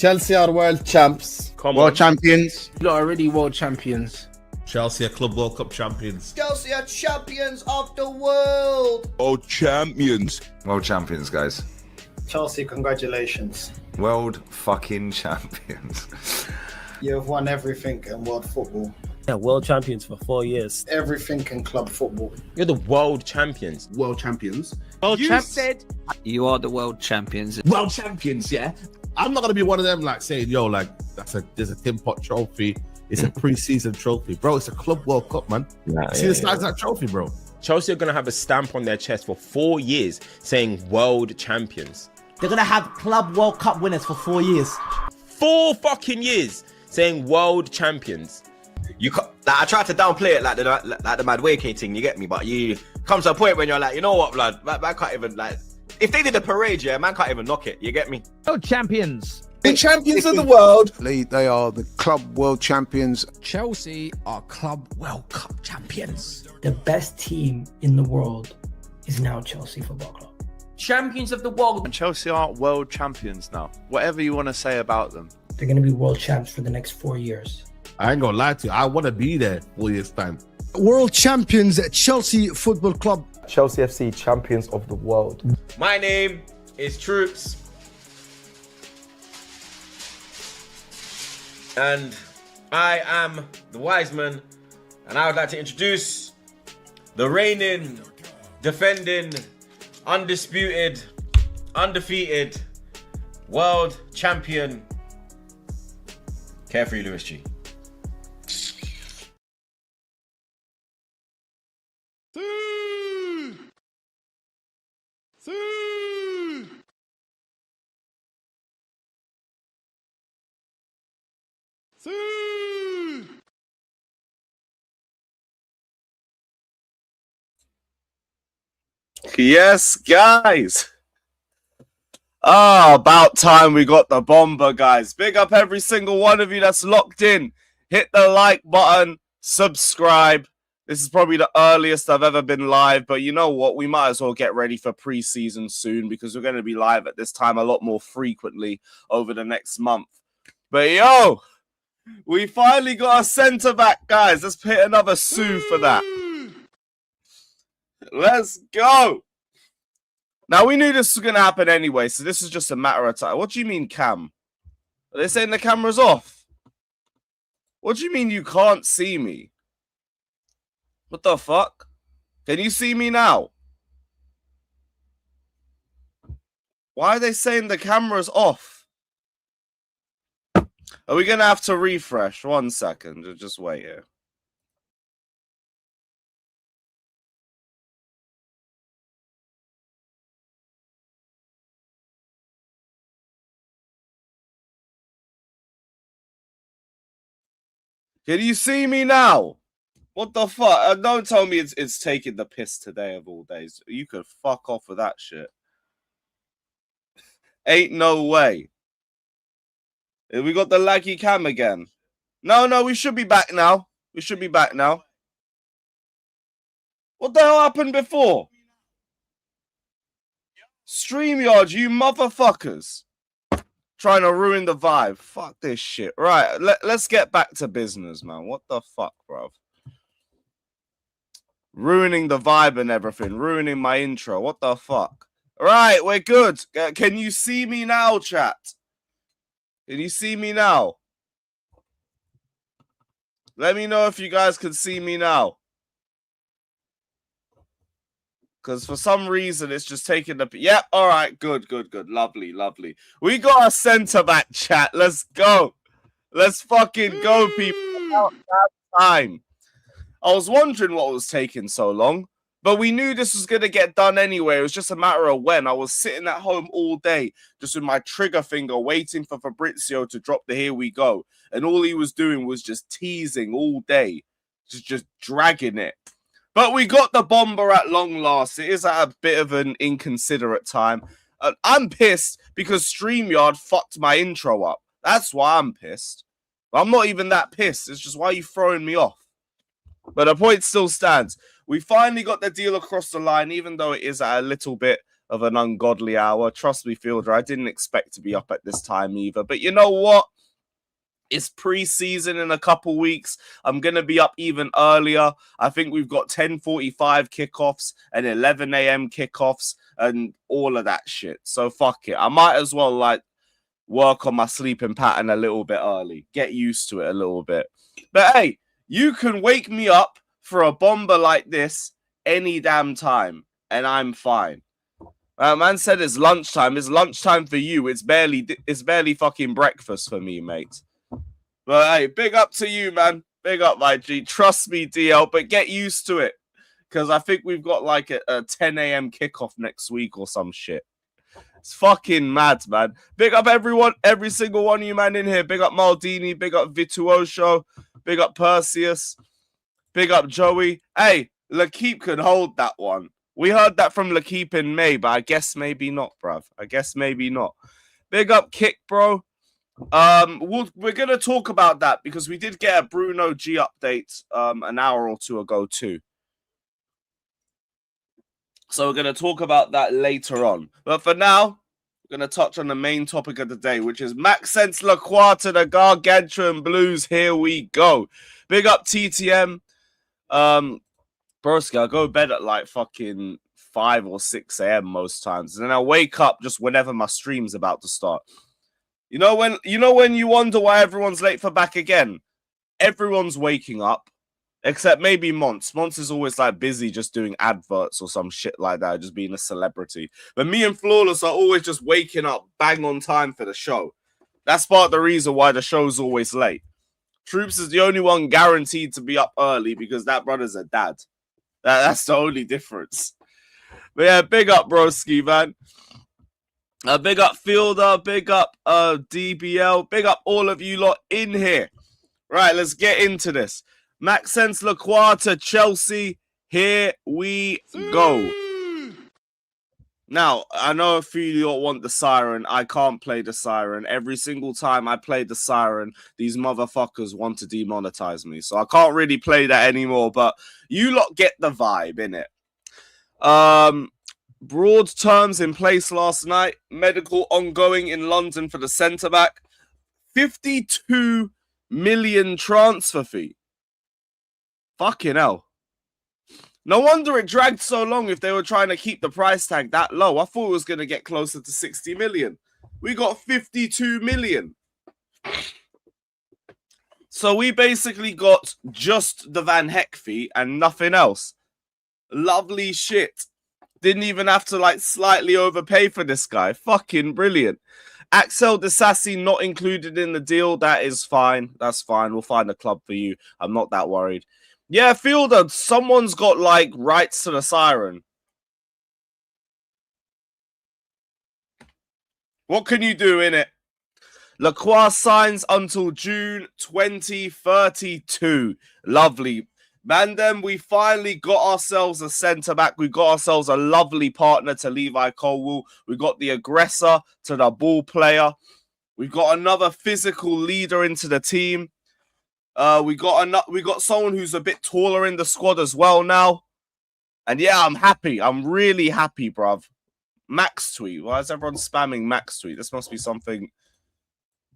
Chelsea are world champs. World champions. You lot are already world champions. Chelsea are Club World Cup champions. Chelsea are champions of the world. World champions. World champions, guys. Chelsea, congratulations. World fucking champions. You have won everything in world football. Yeah, world champions for 4 years. Everything in club football. You're the world champions. World champions. World champs. Said you are the world champions. World champions, yeah. I'm not gonna be one of them like saying, yo, like there's a Tim Pot trophy. It's a pre-season trophy, bro. It's a Club World Cup, man. See the size of that trophy, bro. Chelsea are gonna have a stamp on their chest for 4 years saying world champions. They're gonna have Club World Cup winners for 4 years. 4 fucking years saying world champions. You like, I try to downplay it like the mad Wake thing, you get me? But you comes to a point when you're like, you know what, blood, man can't even like. If they did a parade, yeah, man can't even knock it. You get me? world champions. The champions of the world. They are the club world champions. Chelsea are Club World Cup champions. The best team in the world is now Chelsea Football Club. Champions of the world. And Chelsea aren't world champions now. Whatever you want to say about them. They're going to be world champs for the next 4 years. I ain't gonna lie to you. I want to be there 4 years time. World champions at Chelsea Football Club. Chelsea FC champions of the world. My name is Troops. And I am the Wiseman. And I would like to introduce the reigning, defending, undisputed, undefeated world champion, Carefree Lewis G. Yes, guys. About time we got the bomber, guys. Big up every single one of you that's locked in. Hit the like button, subscribe. This is probably the earliest I've ever been live, but you know what? We might as well get ready for pre-season soon because we're going to be live at this time a lot more frequently over the next month. But yo, we finally got a centre back, guys. Let's hit another Sue for that. Let's go. Now, we knew this was going to happen anyway, so this is just a matter of time. What do you mean, Cam? Are they saying the camera's off? What do you mean you can't see me? What the fuck? Can you see me now? Why are they saying the camera's off? Are we going to have to refresh? 1 second. Just wait here. Can you see me now? What the fuck? Don't tell me it's taking the piss today of all days. You could fuck off with that shit. Ain't no way. We got the laggy cam again. No, we should be back now. We should be back now. What the hell happened before? StreamYard, you motherfuckers. Trying to ruin the vibe. Fuck this shit. Right, let's get back to business, man. What the fuck, bro? Ruining the vibe and everything. Ruining my intro. What the fuck? Right, we're good. Can you see me now, chat? Can you see me now? Let me know if you guys can see me now. Because for some reason, it's just taking the... Yeah, all right, good. Lovely. We got a centre-back, chat. Let's go. Let's fucking go, people. About time. I was wondering what was taking so long, but we knew this was going to get done anyway. It was just a matter of when. I was sitting at home all day, just with my trigger finger, waiting for Fabrizio to drop the here we go. And all he was doing was just teasing all day, just dragging it. But we got the bomber at long last. It is at a bit of an inconsiderate time. I'm pissed because StreamYard fucked my intro up. That's why I'm pissed. I'm not even that pissed. It's just why are you throwing me off? But the point still stands. We finally got the deal across the line, even though it is at a little bit of an ungodly hour. Trust me, Fielder, I didn't expect to be up at this time either. But you know what? It's pre-season in a couple weeks. I'm going to be up even earlier. I think we've got 10:45 kickoffs and 11 a.m. kickoffs and all of that shit. So fuck it. I might as well like work on my sleeping pattern a little bit early. Get used to it a little bit. But hey, you can wake me up for a bomber like this any damn time and I'm fine. Man said it's lunchtime. It's lunchtime for you. It's barely fucking breakfast for me, mate. But hey, big up to you, man. Big up, my G. Trust me, DL, but get used to it. Because I think we've got like a 10 a.m. kickoff next week or some shit. It's fucking mad, man. Big up everyone, every single one of you, man, in here. Big up Maldini. Big up Virtuoso. Big up Perseus. Big up Joey. Hey, Lakeep can hold that one. We heard that from Lakeep in May, but I guess maybe not, bruv. I guess maybe not. Big up Kick, bro. We're gonna talk about that because we did get a Bruno G update an hour or two ago too. So we're gonna talk about that later on. But for now, we're gonna touch on the main topic of the day, which is Maxence Lacroix to the Gargantuan Blues. Here we go. Big up TTM. Broski, I go to bed at like fucking 5 or 6 a.m. most times, and then I wake up just whenever my stream's about to start. You know when you wonder why everyone's late for back again? Everyone's waking up, except maybe Monts. Monts is always like busy just doing adverts or some shit like that, just being a celebrity. But me and Flawless are always just waking up bang on time for the show. That's part of the reason why the show's always late. Troops is the only one guaranteed to be up early because that brother's a dad. That's the only difference. But yeah, big up broski, man. Big up Fielder, big up DBL, big up all of you lot in here. Right, let's get into this. Maxence Lacroix to Chelsea. Here we go. Now, I know a few of you lot want the siren. I can't play the siren. Every single time I play the siren, these motherfuckers want to demonetize me. So I can't really play that anymore, but you lot get the vibe, innit? Broad terms in place last night. Medical ongoing in London for the centre-back. 52 million transfer fee. Fucking hell. No wonder it dragged so long if they were trying to keep the price tag that low. I thought it was going to get closer to 60 million. We got 52 million. So we basically got just the Van Heck fee and nothing else. Lovely shit. Didn't even have to like slightly overpay for this guy. Fucking brilliant. Axel Disasi not included in the deal. That is fine. That's fine. We'll find a club for you. I'm not that worried. Yeah, Fielder, someone's got like rights to the siren. What can you do in it? Lacroix signs until June 2032. Lovely. Mandem, we finally got ourselves a centre-back. We got ourselves a lovely partner to Levi Colwell. We got the aggressor to the ball player. We've got another physical leader into the team. We got someone who's a bit taller in the squad as well now. And yeah, I'm happy. I'm really happy, bruv. Max tweet. Why is everyone spamming Max tweet? This must be something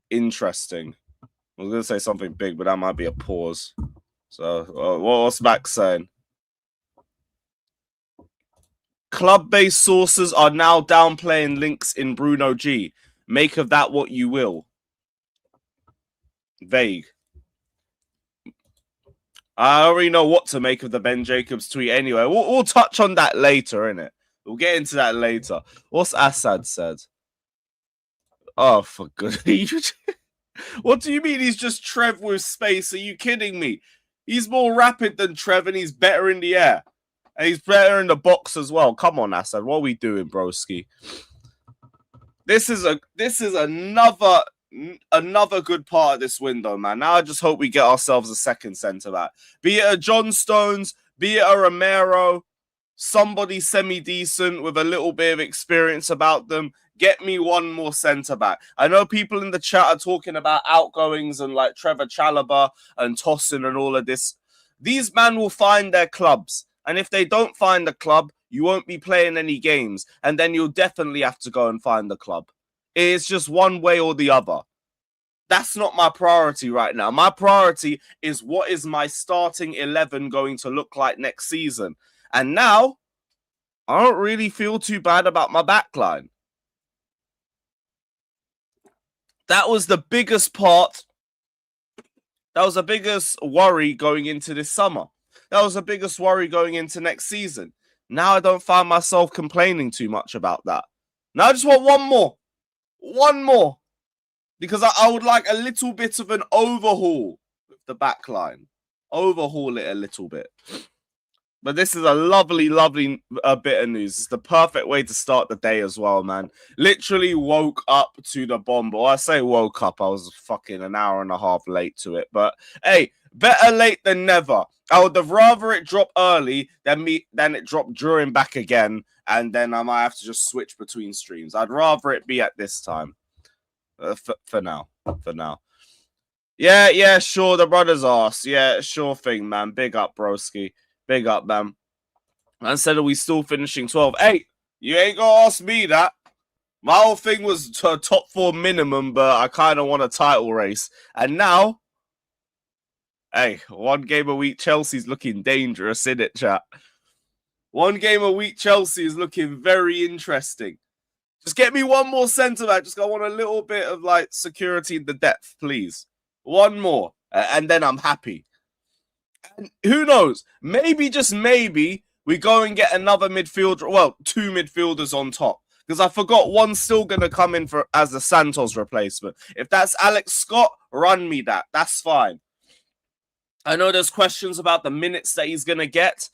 interesting. I was going to say something big, but that might be a pause. So, what's Max saying? Club-based sources are now downplaying links in Bruno G. Make of that what you will. Vague. I already know what to make of the Ben Jacobs tweet anyway. We'll touch on that later, innit? We'll get into that later. What's Assad said? Oh, for goodness. What do you mean he's just Trev with space? Are you kidding me? He's more rapid than Trev and he's better in the air. And he's better in the box as well. Come on, Assad. What are we doing, broski? This is another good part of this window, man. Now I just hope we get ourselves a second centre-back. Be it a John Stones, be it a Romero, somebody semi-decent with a little bit of experience about them. Get me one more centre-back. I know people in the chat are talking about outgoings and like Trevor Chalobah and Tossin and all of this. These men will find their clubs. And if they don't find a club, you won't be playing any games, and then you'll definitely have to go and find the club. It's just one way or the other. That's not my priority right now. My priority is what is my starting 11 going to look like next season. And now, I don't really feel too bad about my backline. That was the biggest part. That was the biggest worry going into this summer. That was the biggest worry going into next season. Now I don't find myself complaining too much about that. Now I just want one more. One more. Because I would like a little bit of an overhaul with the backline. Overhaul it a little bit. But this is a lovely, lovely bit of news. It's the perfect way to start the day as well, man. Literally woke up to the bomb. Well, I say woke up. I was fucking an hour and a half late to it. But, hey, better late than never. I would have rather it drop early than it drop during back again. And then I might have to just switch between streams. I'd rather it be at this time. For now. For now. Yeah, sure. The brother's arse. Yeah, sure thing, man. Big up, broski. Big up, man. And said, are we still finishing 12? Hey, you ain't gonna ask me that. My whole thing was to a top 4 minimum, but I kind of want a title race. And now, hey, 1 game a week Chelsea's looking dangerous, isn't it, chat? 1 game a week Chelsea is looking very interesting. Just get me 1 more centre back. Just I want a little bit of like security in the depth, please. 1 more, and then I'm happy. And who knows? Maybe, just maybe, we go and get another midfielder. Well, 2 midfielders on top. Because I forgot one's still going to come in as the Santos replacement. If that's Alex Scott, run me that. That's fine. I know there's questions about the minutes that he's going to get.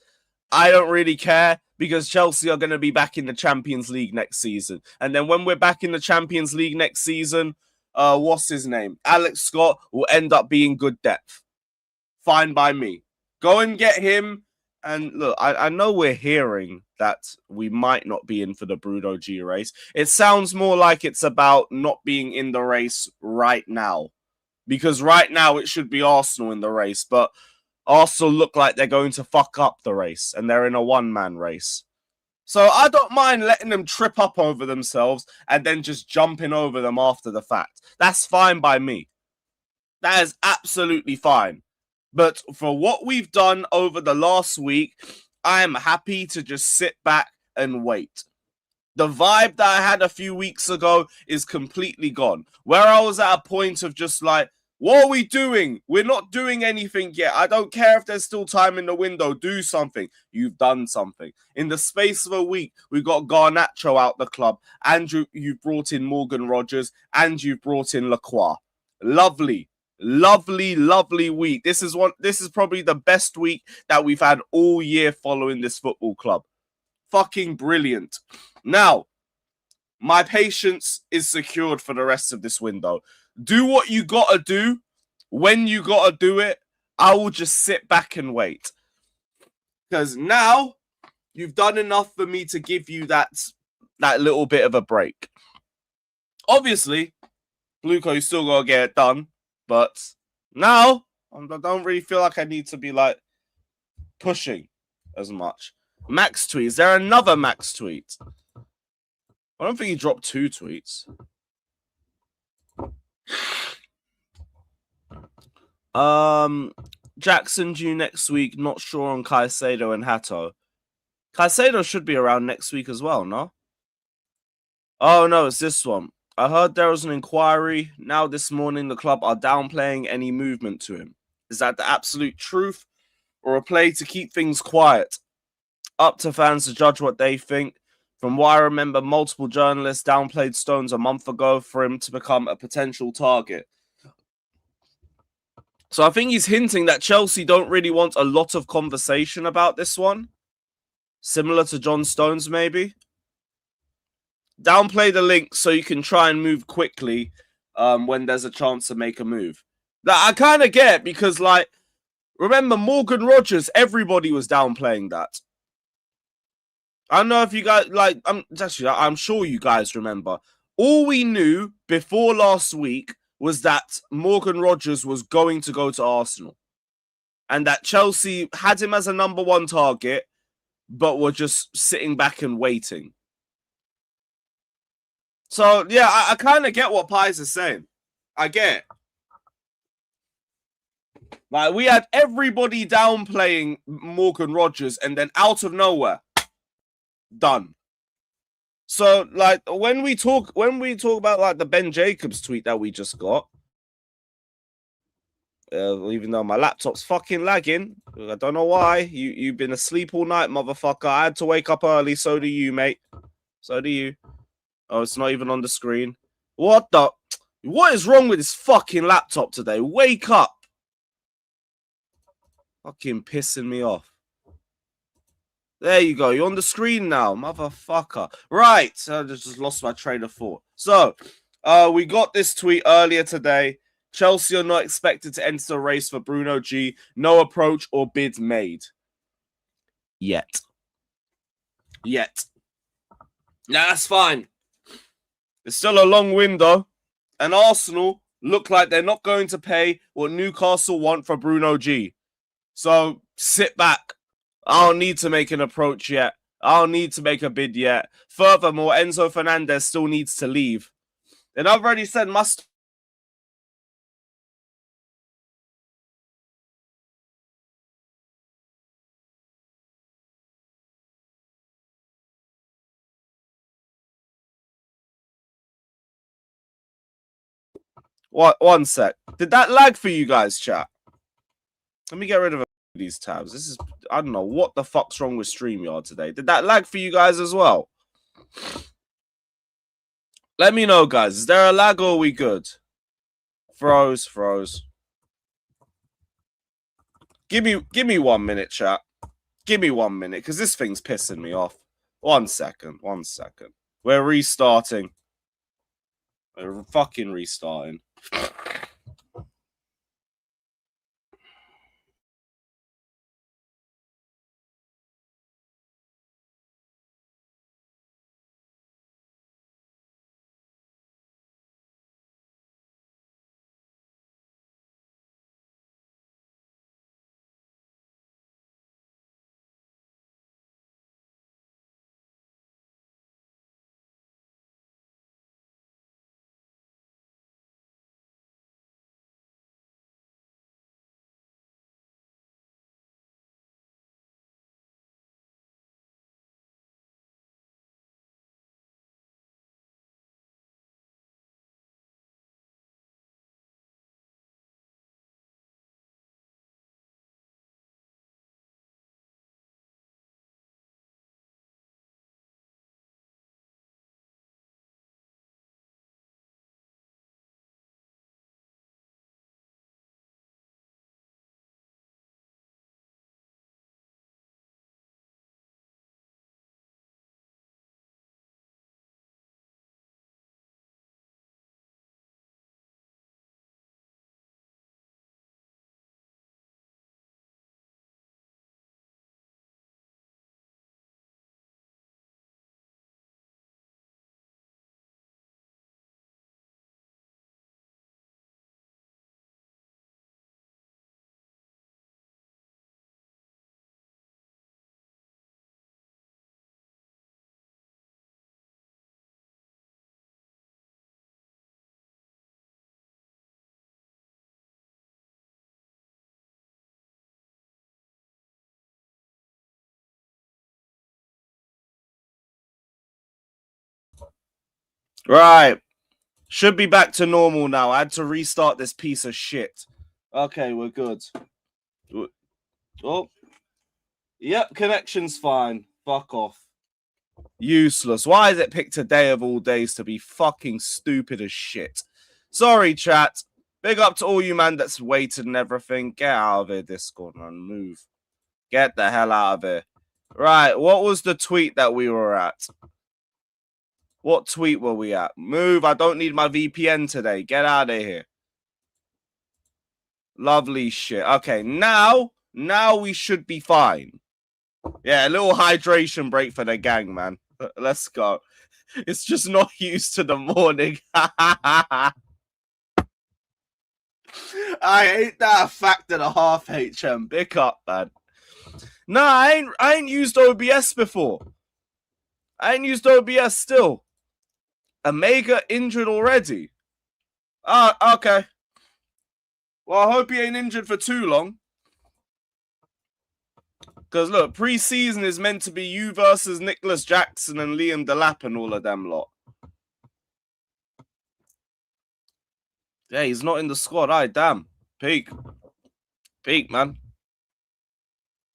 I don't really care because Chelsea are going to be back in the Champions League next season. And then when we're back in the Champions League next season, what's his name? Alex Scott will end up being good depth. Fine by me. Go and get him. And look, I know we're hearing that we might not be in for the Bruno G race. It sounds more like it's about not being in the race right now. Because right now it should be Arsenal in the race. But Arsenal look like they're going to fuck up the race. And they're in a one-man race. So I don't mind letting them trip up over themselves and then just jumping over them after the fact. That's fine by me. That is absolutely fine. But for what we've done over the last week, I am happy to just sit back and wait. The vibe that I had a few weeks ago is completely gone. Where I was at a point of just like, what are we doing? We're not doing anything yet. I don't care if there's still time in the window. Do something. You've done something. In the space of a week, we got Garnacho out the club. And you've brought in Morgan Rogers. And you've brought in Lacroix. Lovely. Lovely, lovely week. This is probably the best week that we've had all year following this football club. Fucking brilliant. Now, my patience is secured for the rest of this window. Do what you gotta do when you gotta do it. I will just sit back and wait. Because now you've done enough for me to give you that little bit of a break. Obviously, Blueco, you still gotta get it done. But now, I don't really feel like I need to be, like, pushing as much. Max tweet. Is there another Max tweet? I don't think he dropped 2 tweets. Jackson due next week. Not sure on Caicedo and Hato. Caicedo should be around next week as well, no? Oh, no, it's this one. I heard there was an inquiry. Now this morning, the club are downplaying any movement to him. Is that the absolute truth or a play to keep things quiet? Up to fans to judge what they think. From what I remember, multiple journalists downplayed Stones a month ago for him to become a potential target. So I think he's hinting that Chelsea don't really want a lot of conversation about this one. Similar to John Stones, maybe. Downplay the link so you can try and move quickly when there's a chance to make a move. That I kind of get because, like, remember Morgan Rogers, everybody was downplaying that. I don't know if you guys, like, I'm sure you guys remember. All we knew before last week was that Morgan Rogers was going to go to Arsenal. And that Chelsea had him as a #1 target, but were just sitting back and waiting. So, yeah, I kind of get what Pies is saying. I get it. Like, we had everybody downplaying Morgan Rogers, and then out of nowhere, done. So, like, when we talk about like the Ben Jacobs tweet that we just got, even though my laptop's fucking lagging, I don't know why. You've been asleep all night, motherfucker. I had to wake up early. So do you, mate. So do you. Oh, it's not even on the screen. What is wrong with this fucking laptop today? Wake up. Fucking pissing me off. There you go. You're on the screen now, motherfucker. Right. I just lost my train of thought. So, we got this tweet earlier today. Chelsea are not expected to enter the race for Bruno G. No approach or bid made. Yet. Now, that's fine. It's still a long window. And Arsenal look like they're not going to pay what Newcastle want for Bruno G. So, sit back. I don't need to make an approach yet. I don't need to make a bid yet. Furthermore, Enzo Fernandez still needs to leave. And I've already said must. One sec. Did that lag for you guys, chat? Let me get rid of these tabs. This is, I don't know what the fuck's wrong with StreamYard today. Did that lag for you guys as well? Let me know, guys. Is there a lag or are we good? Froze. Give me 1 minute, chat. Give me 1 minute, because this thing's pissing me off. 1 second. We're restarting. We're fucking restarting. Right. Should be back to normal now. I had to restart this piece of shit. Okay, we're good. Oh. Yep, connection's fine. Fuck off. Useless. Why has it picked a day of all days to be fucking stupid as shit? Sorry, chat. Big up to all you man that's waited and everything. Get out of here, Discord, man. Move. Get the hell out of here. Right, what was the tweet that we were at? What tweet were we at? Move. I don't need my VPN today. Get out of here. Lovely shit. Okay, now we should be fine. Yeah, a little hydration break for the gang, man. Let's go. It's just not used to the morning. I hate that fact and a half, HM. Pick up, man. Nah, I ain't used OBS before. I ain't used OBS still. Omega injured already. Ah, okay. Well, I hope he ain't injured for too long. Because, look, pre-season is meant to be you versus Nicholas Jackson and Liam Delap and all of them lot. Yeah, he's not in the squad. Aye, damn. Peak, man.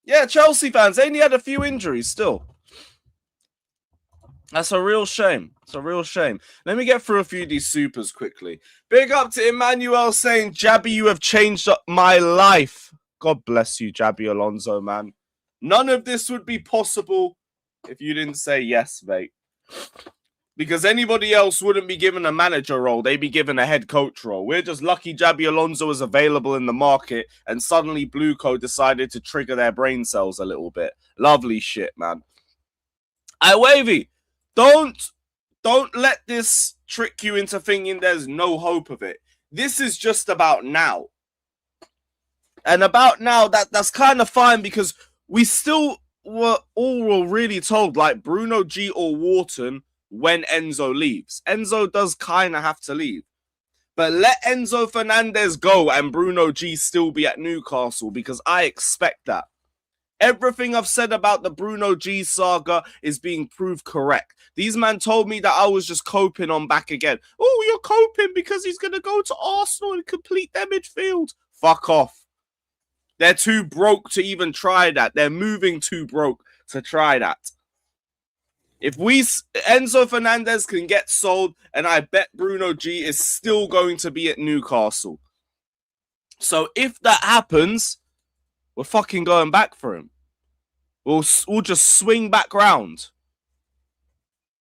Yeah, Chelsea fans, they only had a few injuries still. That's a real shame. It's a real shame. Let me get through a few of these supers quickly. Big up to Emmanuel saying, Jabby, you have changed up my life. God bless you, Jabby Alonso, man. None of this would be possible if you didn't say yes, mate. Because anybody else wouldn't be given a manager role. They'd be given a head coach role. We're just lucky Jabby Alonso was available in the market and suddenly Blueco decided to trigger their brain cells a little bit. Lovely shit, man. Wavy, don't let this trick you into thinking there's no hope of it. This is just about now. And about now, that's kind of fine because we still were really told, like, Bruno G or Wharton when Enzo leaves. Enzo does kind of have to leave. But let Enzo Fernandez go and Bruno G still be at Newcastle because I expect that. Everything I've said about the Bruno G saga is being proved correct. These men told me that I was just coping on back again. Oh, you're coping because he's going to go to Arsenal and complete their midfield. Fuck off. They're too broke to even try that. They're moving too broke to try that. If Enzo Fernandez can get sold, and I bet Bruno G is still going to be at Newcastle. So if that happens, we're fucking going back for him. We'll just swing back round.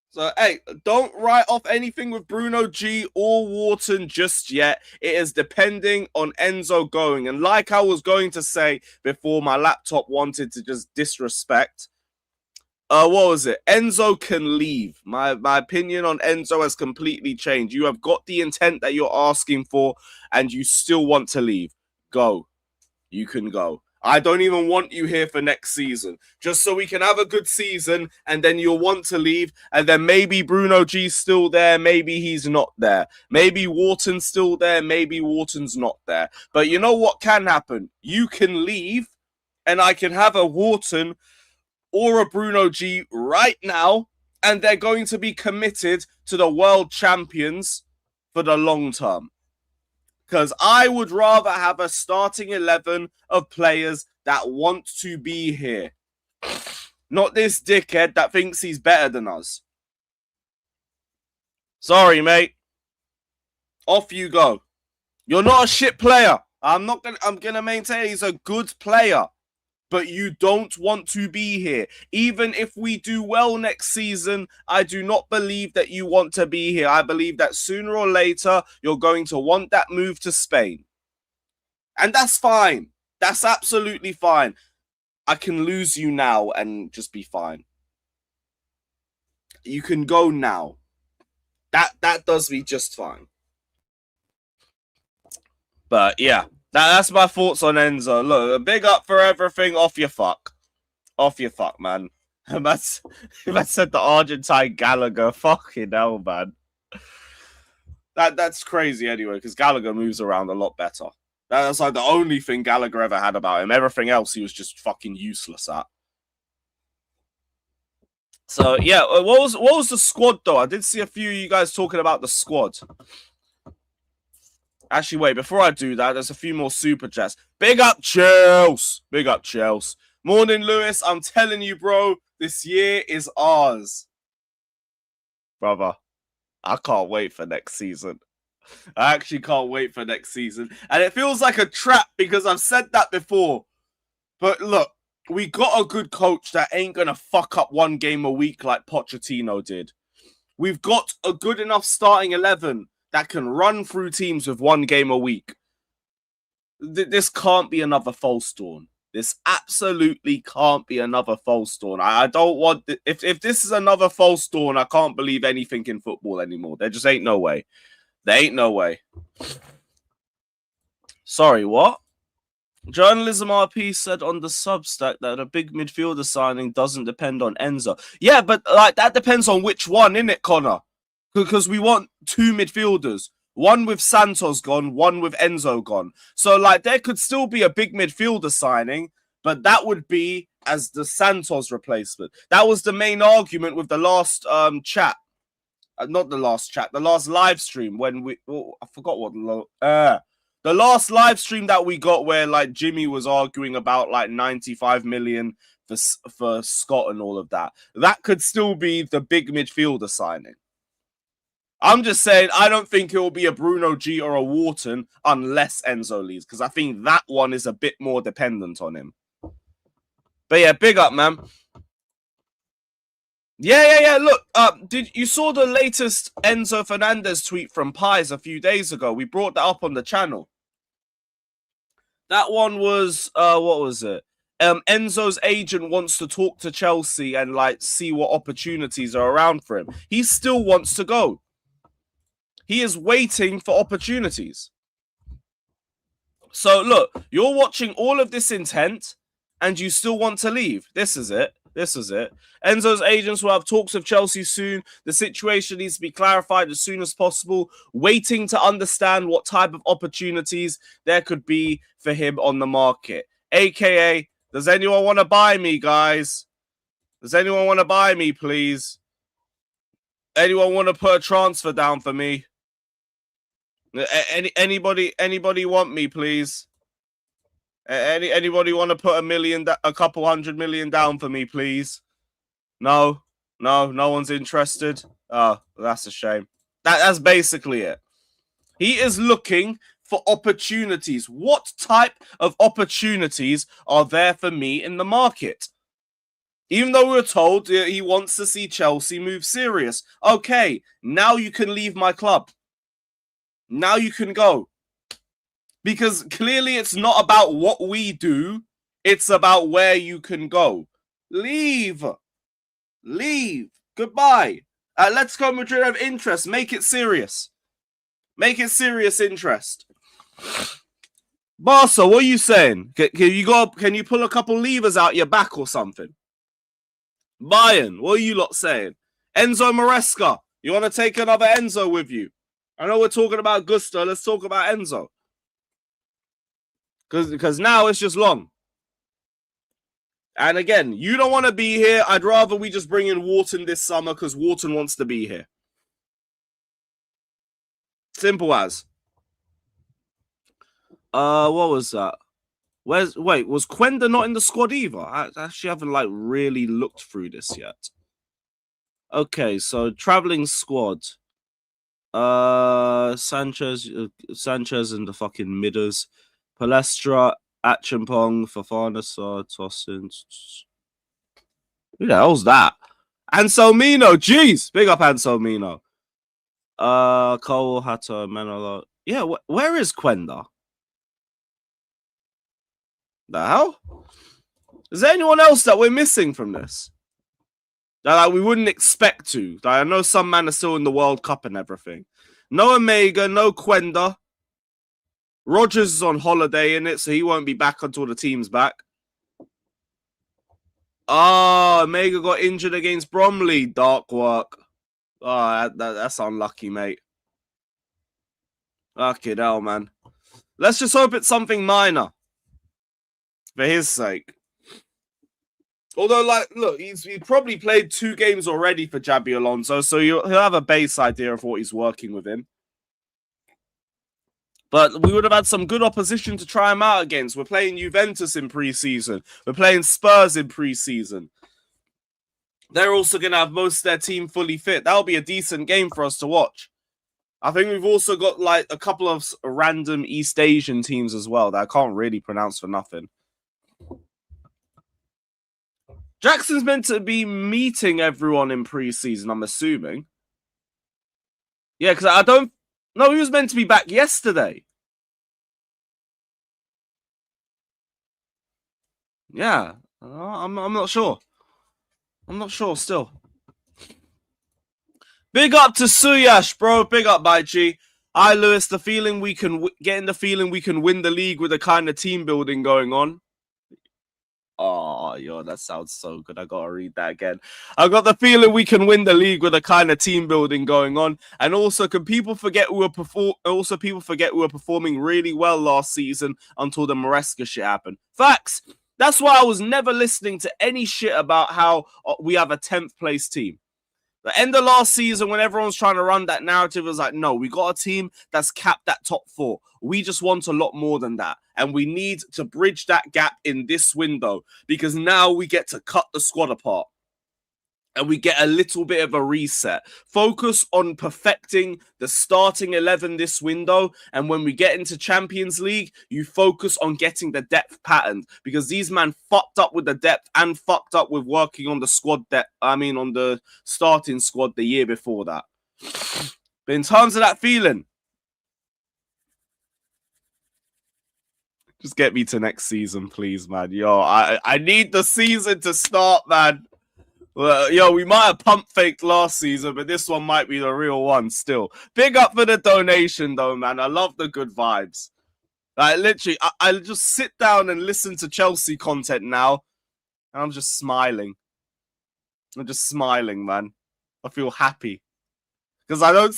So, hey, don't write off anything with Bruno G or Wharton just yet. It is depending on Enzo going. And like I was going to say before my laptop wanted to just disrespect, what was it? Enzo can leave. My opinion on Enzo has completely changed. You have got the intent that you're asking for and you still want to leave. Go. You can go. I don't even want you here for next season. Just so we can have a good season and then you'll want to leave. And then maybe Bruno G's still there. Maybe he's not there. Maybe Wharton's still there. Maybe Wharton's not there. But you know what can happen? You can leave and I can have a Wharton or a Bruno G right now. And they're going to be committed to the world champions for the long term. Because I would rather have a starting 11 of players that want to be here. Not this dickhead that thinks he's better than us. Sorry, mate. Off you go. You're not a shit player. I'm gonna maintain he's a good player. But you don't want to be here. Even if we do well next season, I do not believe that you want to be here. I believe that sooner or later, you're going to want that move to Spain. And that's fine. That's absolutely fine. I can lose you now and just be fine. You can go now. That does me just fine. But yeah. That's my thoughts on Enzo. Look, a big up for everything. Off your fuck. Off your fuck, man. That's said the Argentine Gallagher. Fucking hell, man. That's crazy anyway, because Gallagher moves around a lot better. That's like the only thing Gallagher ever had about him. Everything else he was just fucking useless at. So, yeah, what was the squad, though? I did see a few of you guys talking about the squad. Actually, wait, before I do that, there's a few more super chats. Big up, Chels. Big up, Chels. Morning, Lewis. I'm telling you, bro, this year is ours. Brother, I can't wait for next season. I actually can't wait for next season. And it feels like a trap because I've said that before. But look, we got a good coach that ain't going to fuck up one game a week like Pochettino did. We've got a good enough starting 11 that can run through teams with one game a week. This can't be another false dawn. This absolutely can't be another false dawn. I don't want... If this is another false dawn, I can't believe anything in football anymore. There just ain't no way. There ain't no way. Sorry, what? Journalism RP said on the Substack that a big midfielder signing doesn't depend on Enzo. Yeah, but like that depends on which one, innit, Connor? Because we want 2 midfielders. One with Santos gone, one with Enzo gone. So like there could still be a big midfielder signing, but that would be as the Santos replacement. That was the main argument with the last chat. Not the last chat, the last live stream when we I forgot what the last live stream that we got where like Jimmy was arguing about like 95 million for Scott and all of that. That could still be the big midfielder signing. I'm just saying I don't think it will be a Bruno G or a Wharton unless Enzo leaves, because I think that one is a bit more dependent on him. But yeah, big up, man. Yeah. Look, did you saw the latest Enzo Fernandez tweet from Pies a few days ago? We brought that up on the channel. That one was what was it? Enzo's agent wants to talk to Chelsea and like see what opportunities are around for him. He still wants to go. He is waiting for opportunities. So look, you're watching all of this intent and you still want to leave. This is it. Enzo's agents will have talks with Chelsea soon. The situation needs to be clarified as soon as possible. Waiting to understand what type of opportunities there could be for him on the market. AKA, does anyone want to buy me, guys? Does anyone want to buy me, please? Anyone want to put a transfer down for me? Anybody want me, please? Anybody want to put a couple 100 million down for me, please? No one's interested. Oh, that's a shame. That's basically it. He is looking for opportunities. What type of opportunities are there for me in the market? Even though we were told he wants to see Chelsea move serious. Okay, now you can leave my club. Now you can go. Because clearly it's not about what we do. It's about where you can go. Leave. Goodbye. Let's go Madrid have interest. Make it serious. Make it serious interest. Barca, what are you saying? Can you pull a couple levers out your back or something? Bayern, what are you lot saying? Enzo Maresca, you want to take another Enzo with you? I know we're talking about Gusto. Let's talk about Enzo. Because now it's just long. And again, you don't want to be here. I'd rather we just bring in Wharton this summer because Wharton wants to be here. Simple as. What was that? Was Quenda not in the squad either? I actually haven't like really looked through this yet. Okay, so traveling squad. Sanchez in the fucking midders. Palestra, Achimpong, Fafana, Tossin. Who the hell's that? Anselmino, jeez, big up Anselmino. Cole, Hatta, Manolo. Yeah, where is Quenda? The hell? Is there anyone else that we're missing from this? That we wouldn't expect to. I know some man are still in the World Cup and everything. No Omega, no Quenda. Rogers is on holiday in it, so he won't be back until the team's back. Oh, Omega got injured against Bromley. Dark work. Oh, that's unlucky, mate. Fucking hell, man. Let's just hope it's something minor. For his sake. Although, like, look, he's probably played 2 games already for Xabi Alonso, so he'll have a base idea of what he's working with him. But we would have had some good opposition to try him out against. We're playing Juventus in pre-season. We're playing Spurs in pre-season. They're also going to have most of their team fully fit. That'll be a decent game for us to watch. I think we've also got like a couple of random East Asian teams as well that I can't really pronounce for nothing. Jackson's meant to be meeting everyone in pre-season, I'm assuming. Yeah, because I don't... No, he was meant to be back yesterday. Yeah, I'm not sure. I'm not sure still. Big up to Suyash, bro. Big up, my G. Hi, Lewis. The feeling we can getting the feeling we can win the league with the kind of team building going on. Oh, yo, that sounds so good. I gotta read that again. I got the feeling we can win the league with the kind of team building going on, and also, can people forget we were people forget we were performing really well last season until the Maresca shit happened. Facts. That's why I was never listening to any shit about how we have a 10th place team. The end of last season, when everyone's trying to run that narrative, it was like, no, we got a team that's capped that top 4. We just want a lot more than that. And we need to bridge that gap in this window, because now we get to cut the squad apart. And we get a little bit of a reset. Focus on perfecting the starting 11 this window. And when we get into Champions League, you focus on getting the depth patterned. Because these men fucked up with the depth and fucked up with working on the squad depth. I mean, on the starting squad the year before that. But in terms of that feeling, just get me to next season, please, man. Yo, I need the season to start, man. Well, yo, we might have pump faked last season, but this one might be the real one still. Big up for the donation, though, man. I love the good vibes. Like, literally, I just sit down and listen to Chelsea content now, and I'm just smiling. I'm just smiling, man. I feel happy. Because I don't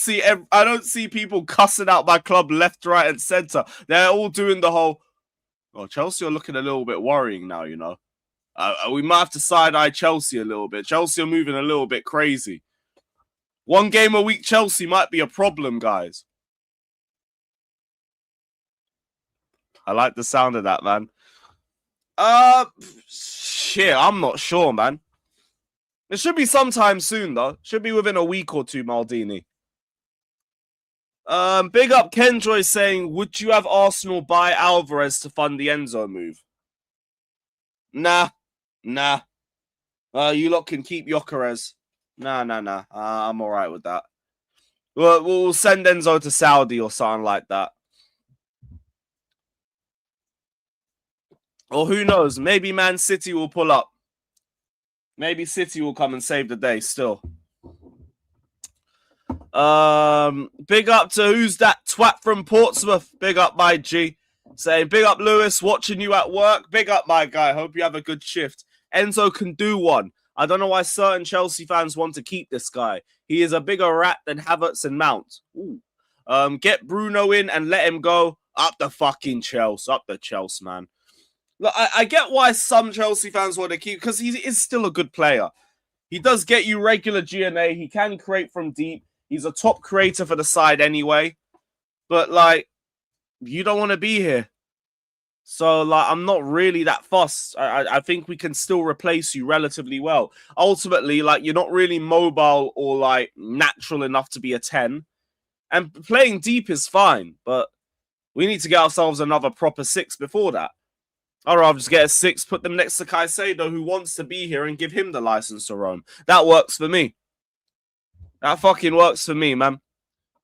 see people cussing out my club left, right, and centre. They're all doing the whole, oh, Chelsea are looking a little bit worrying now, you know. We might have to side-eye Chelsea a little bit. Chelsea are moving a little bit crazy. One game a week Chelsea might be a problem, guys. I like the sound of that, man. Shit, I'm not sure, man. It should be sometime soon, though. Should be within a week or two, Maldini. Big up Kenjoy saying, would you have Arsenal buy Alvarez to fund the Enzo move? Nah. You lot can keep Gyökeres. Nah. I'm all right with that. We'll send Enzo to Saudi or something like that. Or who knows? Maybe Man City will pull up. Maybe City will come and save the day still. Big up to who's that twat from Portsmouth? Big up my G. Saying big up Lewis, watching you at work. Big up my guy. Hope you have a good shift. Enzo can do one. I don't know why certain Chelsea fans want to keep this guy. He is a bigger rat than Havertz and Mount. Ooh. Get Bruno in and let him go. Up the fucking Chelsea. Up the Chelsea, man. Look, I get why some Chelsea fans want to keep, because he is still a good player. He does get you regular GNA. He can create from deep. He's a top creator for the side anyway. But, like, you don't want to be here. So, like, I'm not really that fussed. I think we can still replace you relatively well. Ultimately, like, you're not really mobile or, like, natural enough to be a 10. And playing deep is fine, but we need to get ourselves another proper 6 before that. I'd rather just get a 6, put them next to Caicedo, who wants to be here, and give him the license to roam. That works for me. That fucking works for me, man.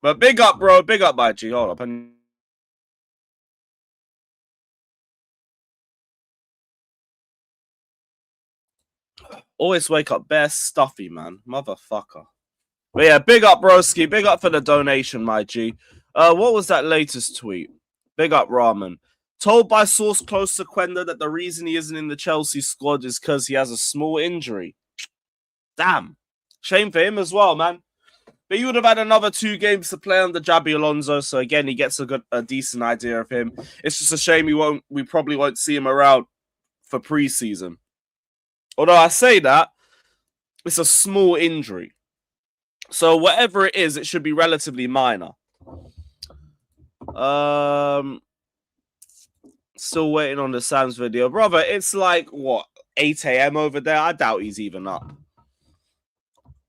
But big up, bro. Big up, my G. Hold up. Always wake up bare stuffy, man. Motherfucker. But yeah, big up, broski. Big up for the donation, my G. What was that latest tweet? Big up, Ramen. Told by source close to Quenda that the reason he isn't in the Chelsea squad is because he has a small injury. Damn. Shame for him as well, man. But he would have had another 2 games to play under Jabi Alonso, so again, he gets a decent idea of him. It's just a shame we probably won't see him around for pre-season. Although I say that, it's a small injury. So whatever it is, it should be relatively minor. Still waiting on the Sam's video. Brother, it's like, what, 8 a.m. over there? I doubt he's even up.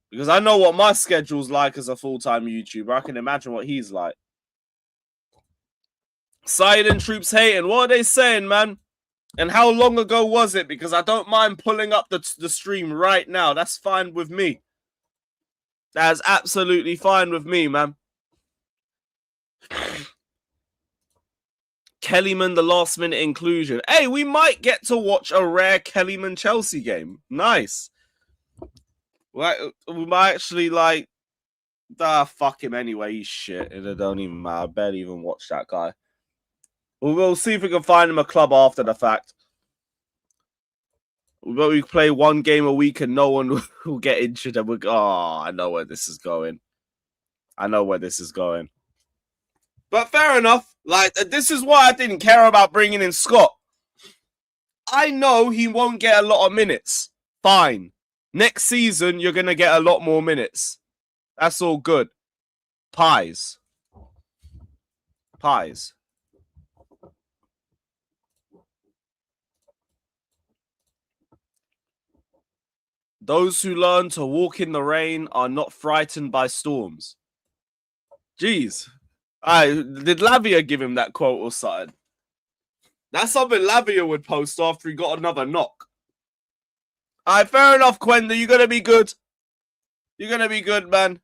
Because I know what my schedule's like as a full-time YouTuber. I can imagine what he's like. Sidon troops hating. What are they saying, man? And how long ago was it? Because I don't mind pulling up the stream right now. That's fine with me. That's absolutely fine with me, man. Kellyman, the last-minute inclusion. Hey, we might get to watch a rare Kellyman-Chelsea game. Nice. We might actually, like, Fuck him anyway. He's shit. It don't even matter. I barely even watch that guy. We'll see if we can find him a club after the fact. But we play one game a week and no one will get injured. And I know where this is going. But fair enough. Like, this is why I didn't care about bringing in Scott. I know he won't get a lot of minutes. Fine. Next season, you're going to get a lot more minutes. That's all good. Pies. Those who learn to walk in the rain are not frightened by storms. Jeez. Did Lavia give him that quote or something? That's something Lavia would post after he got another knock. Fair enough, Quenda. You're going to be good. You're going to be good, man.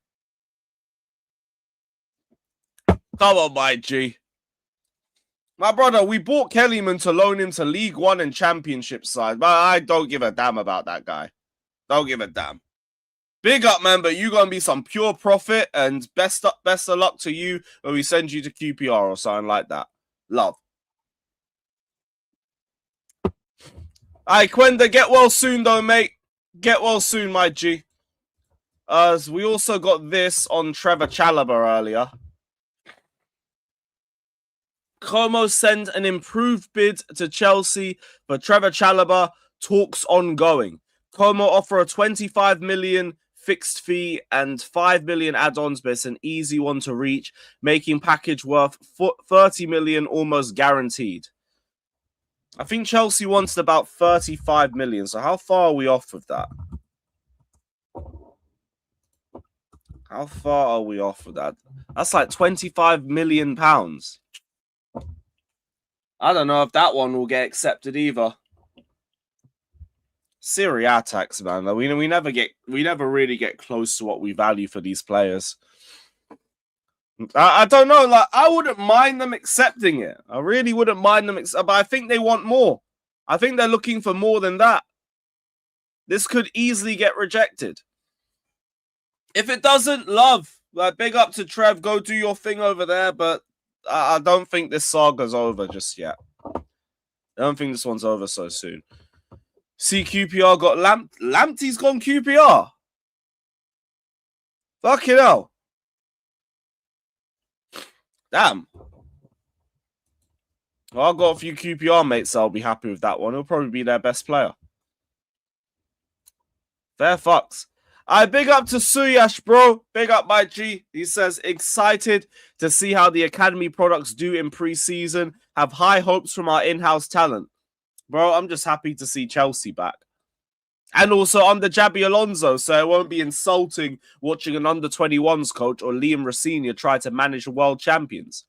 Come on, my G. My brother, we bought Kellyman to loan him to League One and Championship side, but I don't give a damn about that guy. Don't give a damn. Big up, man, but you're going to be some pure profit, and best of luck to you when we send you to QPR or something like that. Love. Alright, Quenda, get well soon, though, mate. Get well soon, my G. We also got this on Trevor Chalobah earlier. Como send an improved bid to Chelsea for Trevor Chalobah. Talks ongoing. Como offer a 25 million fixed fee and 5 million add-ons, but it's an easy one to reach, making package worth 30 million almost guaranteed. I think Chelsea wanted about 35 million. So how far are we off with that? How far are we off with that? That's like 25 million pounds. I don't know if that one will get accepted either. Serie A tax, man. We never really get close to what we value for these players. I don't know. Like, I wouldn't mind them accepting it. I really wouldn't mind them, but I think they want more. I think they're looking for more than that. This could easily get rejected. If it doesn't, love. Like, big up to Trev. Go do your thing over there. But I don't think this saga's over just yet. I don't think this one's over so soon. See, QPR got Lamptey's gone QPR. Fucking hell. Damn. Well, I've got a few QPR mates, so I'll be happy with that one. He'll probably be their best player. Fair fucks. Big up to Suyash, bro. Big up, my G. He says, excited to see how the academy products do in pre-season. Have high hopes from our in-house talent. Bro, I'm just happy to see Chelsea back. And also under Jabi Alonso, so it won't be insulting watching an under-21s coach or Liam Rossini try to manage the world champions.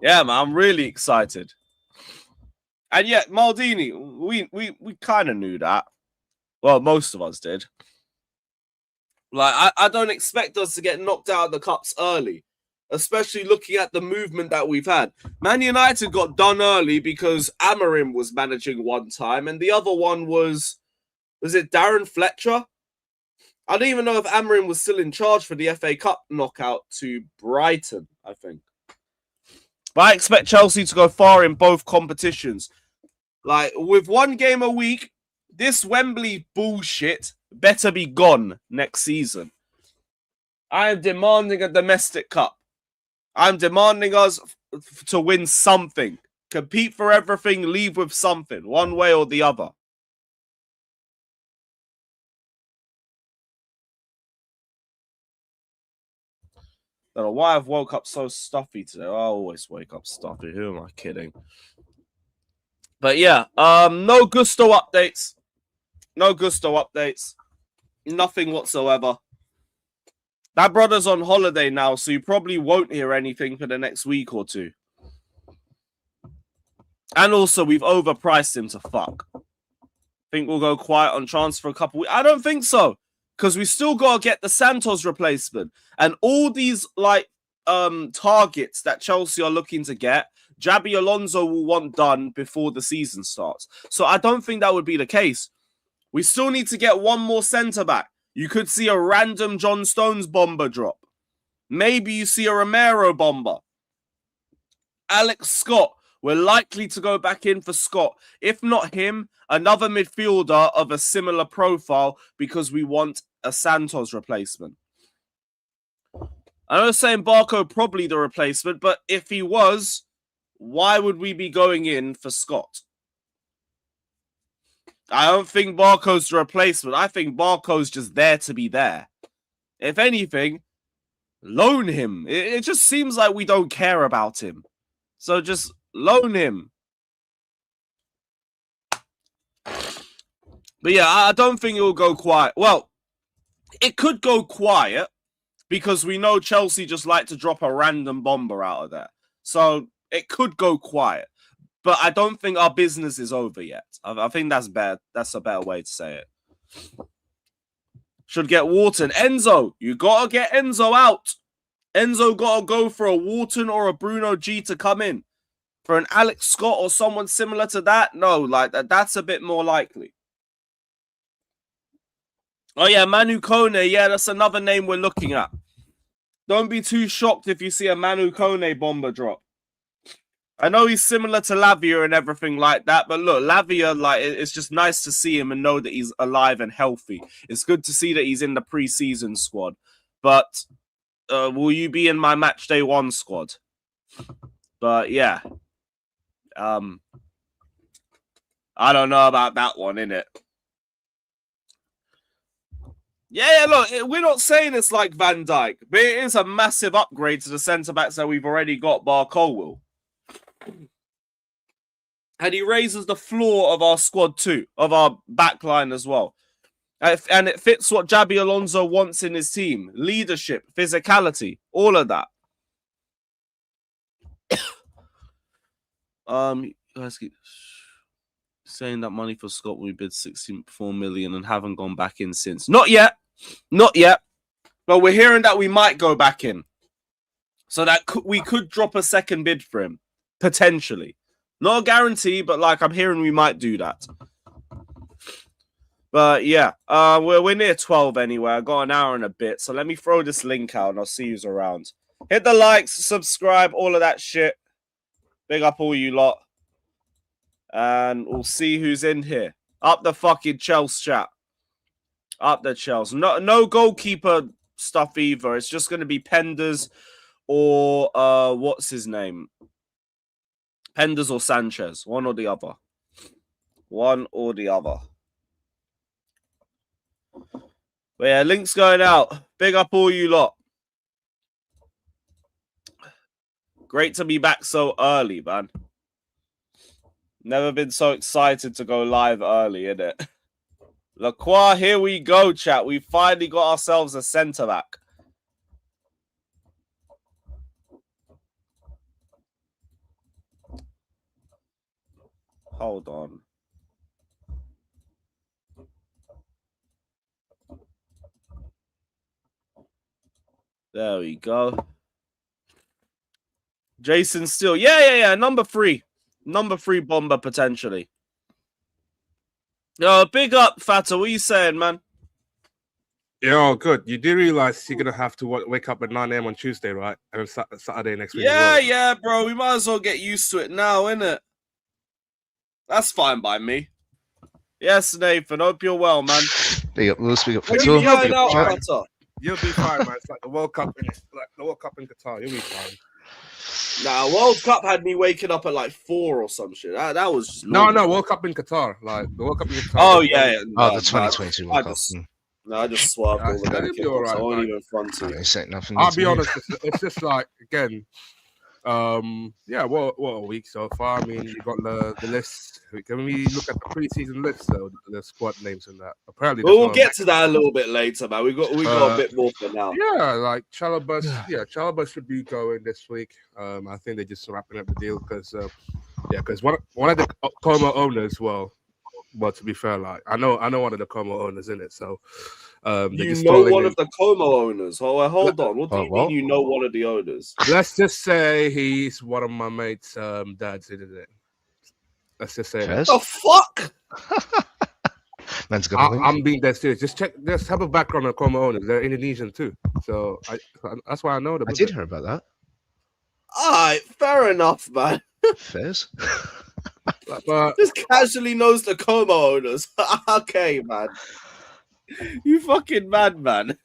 Yeah, man, I'm really excited. And yet, Maldini, we kind of knew that. Well, most of us did. Like, I don't expect us to get knocked out of the cups early, especially looking at the movement that we've had. Man United got done early because Amorim was managing one time, and the other one was it Darren Fletcher? I don't even know if Amorim was still in charge for the FA Cup knockout to Brighton, I think. But I expect Chelsea to go far in both competitions. Like, with one game a week, this Wembley bullshit better be gone next season. I am demanding a domestic cup. I'm demanding us to win something. Compete for everything, leave with something, one way or the other. I don't know why I've woke up so stuffy today. I always wake up stuffy. Who am I kidding? But yeah, no Gusto updates. No Gusto updates. Nothing whatsoever. That brother's on holiday now, so you probably won't hear anything for the next week or two. And also, we've overpriced him to fuck. Think we'll go quiet on transfer a couple weeks? I don't think so. Because we still got to get the Santos replacement. And all these, like, targets that Chelsea are looking to get, Jabi Alonso will want done before the season starts. So I don't think that would be the case. We still need to get one more centre-back. You could see a random John Stones bomber drop. Maybe you see a Romero bomber. Alex Scott. We're likely to go back in for Scott. If not him, another midfielder of a similar profile because we want a Santos replacement. I was saying Barco probably the replacement, but if he was, why would we be going in for Scott? I don't think Barco's the replacement. I think Barco's just there to be there. If anything, loan him. It just seems like we don't care about him. So just loan him. But yeah, I don't think it will go quiet. Well, it could go quiet because we know Chelsea just like to drop a random bomber out of there. So it could go quiet. But I don't think our business is over yet. I think that's bad. That's a better way to say it. Should get Wharton. Enzo, you got to get Enzo out. Enzo got to go for a Wharton or a Bruno G to come in. For an Alex Scott or someone similar to that? No, like that's a bit more likely. Oh yeah, Manu Kone. Yeah, that's another name we're looking at. Don't be too shocked if you see a Manu Kone bomber drop. I know he's similar to Lavia and everything like that, but look, Lavia, like, it's just nice to see him and know that he's alive and healthy. It's good to see that he's in the preseason squad. But will you be in my match day 1 squad? But yeah. I don't know about that one, innit? Yeah, look, we're not saying it's like Van Dijk, but it is a massive upgrade to the centre-backs that we've already got, bar Colwill. And he raises the floor of our squad too, of our backline as well. And it fits what Jabi Alonso wants in his team. Leadership, physicality, all of that. You guys keep saying that money for Scott we bid 64 million and haven't gone back in since. Not yet. Not yet. But we're hearing that we might go back in. So that we could drop a second bid for him. Potentially. Not a guarantee, but like I'm hearing we might do that. But yeah, we're near 12 anyway. I got an hour and a bit. So let me throw this link out and I'll see who's around. Hit the likes, subscribe, all of that shit. Big up all you lot. And we'll see who's in here. Up the fucking Chelsea chat. Up the Chelsea. No goalkeeper stuff either. It's just going to be Penders or what's his name? Penders or Sanchez. One or the other. One or the other. But yeah, links going out. Big up all you lot. Great to be back so early, man. Never been so excited to go live early, innit? Lacroix, here we go, chat. We finally got ourselves a centre-back. Hold on. There we go. Jason Steele. Yeah. Number 3. Number 3 bomber, potentially. Yo, big up, Fata. What are you saying, man? Yeah, good. You do realize you're going to have to wake up at 9 a.m. on Tuesday, right? And Saturday next week. Yeah, bro. We might as well get used to it now, innit? That's fine by me. Yes, Nathan. Hope you're well, man. We'll speak up for You'll be fine, man. It's like the World Cup in Qatar. You'll be fine. Nah, World Cup had me waking up at like 4 or some shit. That was just no, World Cup in Qatar. Like the World Cup in Qatar. Oh yeah. The 2022 World Cup. I just swerved all the way. Right, I won't even front to you. I'll be honest. It's just like again. What a week so far. I mean, you got the list. Can we look at the preseason list? So the squad names and that. Apparently, we'll get to that a little bit later, man. We got a bit more for now. Yeah, like Chalobah. Yeah, Chalobah should be going this week. I think they're just wrapping up the deal because one of the Como owners. Well, to be fair, like I know one of the Como owners in it. So you know one of the Como owners. Oh, hold on. What do you mean you know one of the owners? Let's just say he's one of my mates' dads, isn't it? Let's just say that. The fuck? I'm being dead serious. Just have a background on Como owners. They're Indonesian too, so that's why I know them. I did hear about that. All right, fair enough, man. Fairs. But Just casually knows the Como owners. Okay, man. You fucking mad, man.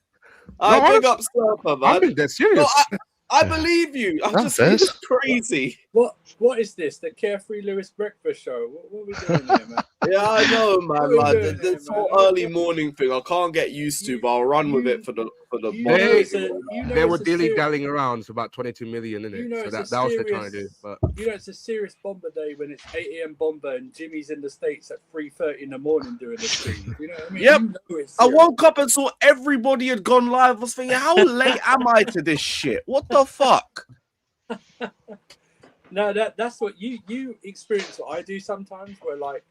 I big up Slurper, man. I'm being dead serious. No, I believe you. I'm just it's crazy. What is this? The Carefree Lewis breakfast show? What are we doing here, man? Yeah, I know, man. What are we Like, doing this here, whole man? early morning thing, I can't get used to, but I'll run with it for the They were dilly-dallying around. It's about 22 million, in it. So that was they're trying to do. But it's a serious bomber day when it's 8 a.m. bomber and Jimmy's in the States at 3:30 in the morning doing the stream. You know what I mean? Yep. You know it's I serious. woke up and saw everybody had gone live. I was thinking, how late am I to this shit? What the fuck? No, that's what you experience. What I do sometimes, where like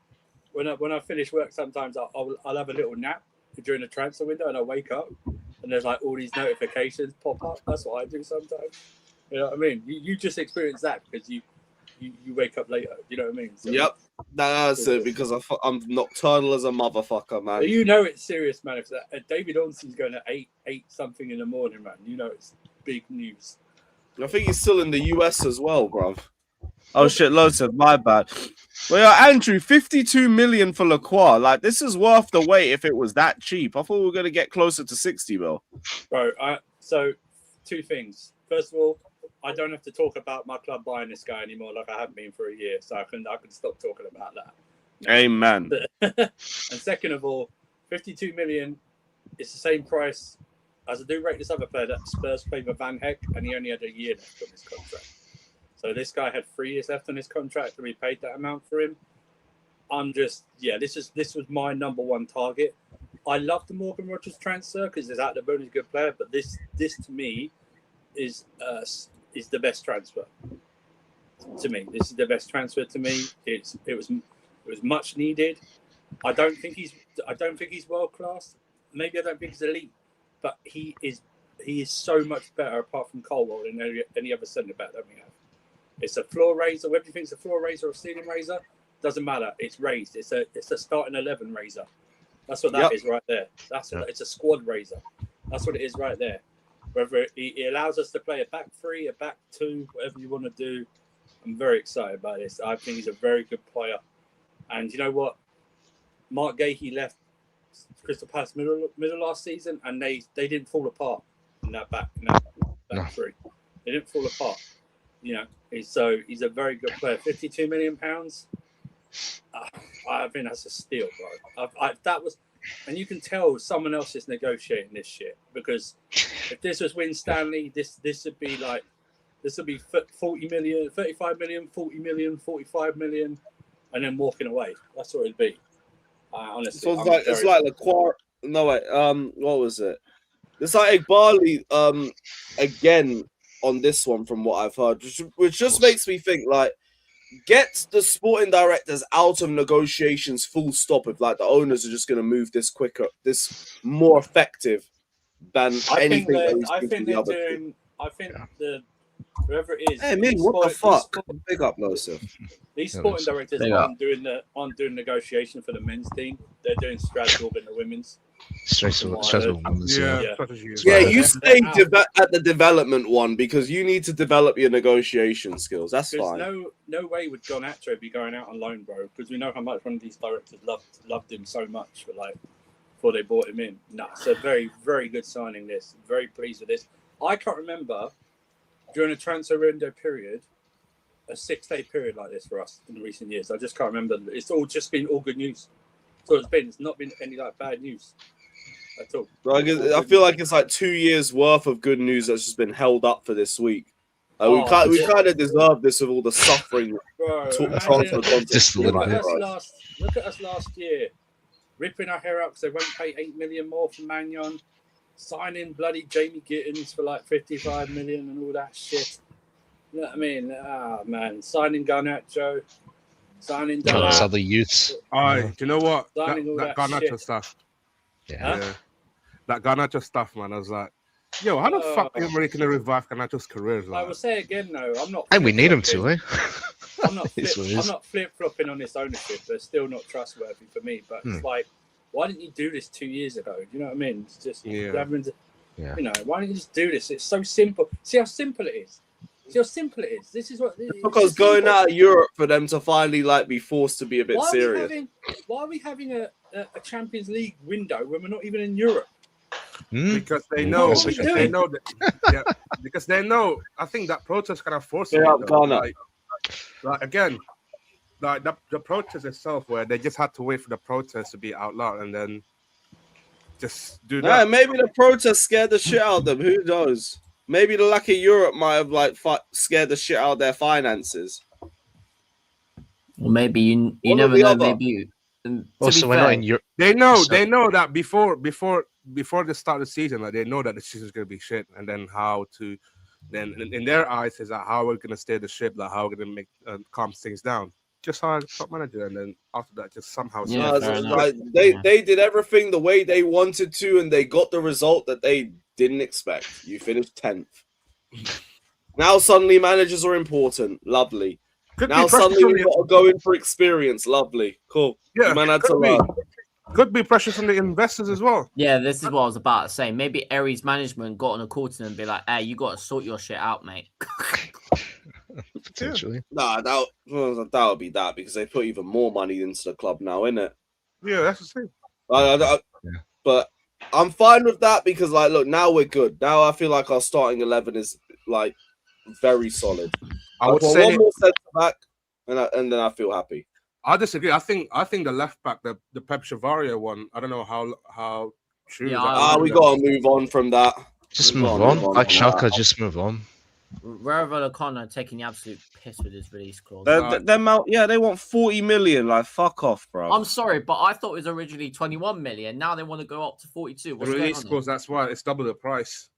when I finish work, sometimes I'll have a little nap during the transfer window, and I wake up and there's like all these notifications pop up. That's what I do sometimes. You know what I mean? You just experience that because you wake up later. You know what I mean? So, Yep, that's it. Because I'm nocturnal as a motherfucker, man. you know it's serious, man. If David Ornstein's going at 8 something in the morning, man, you know it's big news. I think he's still in the US as well, bruv. Oh shit, Low said, my bad. Well, yeah, Andrew, 52 million for Lacroix. Like, this is worth the wait if it was that cheap. I thought we were going to get closer to 60 mil. Bro, so two things. First of all, I don't have to talk about my club buying this guy anymore like I haven't been for a year, so I can stop talking about that. Amen. And second of all, 52 million is the same price as I do rate this other player that Spurs played with Van Heck, and he only had a year left on his contract. So this guy had 3 years left on his contract, and we paid that amount for him. This was my number one target. I love the Morgan Rogers transfer because he's out the bone, he's a good player, but this to me is the best transfer. To me, this is the best transfer to me. It was much needed. I don't think he's world class. Maybe I don't think he's elite, but he is so much better apart from Colwell than any other centre back that we have. It's a floor raiser. Whether you think it's a floor raiser or a ceiling raiser, doesn't matter. It's raised. It's a starting 11 raiser. That's what that is right there. It's a squad raiser. That's what it is right there. Whether it allows us to play a back 3, a back 2, whatever you want to do. I'm very excited about this. I think he's a very good player. And you know what? Mark Gahey left Crystal Palace middle last season, and they didn't fall apart in that back 3. They didn't fall apart. You know, he's a very good player. £52 million. I think that's a steal, bro. And you can tell someone else is negotiating this shit, because if this was Win Stanley, this would be 40 million, 35 million, 40 million, 45 million, and then walking away. That's what it'd be. Honestly, So it's like Lacroix. No wait, what was it? It's like Igbali again on this one, from what I've heard, which just makes me think, like, get the sporting directors out of negotiations, full stop. If like the owners are just going to move this quicker, this more effective than anything. I think whoever it is. Hey, me, what the fuck? Big up, Losa. These sporting directors aren't doing negotiation for the men's team. They're doing Strasbourg and the women's. Strasbourg. Yeah, you stay at the development one because you need to develop your negotiation skills. That's fine. No way would John Atro be going out on loan, bro, because we know how much one of these directors loved him so much before they bought him in. No, it's a very, very good signing. This, very pleased with this. I can't remember during a transfer window period a 6-day period like this for us in recent years. I just can't remember. It's all just been all good news. So it's not been any bad news at all. I feel like it's like 2 years worth of good news that's just been held up for this week. We kind of deserve this with all the suffering. Bro, just a little bit. Look at us last year, ripping our hair out because they won't pay 8 million more for Magnon, signing bloody Jamie Gittins for like 55 million and all that shit. You know what I mean? Man, signing Garnacho. Signing other youths. Do you know what? That Garnacho stuff. Yeah. That Garnacho stuff, man. I was like, yo, how the fuck are you really going to revive Garnacho's career? I will say again, though, I'm not. And we need him to, eh? I'm not flip-flopping on this ownership. They're still not trustworthy for me. But it's like, Why didn't you do this 2 years ago? Do you know what I mean? It's just Yeah. you know, why don't you just do this? It's so simple. See how simple it is. See how simple it is. This is what Because going out of Europe for them to finally like be forced to be a bit serious. Why are we having a Champions League window when we're not even in Europe? Because they know. Because they know. I think that protest kind of forces it. Like again, like the protest itself, where they just had to wait for the protest to be out loud and then just do that. Yeah, maybe the protest scared the shit out of them. Who knows? Maybe the lack of Europe might have like scared the shit out of their finances. Or maybe you never know. Maybe. Also, we're not in Europe. They know that before the start of the season, like they know that the season's gonna be shit, and then how to, then in their eyes is like how we're gonna steer the ship, like how we're gonna make calm things down. Just hire a top manager, and then after that, just somehow. Like they did everything the way they wanted to, and they got the result that they didn't expect. You finished 10th. Now suddenly managers are important. Lovely. Now suddenly we've got to go in for experience. Lovely. Cool. Yeah, you man had to learn. Could be pressure from the investors as well. Yeah, this is what I was about to say. Maybe Aries management got on a call to them and be like, hey, you got to sort your shit out, mate. Potentially. Nah, that would be that because they put even more money into the club now, innit? Yeah, that's the thing. But I'm fine with that because, like, look, now we're good. Now I feel like our starting 11 is, like, very solid. I would say one more centre back, and then I feel happy. I disagree. I think the left back, the Pep Chavaria one. I don't know how true. Yeah, we gotta move on from that. Just move on. Like Schalke, just move on. Rafa O'Connor taking the absolute piss with his release clause. They want 40 million. Like, fuck off, bro. I'm sorry, but I thought it was originally 21 million. Now they want to go up to 42. What's the release going on clause, that's why it's double the price.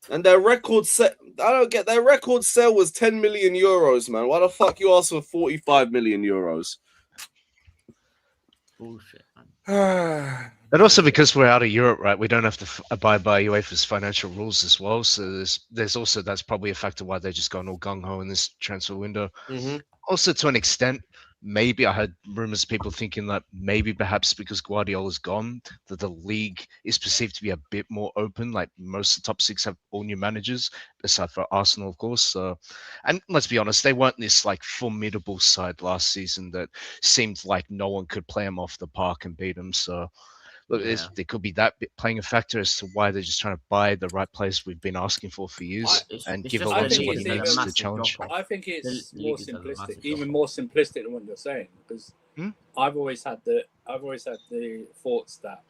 And their record set, I don't get their record sale was 10 million euros, man. Why the fuck you ask for 45 million euros? Bullshit, man. And also because we're out of Europe, right? We don't have to abide by UEFA's financial rules as well. So there's also that's probably a factor why they're just going all gung ho in this transfer window. Also, to an extent, maybe I heard rumors, people thinking that maybe perhaps because Guardiola's gone, that the league is perceived to be a bit more open. Like most of the top six have all new managers, aside for Arsenal, of course. And let's be honest, they weren't this like formidable side last season that seemed like no one could play them off the park and beat them. So look, there could be that bit playing a factor as to why they're just trying to buy the right players we've been asking for years and give Alonso what he needs to challenge. I think it's more simplistic, even more simplistic than what you're saying, because I've always had the thoughts that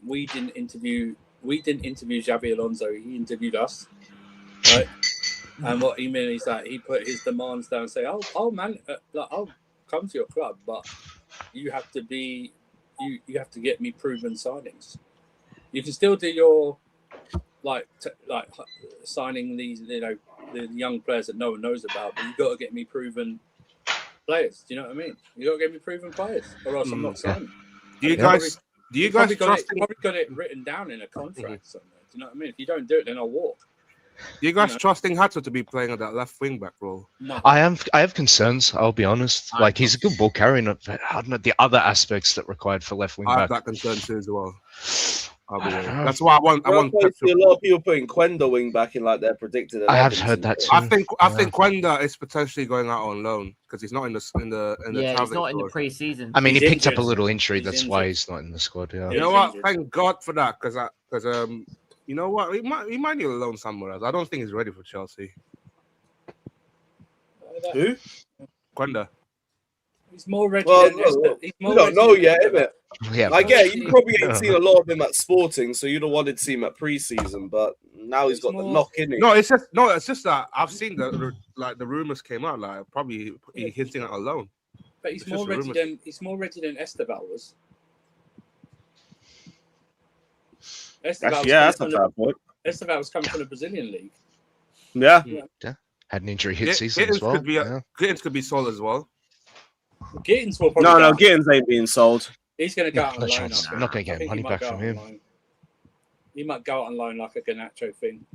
we didn't interview Xabi Alonso, he interviewed us, right? And what he meant is that he put his demands down and say, "Oh man, I'll come to your club, but you have to be." You have to get me proven signings. You can still do your like signing these, the young players that no one knows about, but you got to get me proven players. Do you know what I mean? You got to get me proven players, or else I'm not signing. Do you guys trust? Probably got it written down in a contract somewhere. Do you know what I mean? If you don't do it, then I'll walk. Do you guys trusting Hato to be playing at that left wing back role? No. I have concerns. I'll be honest. Like he's a good ball carrier. I don't know the other aspects that required for left wing back. I have that concern too as well. That's why I want. I see a lot of people putting Quenda wing back in like their predicted. I have heard that too. I think Quenda is potentially going out on loan because he's not in the. Yeah, he's not in the pre-season. I mean, he picked up a little injury. That's why he's not in the squad. Yeah. You know what? Thank God for that, because you know what? He might need a loan somewhere else. I don't think he's ready for Chelsea. Who? Quenda. He's more ready. We don't know yet, isn't it? Yeah, you probably ain't seen a lot of him at Sporting, so you'd have wanted to see him at pre-season, but now he's got the knock in it. No, it's just that I've seen the rumors came out, like probably hinting at a loan. But he's more ready than Esteval was. That's a fair point. Esteval was coming from the Brazilian league. Yeah. Had an injury hit season as well. Gittins could be sold as well. Gittins will probably no, Gittins ain't being sold. He's going to go out on loan. I'm not going to get money back from him. He might go out on loan like a Garnacho thing.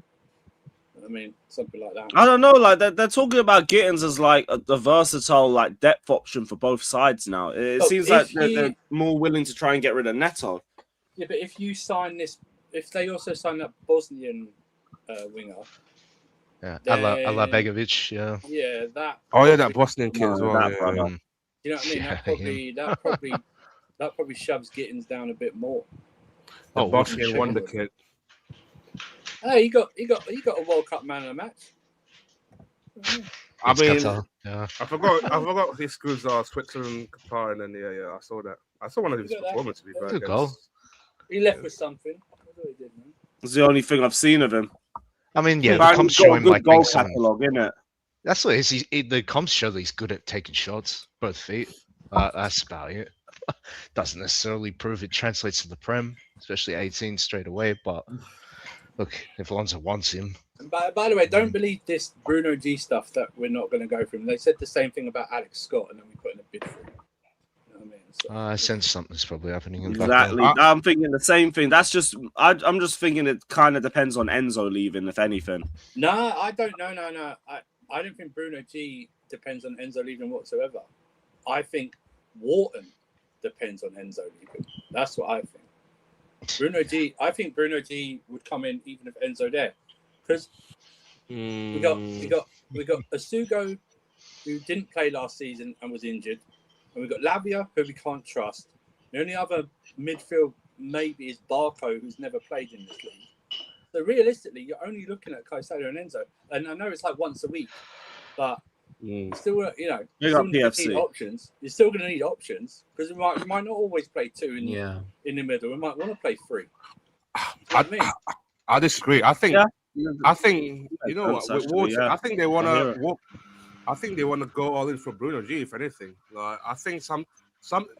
I mean, something like that. I don't know. Like they're talking about Gittins as like a versatile like depth option for both sides now. It seems like they're more willing to try and get rid of Neto. Yeah, but if you sign this, if they also sign that Bosnian winger, Yeah, then, Alabegovic, yeah. Yeah, that. Oh yeah, that Bosnian kid as well. that Yeah. brother. You know what I mean? Yeah, That probably shoves Gittins down a bit more. The Bosnian wonder kid. Hey, he got a World Cup man of the match. I mean, Qatar, yeah. I forgot his schools are Switzerland, Qatar, and then yeah, I saw that. I saw one of his performances. To be fair, Good goal. He left with something. That's what he did, man. It's the only thing I've seen of him. I mean, yeah, the Apparently comps he's got show a him good like goal being someone. catalogue, innit? That's what it is. The comps show that he's good at taking shots, both feet. That's about it. Doesn't necessarily prove it translates to the Prem, especially 18 straight away. But look, if Alonso wants him. And by the way, don't believe this Bruno G stuff that we're not going to go for him. They said the same thing about Alex Scott, and then we put in a bid for him. You know what I mean? So, I sense something's probably happening in the Exactly. background. I'm thinking the same thing. That's just I'm just thinking it kind of depends on Enzo leaving, if anything. No, I don't. No. I don't think Bruno G depends on Enzo leaving whatsoever. I think Wharton depends on Enzo leaving. That's what I think. I think Bruno G would come in even if Enzo there, because we got Asugo, who didn't play last season and was injured, and we got Lavia, who we can't trust. The only other midfield maybe is Barco, who's never played in this league. So realistically, you're only looking at Caicedo and Enzo, and I know it's like once a week, but still, you know, Big still up PFC. need options. You're still going to need options because you might not always play two in the middle. We might want to play three. You know what I mean? I disagree. I think you know what with Wharton, yeah. I think they want to. I think they want to go all in for Bruno G. If anything, like I think some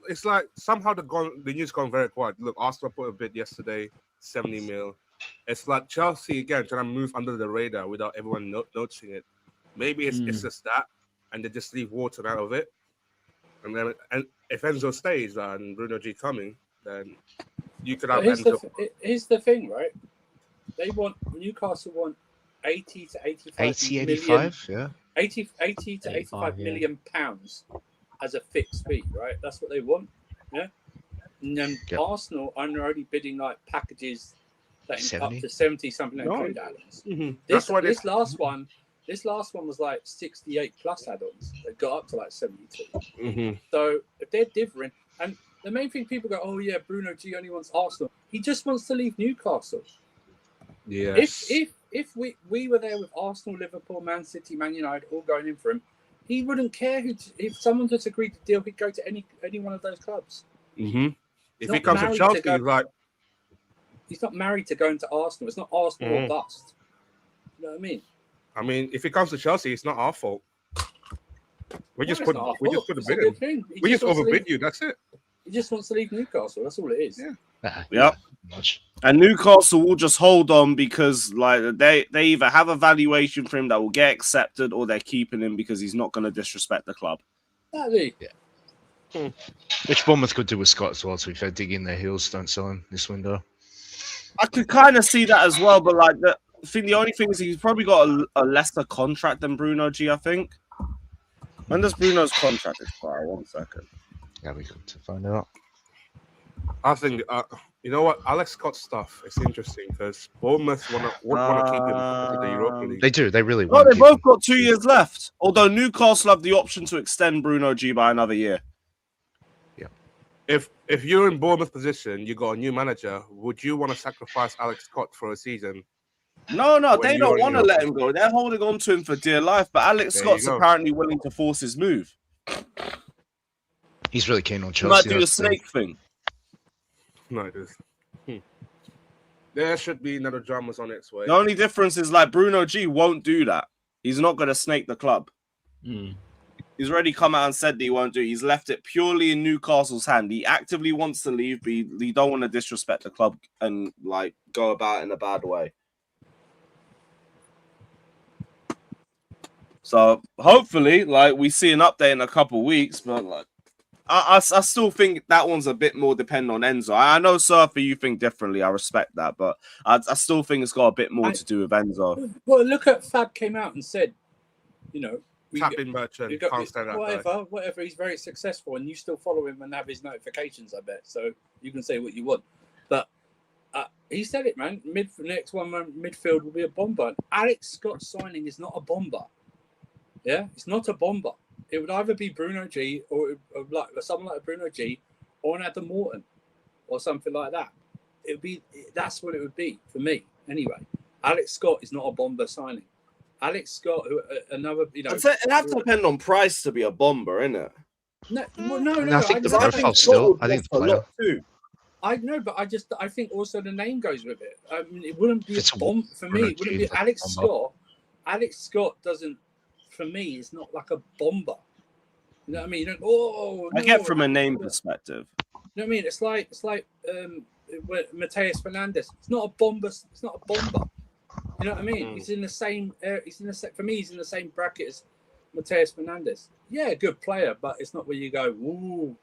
it's like somehow the news gone very quiet. Look, Arsenal put a bid yesterday, 70 mil. It's like Chelsea again trying to move under the radar without everyone noticing it. Maybe it's just that, and they just leave Wharton out of it. And then, and if Enzo stays and Bruno G coming, then you could have Enzo. Here's the thing, right? Newcastle want 80 to 85 80, million, 85, yeah. 80 to 85 million pounds as a fixed fee, right? That's what they want, yeah. And then Arsenal are already bidding like packages that up to 70 something include add-ons. This last one was like 68 plus add-ons. They got up to like 72. So if they're different, and the main thing people go, oh yeah, Bruno G only wants Arsenal. He just wants to leave Newcastle. Yeah. If we were there with Arsenal, Liverpool, Man City, Man United all going in for him, he wouldn't care if someone just agreed to deal, he'd go to any one of those clubs. If he comes to Chelsea, he's not married to going to Arsenal. It's not Arsenal or bust. You know what I mean? I mean, if he comes to Chelsea, it's not our fault. We just put a bid in. We just overbid you. That's it. He just wants to leave Newcastle. That's all it is. Yep. And Newcastle will just hold on because like they either have a valuation for him that will get accepted, or they're keeping him because he's not going to disrespect the club. Which Bournemouth could do with Scott as well, to be fair. Dig in their heels, don't sell him this window. I could kind of see that as well, but like the only thing is he's probably got a lesser contract than Bruno G, I think. When does Bruno's contract expire? 1 second. Yeah, we got to find out. I think you know what, Alex Scott stuff is interesting because Bournemouth want to keep him in the Europa League. They do. They really Oh, want. they both got 2 years left. Although Newcastle have the option to extend Bruno G by another year. If you're in Bournemouth position, you got a new manager. Would you want to sacrifice Alex Scott for a season? No, they don't want to let him go. They're holding on to him for dear life. But Alex Scott's apparently willing to force his move. He's really keen on He Chelsea. might do the snake thing. No, it is. There should be another dramas on its way. The only difference is like Bruno G won't do that. He's not going to snake the club. He's already come out and said that he won't do it. He's left it purely in Newcastle's hand. He actively wants to leave, but he don't want to disrespect the club and like go about in a bad way. So hopefully, like we see an update in a couple of weeks, but like I still think that one's a bit more dependent on Enzo. I know, Surfer, you think differently. I respect that, but I still think it's got a bit more to do with Enzo. Well, look at Fab came out and said, you know, Tapping merchant, can't stand that guy. whatever. He's very successful, and you still follow him and have his notifications. I bet. So you can say what you want, but he said it, man. Next one, midfield will be a bomber. Alex Scott signing is not a bomber. Yeah, it's not a bomber. It would either be Bruno G or like someone like Bruno G or an Adam Morton or something like that. It would be. That's what it would be for me, anyway. Alex Scott is not a bomber signing. Alex Scott, another, you know, It'd have to depend on price to be a bomber, innit? No. I think the profile still. I think the player. Too. I know, but I think also the name goes with it. I mean, it wouldn't be a bomb for me. It wouldn't be Alex Scott. Alex Scott doesn't, for me, it's not like a bomber. You know what I mean? You don't, I get from a name perspective. You know what I mean? It's like Mateus Fernandez. It's not a bomber. It's not a bomber. You know what I mean? He's in the same. For me, he's in the same bracket as Mateus Fernandez. Yeah, good player, but it's not where you go, ooh,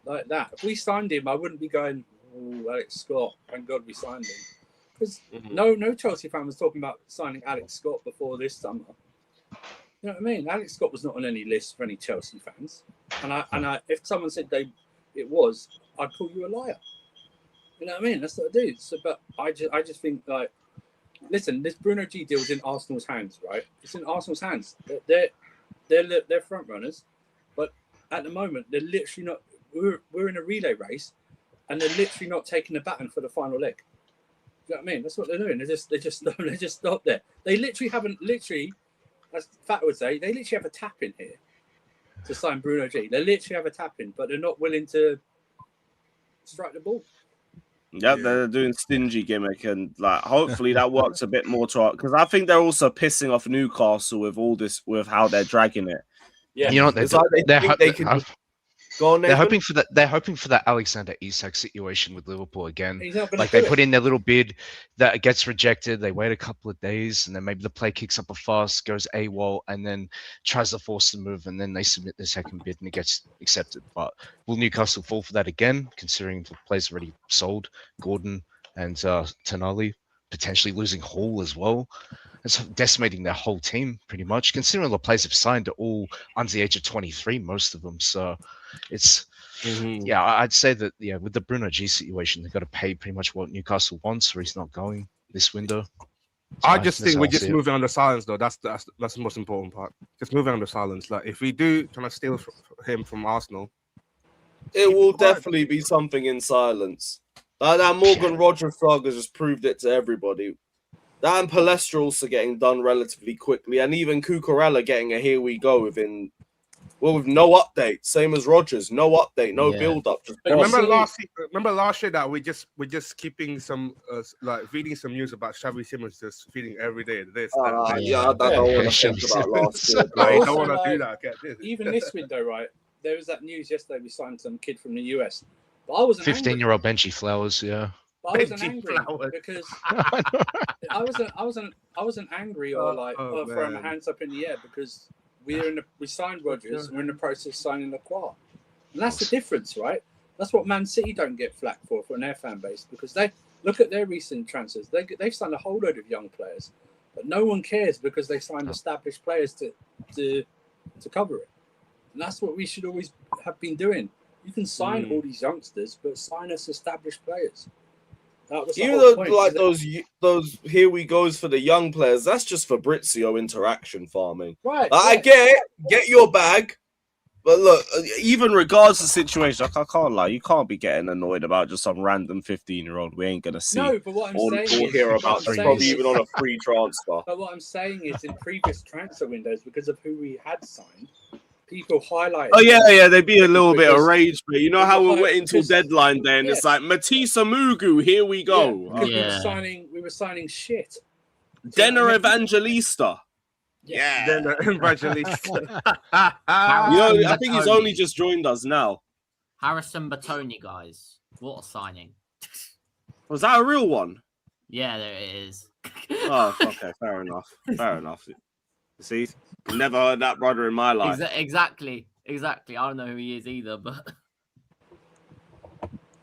like that. If we signed him, I wouldn't be going, ooh, Alex Scott. Thank God we signed him. Because no Chelsea fan was talking about signing Alex Scott before this summer. You know what I mean? Alex Scott was not on any list for any Chelsea fans. And I if someone said it was, I'd call you a liar. You know what I mean? That's what I do. So, but I just think, like, listen, this Bruno G deal is in Arsenal's hands, right? It's in Arsenal's hands. They're front runners, but at the moment they're literally not. We're in a relay race, and they're literally not taking the baton for the final leg. You know what I mean? That's what they're doing. They just stop there. They literally haven't as Fat would say, they literally have a tap in here to sign Bruno G. They literally have a tap in, but they're not willing to strike the ball. Yeah, they're doing stingy gimmick, and like hopefully that works a bit more to because I think they're also pissing off Newcastle with all this, with how they're dragging it. Yeah, you know what they're hoping for that. They're hoping for that Alexander Isak situation with Liverpool again. Like they put in their little bid that gets rejected. They wait a couple of days, and then maybe the play kicks up a fuss, goes AWOL, and then tries to force the move, and then they submit their second bid, and it gets accepted. But will Newcastle fall for that again? Considering the players already sold, Gordon and Tonali, potentially losing Hall as well. It's decimating their whole team pretty much. Considering the players have signed are all under the age of 23, most of them. So it's I'd say that with the Bruno G situation, they've got to pay pretty much what Newcastle wants, or he's not going this window. I just think we're just moving under silence, though. That's the most important part. Just moving under silence. Like if we do trying to steal him from Arsenal, it will definitely be something in silence. That Morgan Rogers saga just proved it to everybody. That and Palestra also getting done relatively quickly, and even Cucurella getting a here we go with no update, same as Rogers, no update, no build up. Remember last year that we're just keeping some reading some news about Xavi Simons just feeding every day this. I don't want to think about last year. I don't want to do that. Get this. Even this window, right? There was that news yesterday. We signed some kid from the US, but I wasn't 15-year-old Benji Flowers, yeah. But I wasn't angry because I wasn't angry or throwing my hands up in the air because we signed Rodgers and we're in the process of signing Lacroix. And that's the difference, right? That's what Man City don't get flack for from their fan base, because they look at their recent transfers. They've signed a whole load of young players, but no one cares because they signed established players to cover it. And that's what we should always have been doing. You can sign all these youngsters, but sign us established players. Even though like those here we goes for the young players, that's just Fabrizio interaction farming. Right. I get your bag, but look, even regards to the situation, I can't lie, you can't be getting annoyed about just some random 15-year-old we ain't gonna see. No, but what I'm saying is, hear about probably even on a free transfer. But what I'm saying is, in previous transfer windows, because of who we had signed, people highlighted. Oh yeah, they'd be a little bit of rage, but you know how we're waiting till deadline day, and it's like Matissa Mugu, here we go. We were signing shit. Denner Evangelista. Yeah, Denner Evangelista. I think he's only just joined us now. Harrison Batoni, guys, what a signing! Was that a real one? Yeah, there it is. Oh, okay, fair enough. See, never heard that brother in my life. Exactly. Exactly. I don't know who he is either, but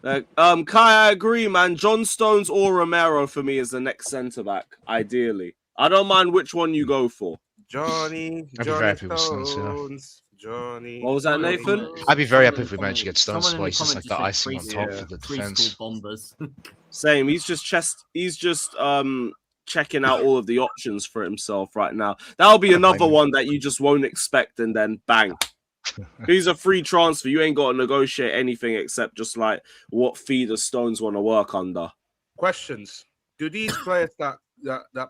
Kai, I agree, man. John Stones or Romero for me is the next centre back, ideally. I don't mind which one you go for. Johnny I'd be very happy with Stones. Johnny. What was that, Nathan? I'd be very happy if we managed to get Stones someone in twice. the It's like comments the just icing on said top for the preschool defense. bombers. Same. He's just checking out all of the options for himself right now. That'll be another one that you just won't expect, and then bang. He's a free transfer. You ain't got to negotiate anything except just like what fee the Stones want to work under. Questions. Do these players that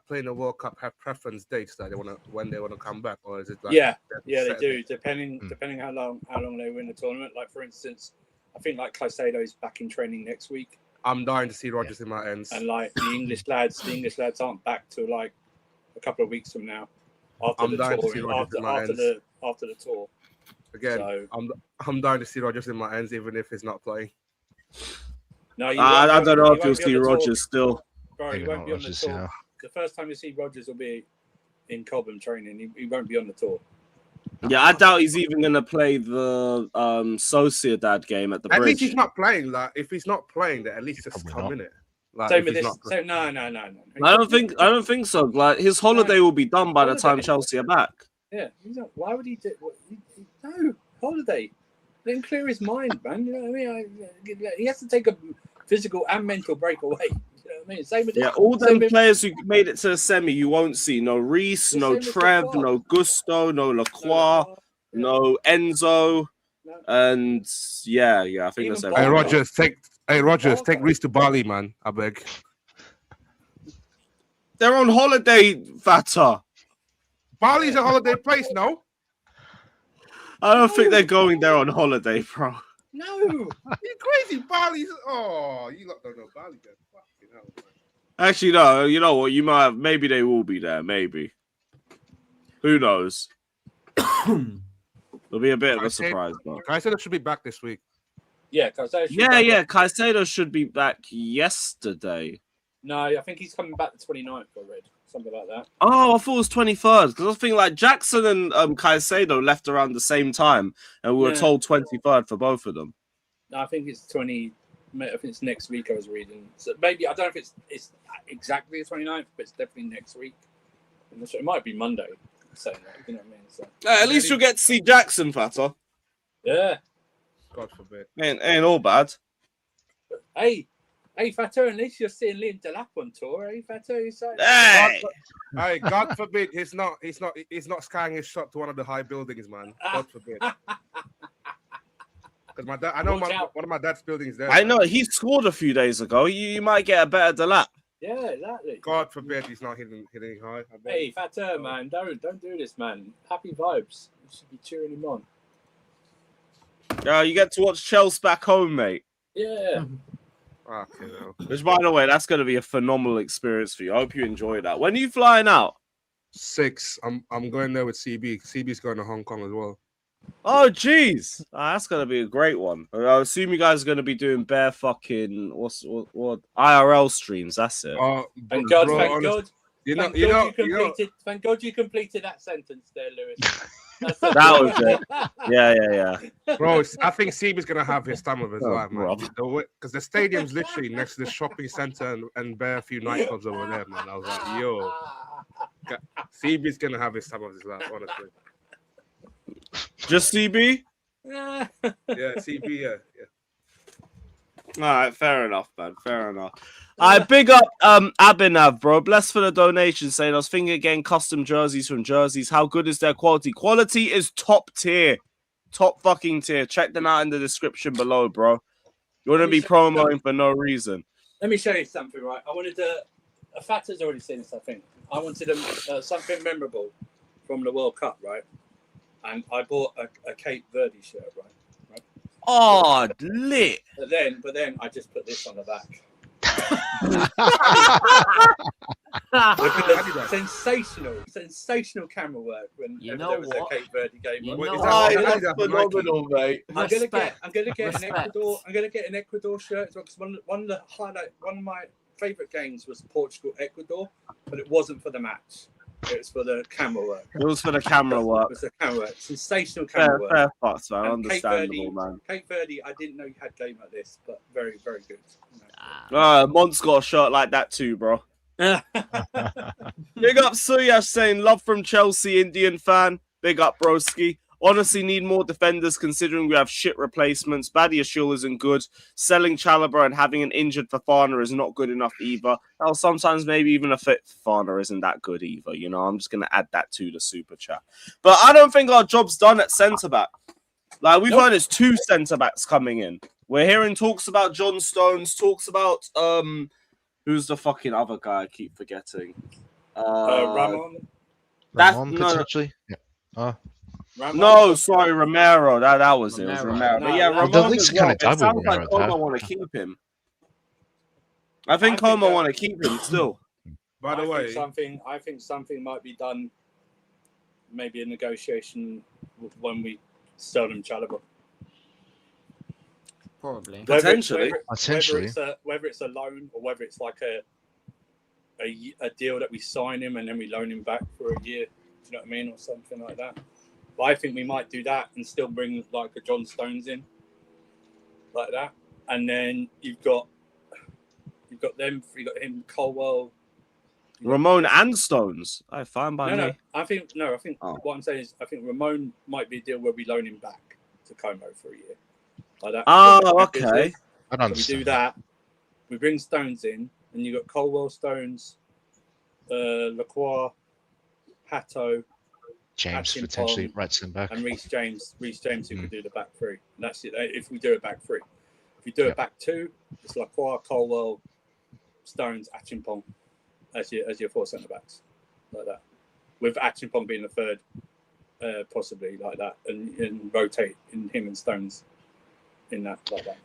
play in the World Cup have preference dates that they want to when they want to come back, or is it like yeah, they do, depending how long they win the tournament. Like for instance, I think like Caicedo is back in training next week. I'm dying to see Rodgers in my ends. And like the English lads aren't back till like a couple of weeks from now. After the tour, after the tour. Again, so, I'm dying to see Rodgers in my ends, even if he's not playing. No, I don't know if you'll see Rodgers still. Bro, he won't be on the tour. Yeah. The first time you see Rodgers will be in Cobham training. He won't be on the tour. Yeah, I doubt he's even going to play the Sociedad game at the bridge. At least he's not playing. Like, if he's not playing, then at least just come in it. Like, Same with this. No. I don't think so. Like his holiday will be done by the time Chelsea are back. Yeah. Why would he do? No holiday. Let him clear his mind, man. You know what I mean? He has to take a physical and mental break away. You know what I mean? Same with all them players who made it to the semi, you won't see no Reece, no Trev, no Gusto, no Lacroix, no Enzo, and I think that's everything. Hey Rogers, take Reece to Bali, man. I beg. They're on holiday, Fata. Bali's a holiday place, no? I don't think they're going there on holiday, bro. No, you crazy. Bali's. Oh, you lot don't know Bali, then. Fucking hell, man. Actually, no. You know what? You might have. Maybe they will be there. Maybe. Who knows? It'll be a bit of a surprise, though. Caicedo should be back this week. Yeah, Caicedo. Caicedo should be back yesterday. No, I think he's coming back the 29th or read. Something like that. Oh, I thought it was 23rd because I was thinking like Jackson and Caicedo left around the same time, and we were told 23rd for both of them. No, I think it's 20. I think it's next week. I was reading, so maybe I don't know if it's exactly the 29th, but it's definitely next week. It might be Monday. Saying that, you know what I mean? So, at least you'll get to see Jackson, Fata. Yeah. God forbid. Ain't all bad. Hey, Fato, at least you're seeing Liam Delap on tour, eh, Fato? Hey, God forbid he's not skying his shot to one of the high buildings, man. God forbid. Because my dad, I know one of my dad's buildings there. I know he scored a few days ago. You might get a better Delap. Yeah, exactly. God forbid he's not hitting high. Hey, Fato, man, don't do this, man. Happy vibes. You should be cheering him on. You get to watch Chelsea back home, mate. Yeah. Okay, which, by the way, that's going to be a phenomenal experience for you. I hope you enjoy that. When are you flying out? 6. I'm going there with CB. CB's going to Hong Kong as well. Oh, jeez. That's going to be a great one. I assume you guys are going to be doing bare fucking what IRL streams. That's it. Thank God. Thank God you completed that sentence there, Lewis. That was it. Yeah. Bro, I think CB's going to have his time of his life, man. Because the stadium's literally next to the shopping center and bare a few nightclubs over there, man. I was like, yo. CB's going to have his time of his life, honestly. Just CB? Yeah, CB, yeah. All right, fair enough, man. Fair enough. I big up Abhinav, bro. Bless for the donation, saying I was thinking of getting custom jerseys from Jerseys. How good is their quality? Quality is top tier. Top fucking tier. Check them out in the description below, bro. You wouldn't be promoting for no reason. Let me show you something, right? I wanted Fata's already seen this, I think. I wanted something memorable from the World Cup, right? And I bought a Cape Verde shirt, right? Oh, lit. But then I just put this on the back. sensational camera work when there was a Cape Verde game. That's phenomenal, mate. I'm gonna get an Ecuador shirt because one of my favorite games was Portugal Ecuador, but it wasn't for the match. It was for the camera work. It was for the camera work. It was the camera work. Sensational Fair, camera work. fair fucks, man. And Understandable, man. Cape Verde, I didn't know you had game like this, but very, very good. Mont's got a shirt like that too, bro. Big up Suyash saying love from Chelsea, Indian fan. Big up Broski. Honestly, need more defenders considering we have shit replacements. Badiashile isn't good. Selling Chalobah and having an injured Fofana is not good enough either. Hell, sometimes maybe even a fit Fofana isn't that good either. You know, I'm just going to add that to the super chat. But I don't think our job's done at centre-back. Like, we've heard there's 2 centre-backs coming in. We're hearing talks about John Stones, talks about, who's the fucking other guy I keep forgetting? Ramon? Ramon, potentially? Yeah. No, sorry, Romero. That was it. It was Romero. No, but yeah, no. Ramon The league's as well. kind of It done with sounds like Romero, Como though. want to keep him. I think Como want to keep him still. By the way, I think something might be done. Maybe a negotiation when we sell them Chalobah. Probably. Potentially. Whether it's a loan or whether it's like a deal that we sign him and then we loan him back for a year. Do you know what I mean, or something like that. But I think we might do that and still bring like a John Stones in, like that. And then you've got him, Colwell, Ramon and Stones. I fine by me. No, I think what I'm saying is I think Ramon might be a deal where we loan him back to Como for a year, like that. Oh, okay. So we do that. We bring Stones in, and you got Colwell, Stones, Lacroix, Hato, James Atkinpong, potentially right centre back. and Reece James who could do the back 3. And that's it. If we do a back 3, if we do a back 2, it's Lacroix, Colwell, Stones, Atkinpong as your 4 centre backs, like that. With Atkinpong being the 3rd, possibly like that, and rotate in him and Stones in that, like that.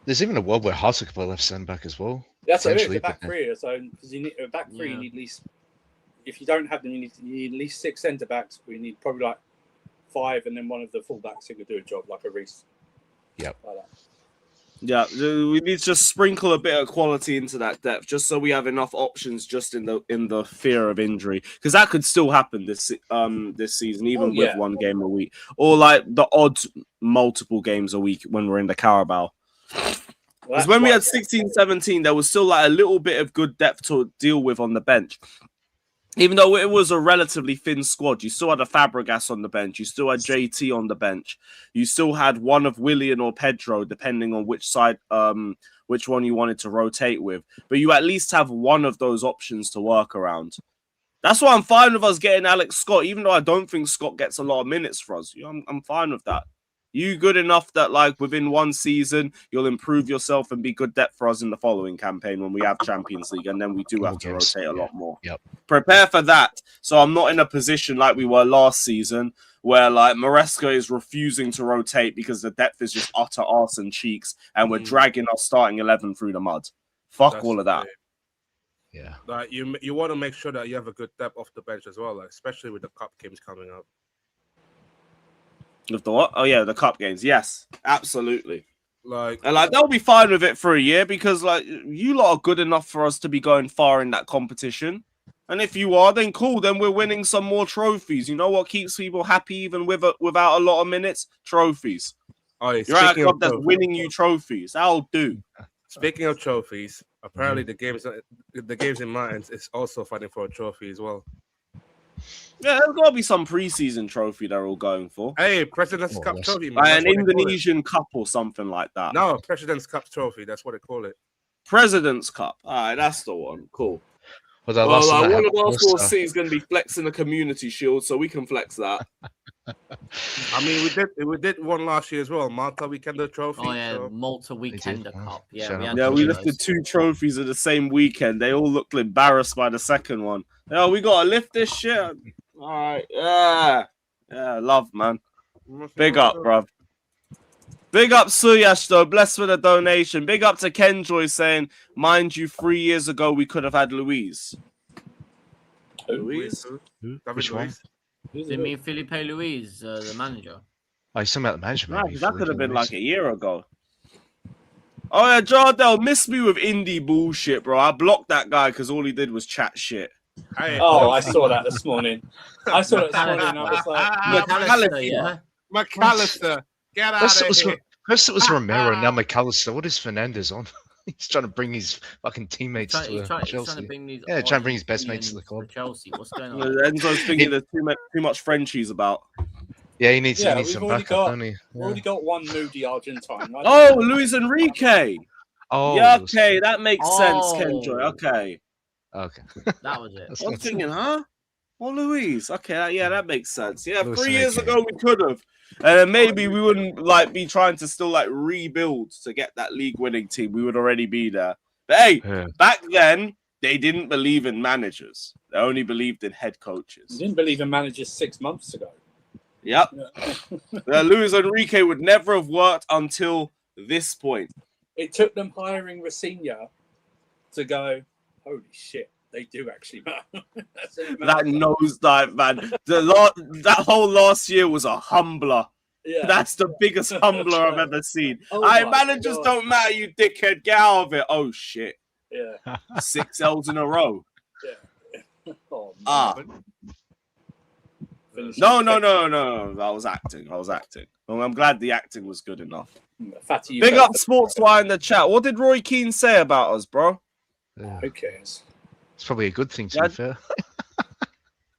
There's even a world where Hato could play left centre back as well. That's it. potentially, It's a back but- 3. So because you need a back 3, you need at least. If you don't have them, you need at least 6 centre backs. We need probably like 5, and then one of the full backs who could do a job like a Reece. Yep. Like that. Yeah, we need to just sprinkle a bit of quality into that depth, just so we have enough options, just in the fear of injury, because that could still happen this season, even with 1 game a week, or like the odd multiple games a week when we're in the Carabao. Because when we had 16-17, there was still like a little bit of good depth to deal with on the bench. Even though it was a relatively thin squad, you still had a Fabregas on the bench. You still had JT on the bench. You still had one of Willian or Pedro, depending on which side, which one you wanted to rotate with. But you at least have one of those options to work around. That's why I'm fine with us getting Alex Scott, even though I don't think Scott gets a lot of minutes for us. I'm fine with that. You good enough that like within 1 season you'll improve yourself and be good depth for us in the following campaign when we have Champions League, and then we do have to rotate a lot more. Yep. Prepare for that. So I'm not in a position like we were last season where like Maresca is refusing to rotate because the depth is just utter arse and cheeks, and we're dragging our starting 11 through the mud. Fuck all of that. Yeah. Like you want to make sure that you have a good depth off the bench as well, like, especially with the cup games coming up. With the what? Oh yeah, the cup games. Yes, absolutely. And they'll be fine with it for a year, because like you lot are good enough for us to be going far in that competition. And if you are, then cool. Then we're winning some more trophies. You know what keeps people happy even without a lot of minutes? Trophies. Oh, yeah, you're at a speaking club of that's trophies. winning you trophies. That'll do. Speaking of trophies, apparently the games in Martins is also fighting for a trophy as well. Yeah, there's got to be some preseason trophy they're all going for. Hey, President's Cup trophy, man. Like That's an what they call it. Indonesian Cup or something like that. No, President's Cup trophy. That's what they call it. President's Cup. All right, that's the one. Cool. Well, the last One time of that our happened four was, C's going to be flexing the Community Shield, so we can flex that. I mean, we did one last year as well. Malta Weekender Trophy. Oh yeah, so- Malta Weekender Cup. Yeah, Yeah, we lifted 2 trophies at the same weekend. They all looked embarrassed by the second one. Yo, we got to lift this shit. All right. Yeah, love, man. Big up, bruv. Big up Suyash, though. Blessed for the donation. Big up to Kenjoy saying, mind you, 3 years ago we could have had Louise. Louise? Which one? Do you mean Felipe Luis, the manager? Oh, you're talking about the manager. Right, maybe, that for could have been Louise. like a year ago. Oh, yeah, Jardel, miss me with indie bullshit, bro. I blocked that guy because all he did was chat shit. Hey, Oh, I saw that this morning. I saw it this morning. I was like, McAllister, get out First of it was, here. first it was Romero, now McAllister. What is Fernandez on? He's trying to bring his fucking teammates He's to trying Chelsea. to bring these Trying to bring his best mates to the club. Chelsea. What's going on? Enzo's thinking there's too much Frenchies about. Yeah, he needs we've some already backup, got, don't he? we've already got one moody Argentine. Right? Oh, Luis Enrique. Oh, yeah, okay, that makes sense, Oh. Kendra. Okay. Okay. That was it. I'm thinking, huh? Well, Luis. Okay, yeah, that makes sense. Yeah, Luis 3 years Enrique. ago we could have, and then maybe we wouldn't like be trying to still like rebuild to get that league-winning team. We would already be there. But hey, back then they didn't believe in managers. They only believed in head coaches. You didn't believe in managers 6 months ago. Yep. Luis Enrique would never have worked until this point. It took them hiring Rafinha to go, holy shit, they do actually matter. That nosedive, man. That whole last year was a humbler. Yeah. That's the biggest humbler I've ever seen. Oh my managers God. don't matter, you dickhead. Get out of it. Oh, shit. Yeah. 6 L's in a row. Yeah. Oh, No. I was acting. Well, I'm glad the acting was good enough. Fatty, Big up Sportswire in the chat. What did Roy Keane say about us, bro? Who cares? It's probably a good thing, to be fair.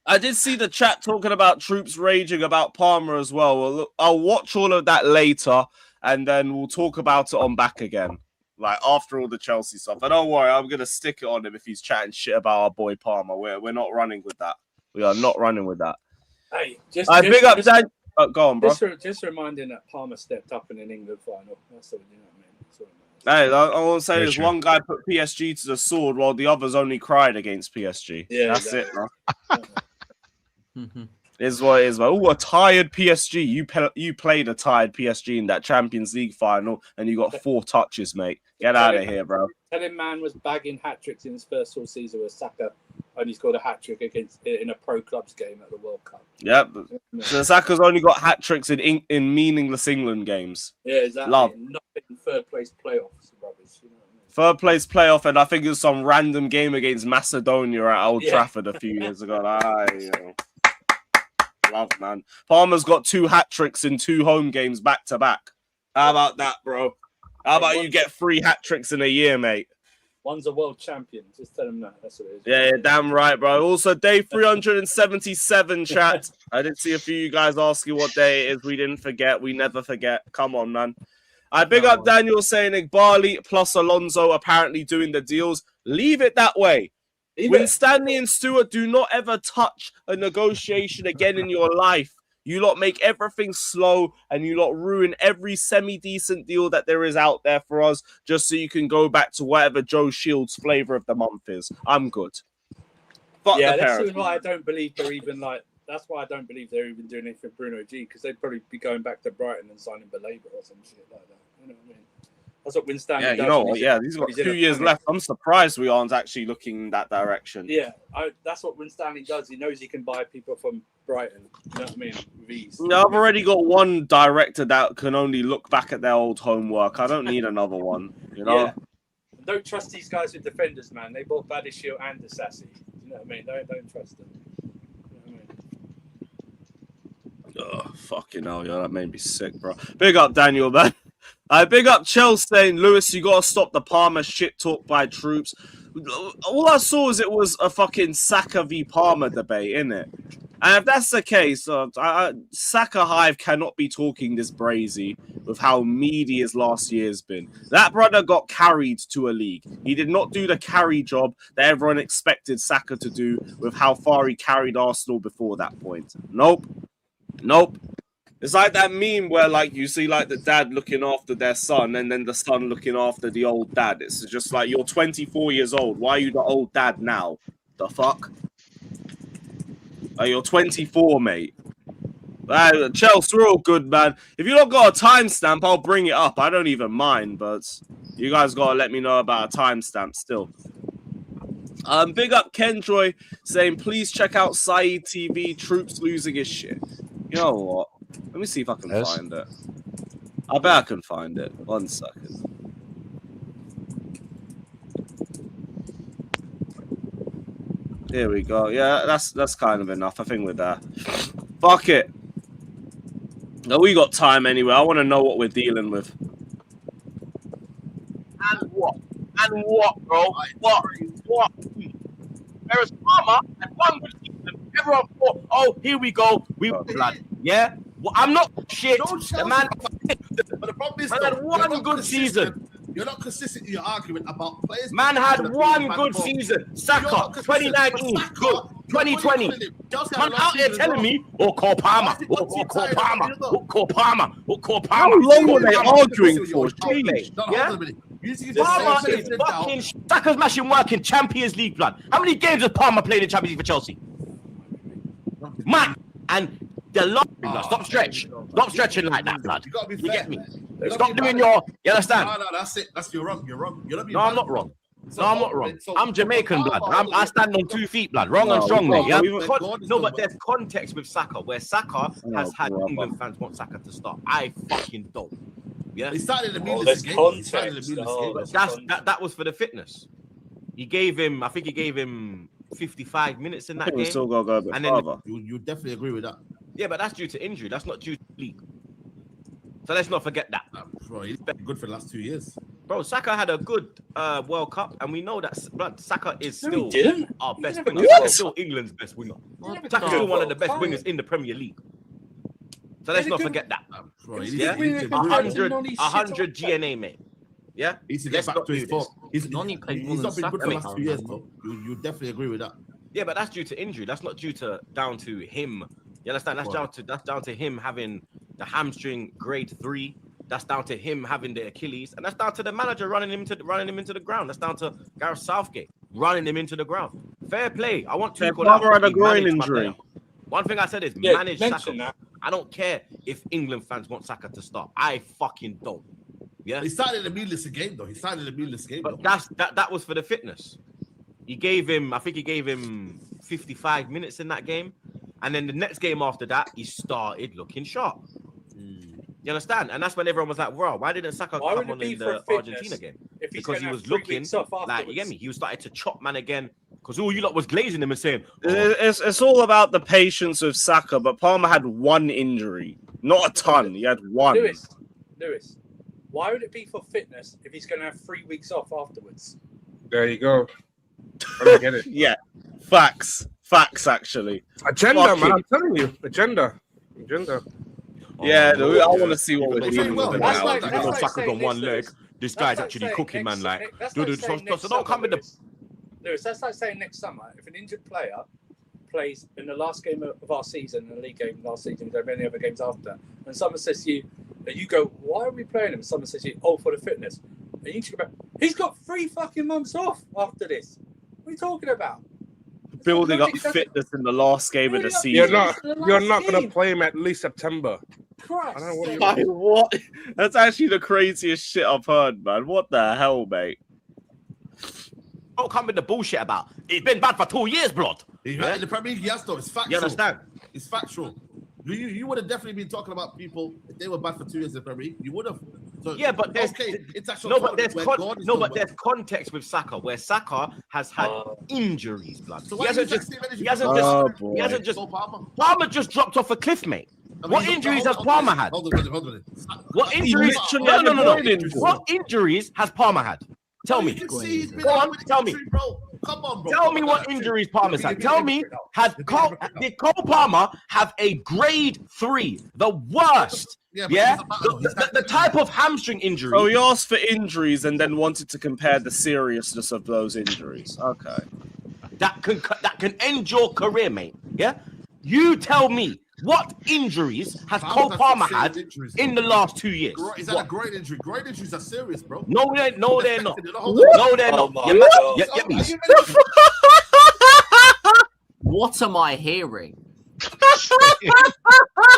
I did see the chat talking about troops raging about Palmer as well. Well, look, I'll watch all of that later, and then we'll talk about it on Back Again, like after all the Chelsea stuff. And don't worry, I'm gonna stick it on him if he's chatting shit about our boy Palmer. We're not running with that. We are not running with that. Hey, big up Dan. Go on, bro. Just reminding that Palmer stepped up in an England final. That's all, you know what I mean? That's all Hey, I want to say Very this: true. one guy put PSG to the sword, while the others only cried against PSG. Yeah, that's exactly. it, bro. Is what it is, man. Oh, a tired PSG. You played a tired PSG in that Champions League final, and you got 4 touches, mate. Get out of here, bro. Telling man was bagging hat tricks in his first full season with Saka, and he's got a hat trick in a pro clubs game at the World Cup. Yep. So Saka's only got hat tricks in meaningless England games. Yeah, exactly. Love. Nothing third place playoffs, rubbish. You know what I mean? Third place playoff, and I think it was some random game against Macedonia at Old Trafford a few years ago. Love, man. Palmer's got 2 hat tricks in 2 home games back to back. How about that, bro? How about you get 3 hat tricks in a year, mate? One's a world champion. Just tell him that. That's what it is. Yeah, damn right, bro. Also, day 377, chat. I did see a few of you guys asking what day it is. We didn't forget. We never forget. Come on, man. I big up Daniel saying Igbali plus Alonso apparently doing the deals. Leave it that way. When Stanley and Stewart do not ever touch a negotiation again in your life, you lot make everything slow and you lot ruin every semi-decent deal that there is out there for us just so you can go back to whatever Joe Shields' flavor of the month is. I'm good. Fuck Yeah, the that's parents. why I don't believe they're even like. That's why I don't believe they're even doing anything for Bruno G, because they'd probably be going back to Brighton and signing Belabor or some shit like that. You know what I mean? That's what Winstanley does. Yeah, you know when what? he's Yeah, in- these got he's in 2 a years panic. left. I'm surprised we aren't actually looking in that direction. Yeah, that's what Winstanley does. He knows he can buy people from Brighton. You know what I mean? With ease. No, I've already got one director that can only look back at their old homework. I don't need another one, you know? Yeah. Don't trust these guys with defenders, man. They bought Badiashile and Disasi. You know what I mean? Don't trust them. You know what I mean? Oh, fucking hell, yeah, that made me sick, bro. Big up Daniel, man. I big up Chelsea saying, Lewis, you gotta stop the Palmer shit talk by troops. All I saw was it was a fucking Saka v Palmer debate, innit? And if that's the case, Saka Hive cannot be talking this brazy with how meaty his last year's been. That brother got carried to a league. He did not do the carry job that everyone expected Saka to do with how far he carried Arsenal before that point. Nope. It's like that meme where, like, you see, like, the dad looking after their son and then the son looking after the old dad. It's just like, you're 24 years old. Why are you the old dad now? The fuck? You're 24, mate. Chelsea, we're all good, man. If you don't got a timestamp, I'll bring it up. I don't even mind, but you guys got to let me know about a timestamp still. Big up Kendroy saying, please check out Saeed TV. Troops losing his shit. You know what? Let me see if I can find it. I bet I can find it. 1 second. Here we go. Yeah, that's kind of enough. I think we're there. Fuck it. No, we got time anyway. I want to know what we're dealing with. And what? And what, bro? What? Whereas Palmer had one good season. Everyone thought, oh, here we go. We were blood. Yeah? Well, I'm not shit. The man, But the problem is, man had one good season. You're not consistent in your argument about players. Man had one good season. Saka, 2019, good. 2020. Man out there telling me, call Palmer. Call Palmer. How long were they arguing for? Yeah? Palmer is fucking Saka's mashing work in Champions League, blood. How many games has Palmer played in Champions League for Chelsea? Man, and the lot. Stop stretching like that, blood. You get me? Stop doing your. You understand? No, that's it. You're wrong. You're not No, I'm not wrong. No, I'm not wrong. I'm Jamaican, blood. I stand on 2 feet, blood. Wrong and strong, mate. Yeah? No, but there's context with Saka, where Saka has had England fans want Saka to start. I fucking don't. Yeah, he started the meaningless game. That was for the fitness. He gave him, I think he gave him 55 minutes in that game. We still gotta go a bit further. You definitely agree with that. Yeah, but that's due to injury. That's not due to league. So let's not forget that. Bro, he's been good for the last 2 years. Bro, Saka had a good World Cup, and we know that Saka is still our best winger. He's still England's best winger. Saka's still one of the best wingers in the Premier League. So let's not forget that. Yeah, 100 GNA, mate. Yeah, he's back to his fault. He's not been good for the last 2 years, bro. You definitely agree with that. Yeah, but that's due to injury. That's not due to down to him. You understand? That's down to him having the hamstring grade 3. That's down to him having the Achilles, and that's down to the manager running him into the ground. That's down to Gareth Southgate running him into the ground. Fair play. I want to call out a groin injury. One thing I said is manage Saka. I don't care if England fans want Saka to start. I fucking don't. Yeah. He started a meaningless game though. But that was for the fitness. He gave him, I think he gave him 55 minutes in that game. And then the next game after that, he started looking sharp. You understand? And that's when everyone was like, "Wow, why didn't Saka come on in the Argentina game?" Because he was looking like, you get me? He was starting to chop man again. Because all you lot was glazing him and saying, it's all about the patience of Saka. But Palmer had one injury, not a ton. He had one. Lewis, why would it be for fitness if he's going to have 3 weeks off afterwards? There you go. I don't get it. Yeah, facts, actually. Agenda, man. I'm telling you, agenda. Yeah, I want to see what we're dealing with. Saka's on one leg. This guy's actually cooking, man. Like, so don't come with the. Lewis, that's like saying next summer, if an injured player plays in the last game of our season, the league game last season, there are many other games after, and someone says to you, and you go, "Why are we playing him?" And someone says to you, "Oh, for the fitness." And you think about, he's got 3 fucking months off after this. What are you talking about? Building up fitness in the last game of the season. You're not going to play him at least September. Christ. What? That's actually the craziest shit I've heard, man. What the hell, mate? Don't come with the bullshit about it's been bad for 2 years, blood. In the Premier League, yes, though. It's factual. You understand? It's factual. You would have definitely been talking about people if they were bad for 2 years in the Premier League. You would have. So, yeah, but there's there's context with Saka where Saka has had injuries, blood. So he hasn't just Palmer just dropped off a cliff, mate. What injuries has Palmer had? Hold on. What injuries? No. What injuries has Palmer had? Tell me. Go on, tell me. Come on, bro. Tell me what injuries Palmer's had. Tell me, did Cole Palmer have a grade 3, the worst? Yeah, the type of hamstring injury. So he asked for injuries and then wanted to compare the seriousness of those injuries. Okay, that can end your career, mate. Yeah, you tell me. What injuries has Cole Palmer had in the last 2 years? Is that a groin injury? Groin injuries are serious, bro. No, they're not. No, they're not. What am I hearing?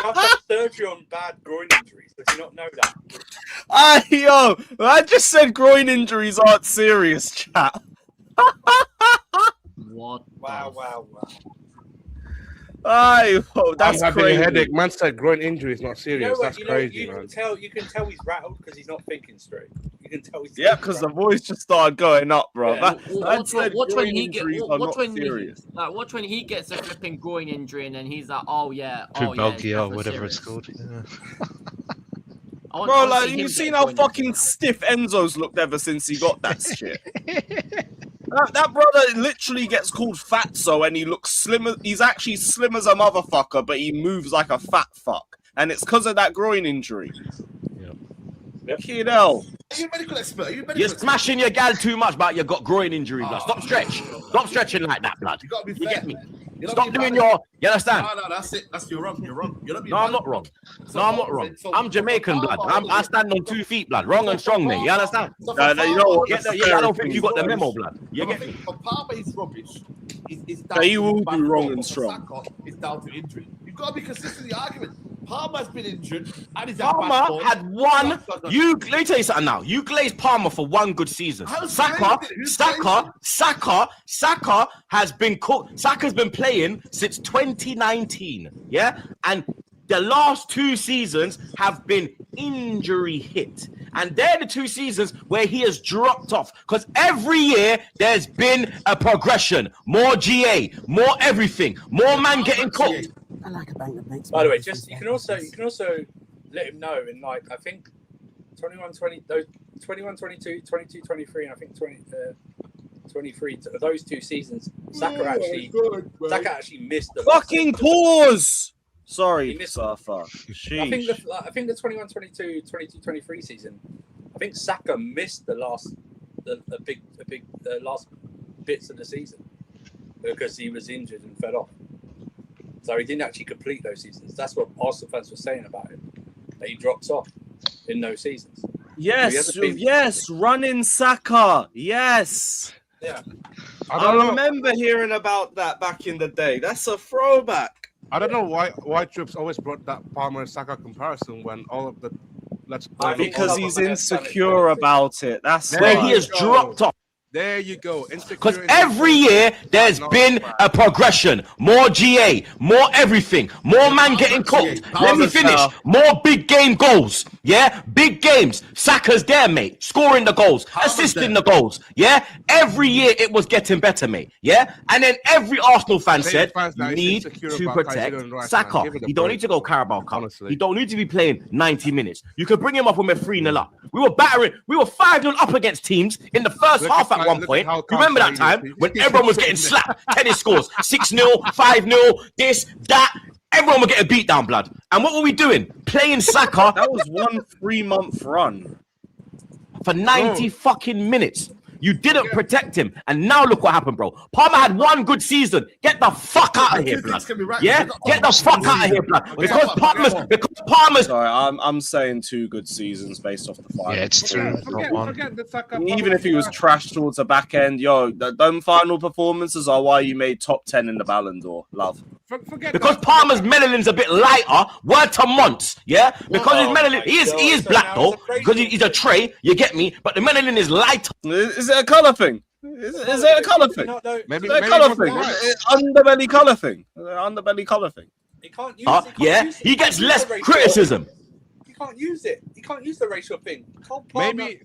I've had surgery on bad groin injuries. Did you not know that? Yo, I just said groin injuries aren't serious, chat. What? Wow. That's I'm having a headache. Man said groin injury is not serious. That's crazy, man. You can tell he's rattled because he's not thinking straight. You can tell. Yeah, because the voice just started going up, bro. Yeah. Watch when he serious. watch when he gets a flipping groin injury and then he's like, oh yeah, Pubalgia, it's whatever it's serious. called. Yeah. Bro, like, you seen how fucking stiff Enzo's looked ever since he got that shit? That brother literally gets called fatso and he looks slim. He's actually slim as a motherfucker, but he moves like a fat fuck. And it's because of that groin injury. Yep. Hell. Are you a medical expert? You're smashing your gal too much, but you got groin injury, blood. Stop stretching like that, blood. You gotta be You fair. get me? You're not Stop being doing balanced. you understand? No, that's it. You're wrong. You're not being No, I'm not wrong. No, I'm not wrong. I'm Jamaican, blood. I stand on 2 feet, blood. Wrong and strong, mate. You understand? No, you know what? I don't think you got the memo, blood. You get me? For Palmer, he's rubbish. He will be wrong and strong. It's down to injury. You've got to be consistent in the argument. Palmer's been injured. And he's Palmer had one. Let me tell you something now. You glazed Palmer for one good season. Saka has been cooked. Saka's been playing since 2019. Yeah, and the last 2 seasons have been injury hit. And they're the 2 seasons where he has dropped off. Because every year there's been a progression. More GA, more everything, more man getting cooked. I like a bank that makes. By the way, just you can also let him know in like I think 21, 22, 23, and I think 23. Those 2 seasons, Saka actually missed the fucking pause. Sorry, Safa. I think the 21, 22, 22, 23 season. I think Saka missed the big last bits of the season because he was injured and fell off. So he didn't actually complete those seasons. That's what Arsenal fans were saying about him. That he drops off in those seasons. Yes, running Saka. Yes. Yeah. I remember hearing about that back in the day. That's a throwback. I don't know why Trips always brought that Palmer and Saka comparison when all of the because he's insecure about it. That's where he has dropped off. There you go. Because every year there's been a progression. More GA, more everything, more man getting cooked. Let me finish. More big game goals. Yeah, big games. Saka's there, mate. Scoring the goals, assisting the goals. Yeah, every year it was getting better, mate. Yeah, and then every Arsenal fan said, need to protect Saka. You don't need to go Carabao Cup. You don't need to be playing 90 minutes. You could bring him up when we're 3-0 up. We were 5-0 up against teams in the first half at one point. You remember that time when everyone was getting slapped? Tennis scores 6-0, 5-0, this, that. Everyone was getting beat down, blood. And what were we doing? Playing Saka. That was 1 3-month run for 90 fucking minutes. You didn't protect him, and now look what happened, bro. Palmer had 1 good season. Get the fuck out of here, blood. Yeah, get the fuck out of here, blood. Because Palmer's. Sorry, I'm saying 2 good seasons based off the 5. Yeah, it's true. Even if he was trash towards the back end, them final performances are why you made top 10 in the Ballon d'Or. Love. Because Palmer's melanin's a bit lighter. Word to Monts, yeah. Because his melanin, he is black though. Because he's a tray, you get me. But the melanin is lighter. Is it a colour thing? Is it a colour thing? Maybe a colour thing. Underbelly colour thing. Underbelly colour thing. He can't use it. Yeah, he gets less criticism. You can't use it. You can't use the racial thing. Cole Palmer's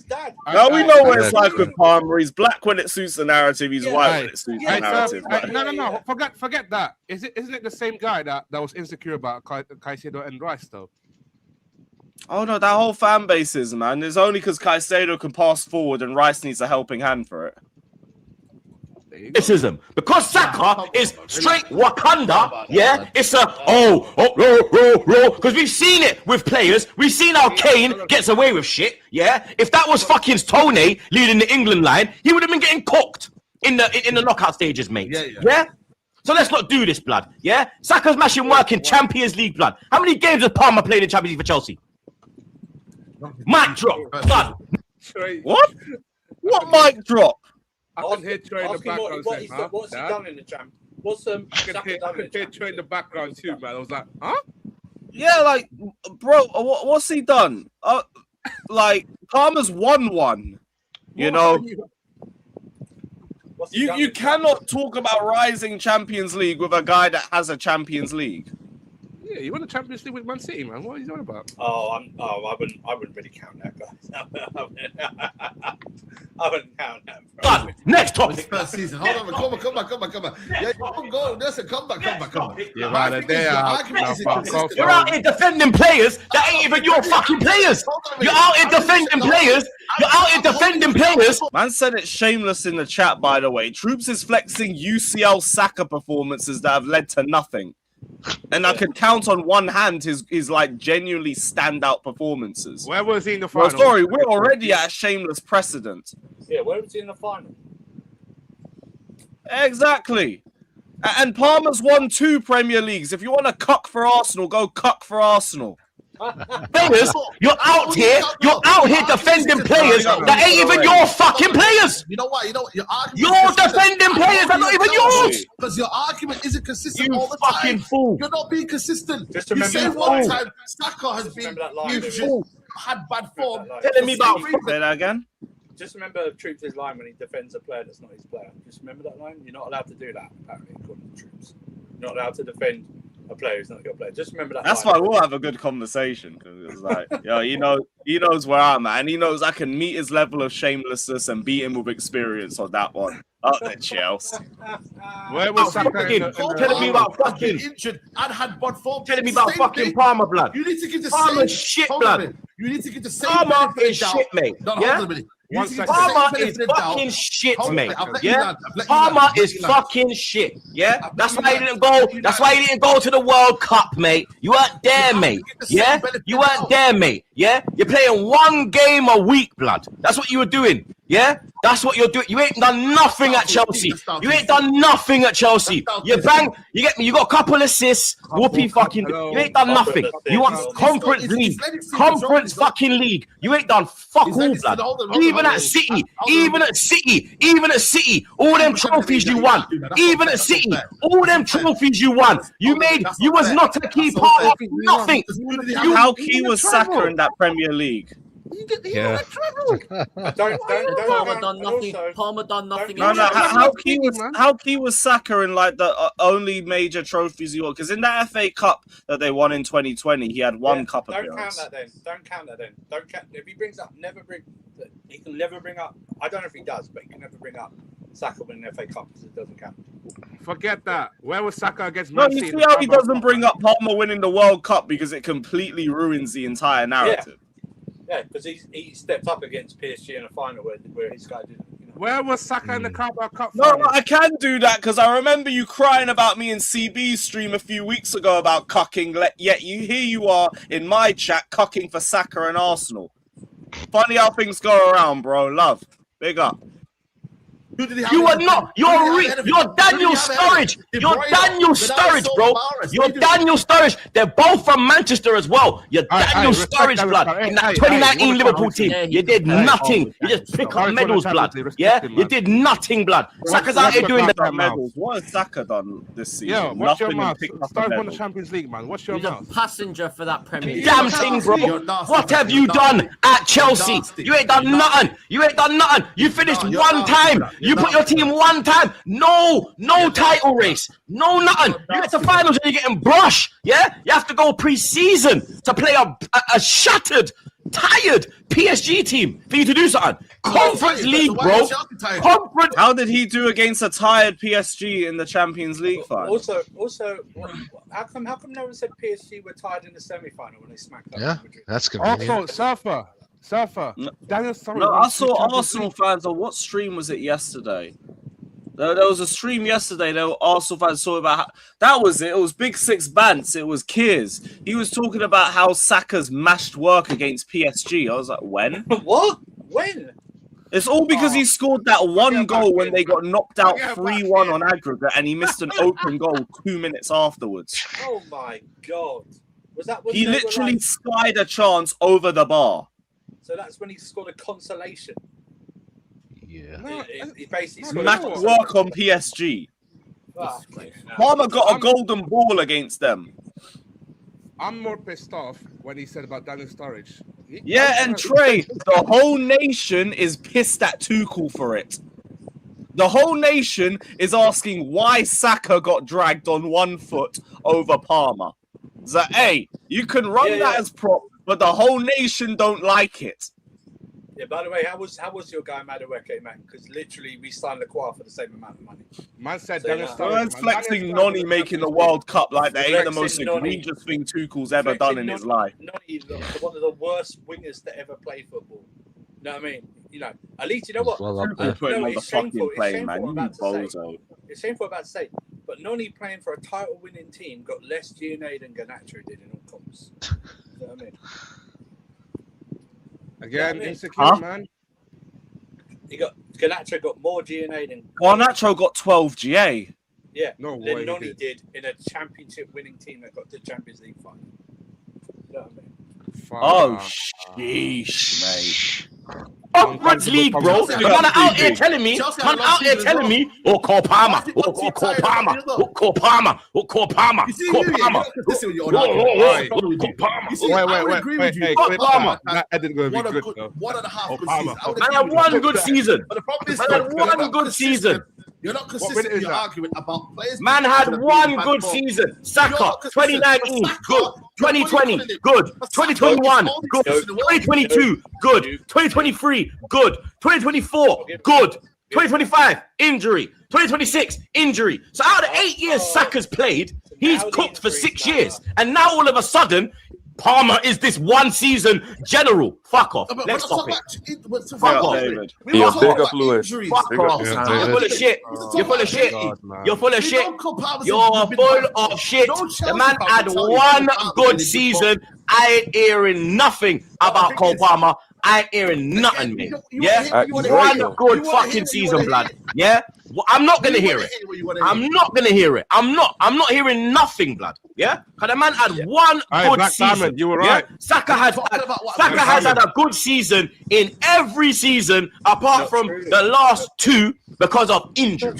dad. Now we know what it's like with Palmer. He's black when it suits the narrative. He's white when it suits the narrative. No. Forget that. Isn't it the same guy that was insecure about Caicedo and Rice though? Oh no, that whole fan base is, man. It's only because Caicedo can pass forward and Rice needs a helping hand for it. Criticism. Because Saka is straight Wakanda, yeah? It's a because we've seen it with players. We've seen how Kane gets away with shit, yeah? If that was fucking Tone leading the England line, he would have been getting cooked in the knockout stages, mate. Yeah? So let's not do this, blood, yeah? Saka's mashing work in Champions League, blood. How many games has Palmer played in Champions League for Chelsea? Mic drop, blood. What? What mic drop? I can hear Troy in the background. What's he done in the champ? What's I can hear Troy in the background too, man. I was like, huh? Yeah, like, bro, what's he done? Like, Palmer's won one. You know, you cannot talk about rising Champions League with a guy that has a Champions League. Yeah, you won the Champions League with Man City, man. What are you talking about? I wouldn't really count that, guys. I wouldn't count that. Done. Next topic. First season. Hold on, come on. Yeah, go. Listen, come back. You're right there. You're out here defending players that ain't even your fucking players. You're out here defending players. Man said it's shameless in the chat, by the way. Troops is flexing UCL Saka performances that have led to nothing. And I could count on one hand his like genuinely standout performances. Where was he in the final? Well, sorry, we're already at a shameless precedent. Yeah, where was he in the final? Exactly. And Palmer's won 2 Premier Leagues. If you want to cuck for Arsenal, go cuck for Arsenal. Players, you're out here defending players that ain't even your fucking players. You know what? You're defending players that are not even yours. Because your argument isn't consistent You all the time. fucking fool. You're not being consistent. Just You remember say that one line. time Saka has been had bad form. Telling me about say that again. Just remember Troops' line when he defends a player that's not his player. Just remember that line. You're not allowed to do that, apparently, according to Troops. You're not allowed to defend a player who's not your player. Just remember that. That's line. why we'll have a good conversation, because it's like, yo, he knows where I'm at, and he knows I can meet his level of shamelessness and beat him with experience on that one. Up there, Chelsea. Where was Saka? Telling me about fucking injured and had bad form. Telling me about fucking Palmer, blood. You need to give the Palmer same shit, hold on a blood. minute. You need to give the same. Palmer benefit is of doubt. shit, mate. No, Yeah? hold on a minute. You need to give the same Palmer is benefit of doubt. fucking shit, Hold on, mate. I've let you Yeah, land. I've let you Palmer land. is fucking shit. Yeah, that's why he didn't go. That's why he didn't go to the World Cup, mate. You weren't there, mate. Yeah, you weren't there, mate. Yeah, you're playing 1 game a week, blood. That's what you were doing. Yeah, that's what you're doing. You ain't done nothing at Chelsea. You ain't done nothing at Chelsea. You bang. You get me. You got a couple assists. Whoopee fucking. You ain't done nothing. You want Conference League, Conference fucking League. You ain't done fuck all, blood. Even at City, all them trophies you won. Even at City, all them trophies you won. You was not a key part of nothing. How key was Saka in that Premier League? Yeah. Palmer done nothing. Palmer done nothing. No. How key was Saka in like the only major trophies he won? Because in that FA Cup that they won in 2020, he had one cup appearance. Don't count that then. If he brings up, he can never bring up. I don't know if he does, but he can never bring up Saka winning the FA Cup because it doesn't count. Forget that. Where was Saka against No, Man you City? see how he doesn't bring up Palmer winning the World Cup because it completely ruins the entire narrative. Yeah, because he stepped up against PSG in a final where his guy didn't. You know. Where was Saka in the Carabao Cup? No, I can do that because I remember you crying about me in CB's stream a few weeks ago about cucking. Yet here you are in my chat cucking for Saka and Arsenal. Funny how things go around, bro. Love, big up. You are not. You're Daniel Sturridge. You're Daniel Sturridge, bro. You're Daniel Sturridge. They're both from Manchester as well. You're Daniel Sturridge, blood. In that 2019 Liverpool team, you did nothing. You just pick up medals, blood. Yeah, you did nothing, blood. Saka's out here doing the medals. What has Saka done this season? Yeah, what's your mouth? Start won the Champions League, man. What's your mouth? He's a passenger for that Premier League. Damn thing, bro. What have you done at Chelsea? You ain't done nothing. You ain't done nothing. You finished one time. You put your team one time. No title race. No nothing. You get to finals and you're getting brushed. Yeah? You have to go pre-season to play a shattered, tired PSG team for you to do something. Conference League, bro. Conference. How did he do against a tired PSG in the Champions League final? Also, how come no one said PSG were tied in the semi-final when they smacked up? Yeah, that's convenient. Also, Surfer. Daniel Sturridge. No, I saw Arsenal fans on what stream was it yesterday? There was a stream yesterday. There were Arsenal fans talking about that was it. It was Big Six Bants. It was Kiers. He was talking about how Saka's mashed work against PSG. I was like, when? What? When? It's all because he scored that one goal when they got knocked out 3-1 on aggregate, and he missed an open goal 2 minutes afterwards. Oh my god! He literally skied a chance over the bar. So that's when he scored a consolation. Yeah. He basically scored work on PSG. Palmer got a golden ball against them. I'm more pissed off when he said about Daniel Sturridge. Yeah, and Trey, the whole nation is pissed at Tuchel for it. The whole nation is asking why Saka got dragged on 1 foot over Palmer. that, hey, you can run that as prop, but the whole nation don't like it. Yeah, by the way, how was your guy Madueke, man? Because literally we signed Lacroix for the same amount of money. Man said Man's flexing Noni making the World Cup like that ain't the most egregious thing Tuchel's ever done in his life. Noni, one of the worst wingers to ever play football. You know what I mean? You know, at least you know what? It's shameful. It's shameful about to say, but Noni playing for a title-winning team got less DNA than Ganacho did in all comps. You know what I mean? Again, insecure, man. Ganacho got more GNA than Garnacho got 12 GA. Yeah, no than way Noni did in a championship-winning team that got to Champions League final. You know what I mean? Oh, sheesh, mate. Conference League, bro. You're out here telling me, or Kopama, or Kopama, or Kopama, or Kopama, Kopama. Wait. That didn't go be good, though. 1.5 Man had one good season. Man had one good season. You're not consistent in your argument about players. Man had one good season. Saka, 2019, good. 2020, good. 2021, good. 2022, good. 2023, good. 2024, good. 2025, injury. 2026, injury. So out of the 8 years Saka's played, he's cooked for 6 years. And now all of a sudden, Palmer is this one season general. Fuck off. Let's stop it. Fuck off. Big up, Lewis. Fuck off. You're full of shit. You're full of shit. You're full of shit. You're full of shit. The man had one good season. I ain't hearing nothing about Cole Palmer. I ain't hearing nothing, mate. Yeah? One good fucking season, blood. Yeah? Well, I'm not gonna hear it. I'm not gonna hear it. I'm not hearing nothing, blood. Yeah? Because the man had one good season. Diamond, you were right. Saka has had a good season in every season apart from the last two because of injury.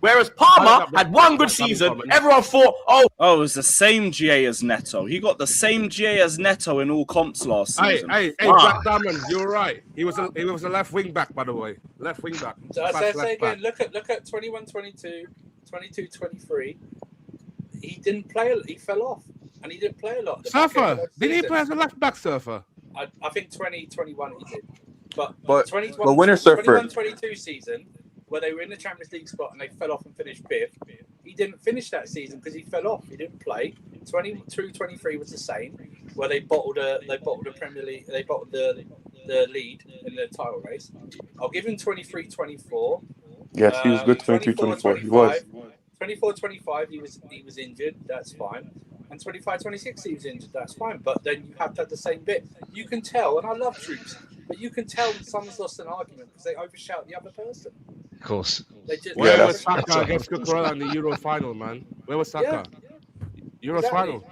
Whereas Palmer had one good season. Everyone thought, it was the same GA as Neto. He got the same GA as Neto in all comps last season. Hey, Black Diamond, you were right. He was a left wing back, by the way. Left wing back. So I say again, look at 21-22, 22-23. He didn't play. He fell off, and he didn't play a lot. Surfer, did he play as a left back, Surfer? I think 2021 he did, but winner Surfer 21-22 season where they were in the Champions League spot and they fell off and finished fifth. He didn't finish that season because he fell off. He didn't play. 22-23 was the same, where they bottled a Premier League. They bottled the lead in the title race. I'll give him 23-24. Yes, he was good. 23-24. He was. 24-25, he was injured. That's fine. And 25-26, he was injured. That's fine. But then you have to have the same bit. You can tell, and I love troops, but you can tell when someone's lost an argument because they overshout the other person. Of course. Where was Saka against Cucurella in the Euro final, man? Where was Saka? Euro final.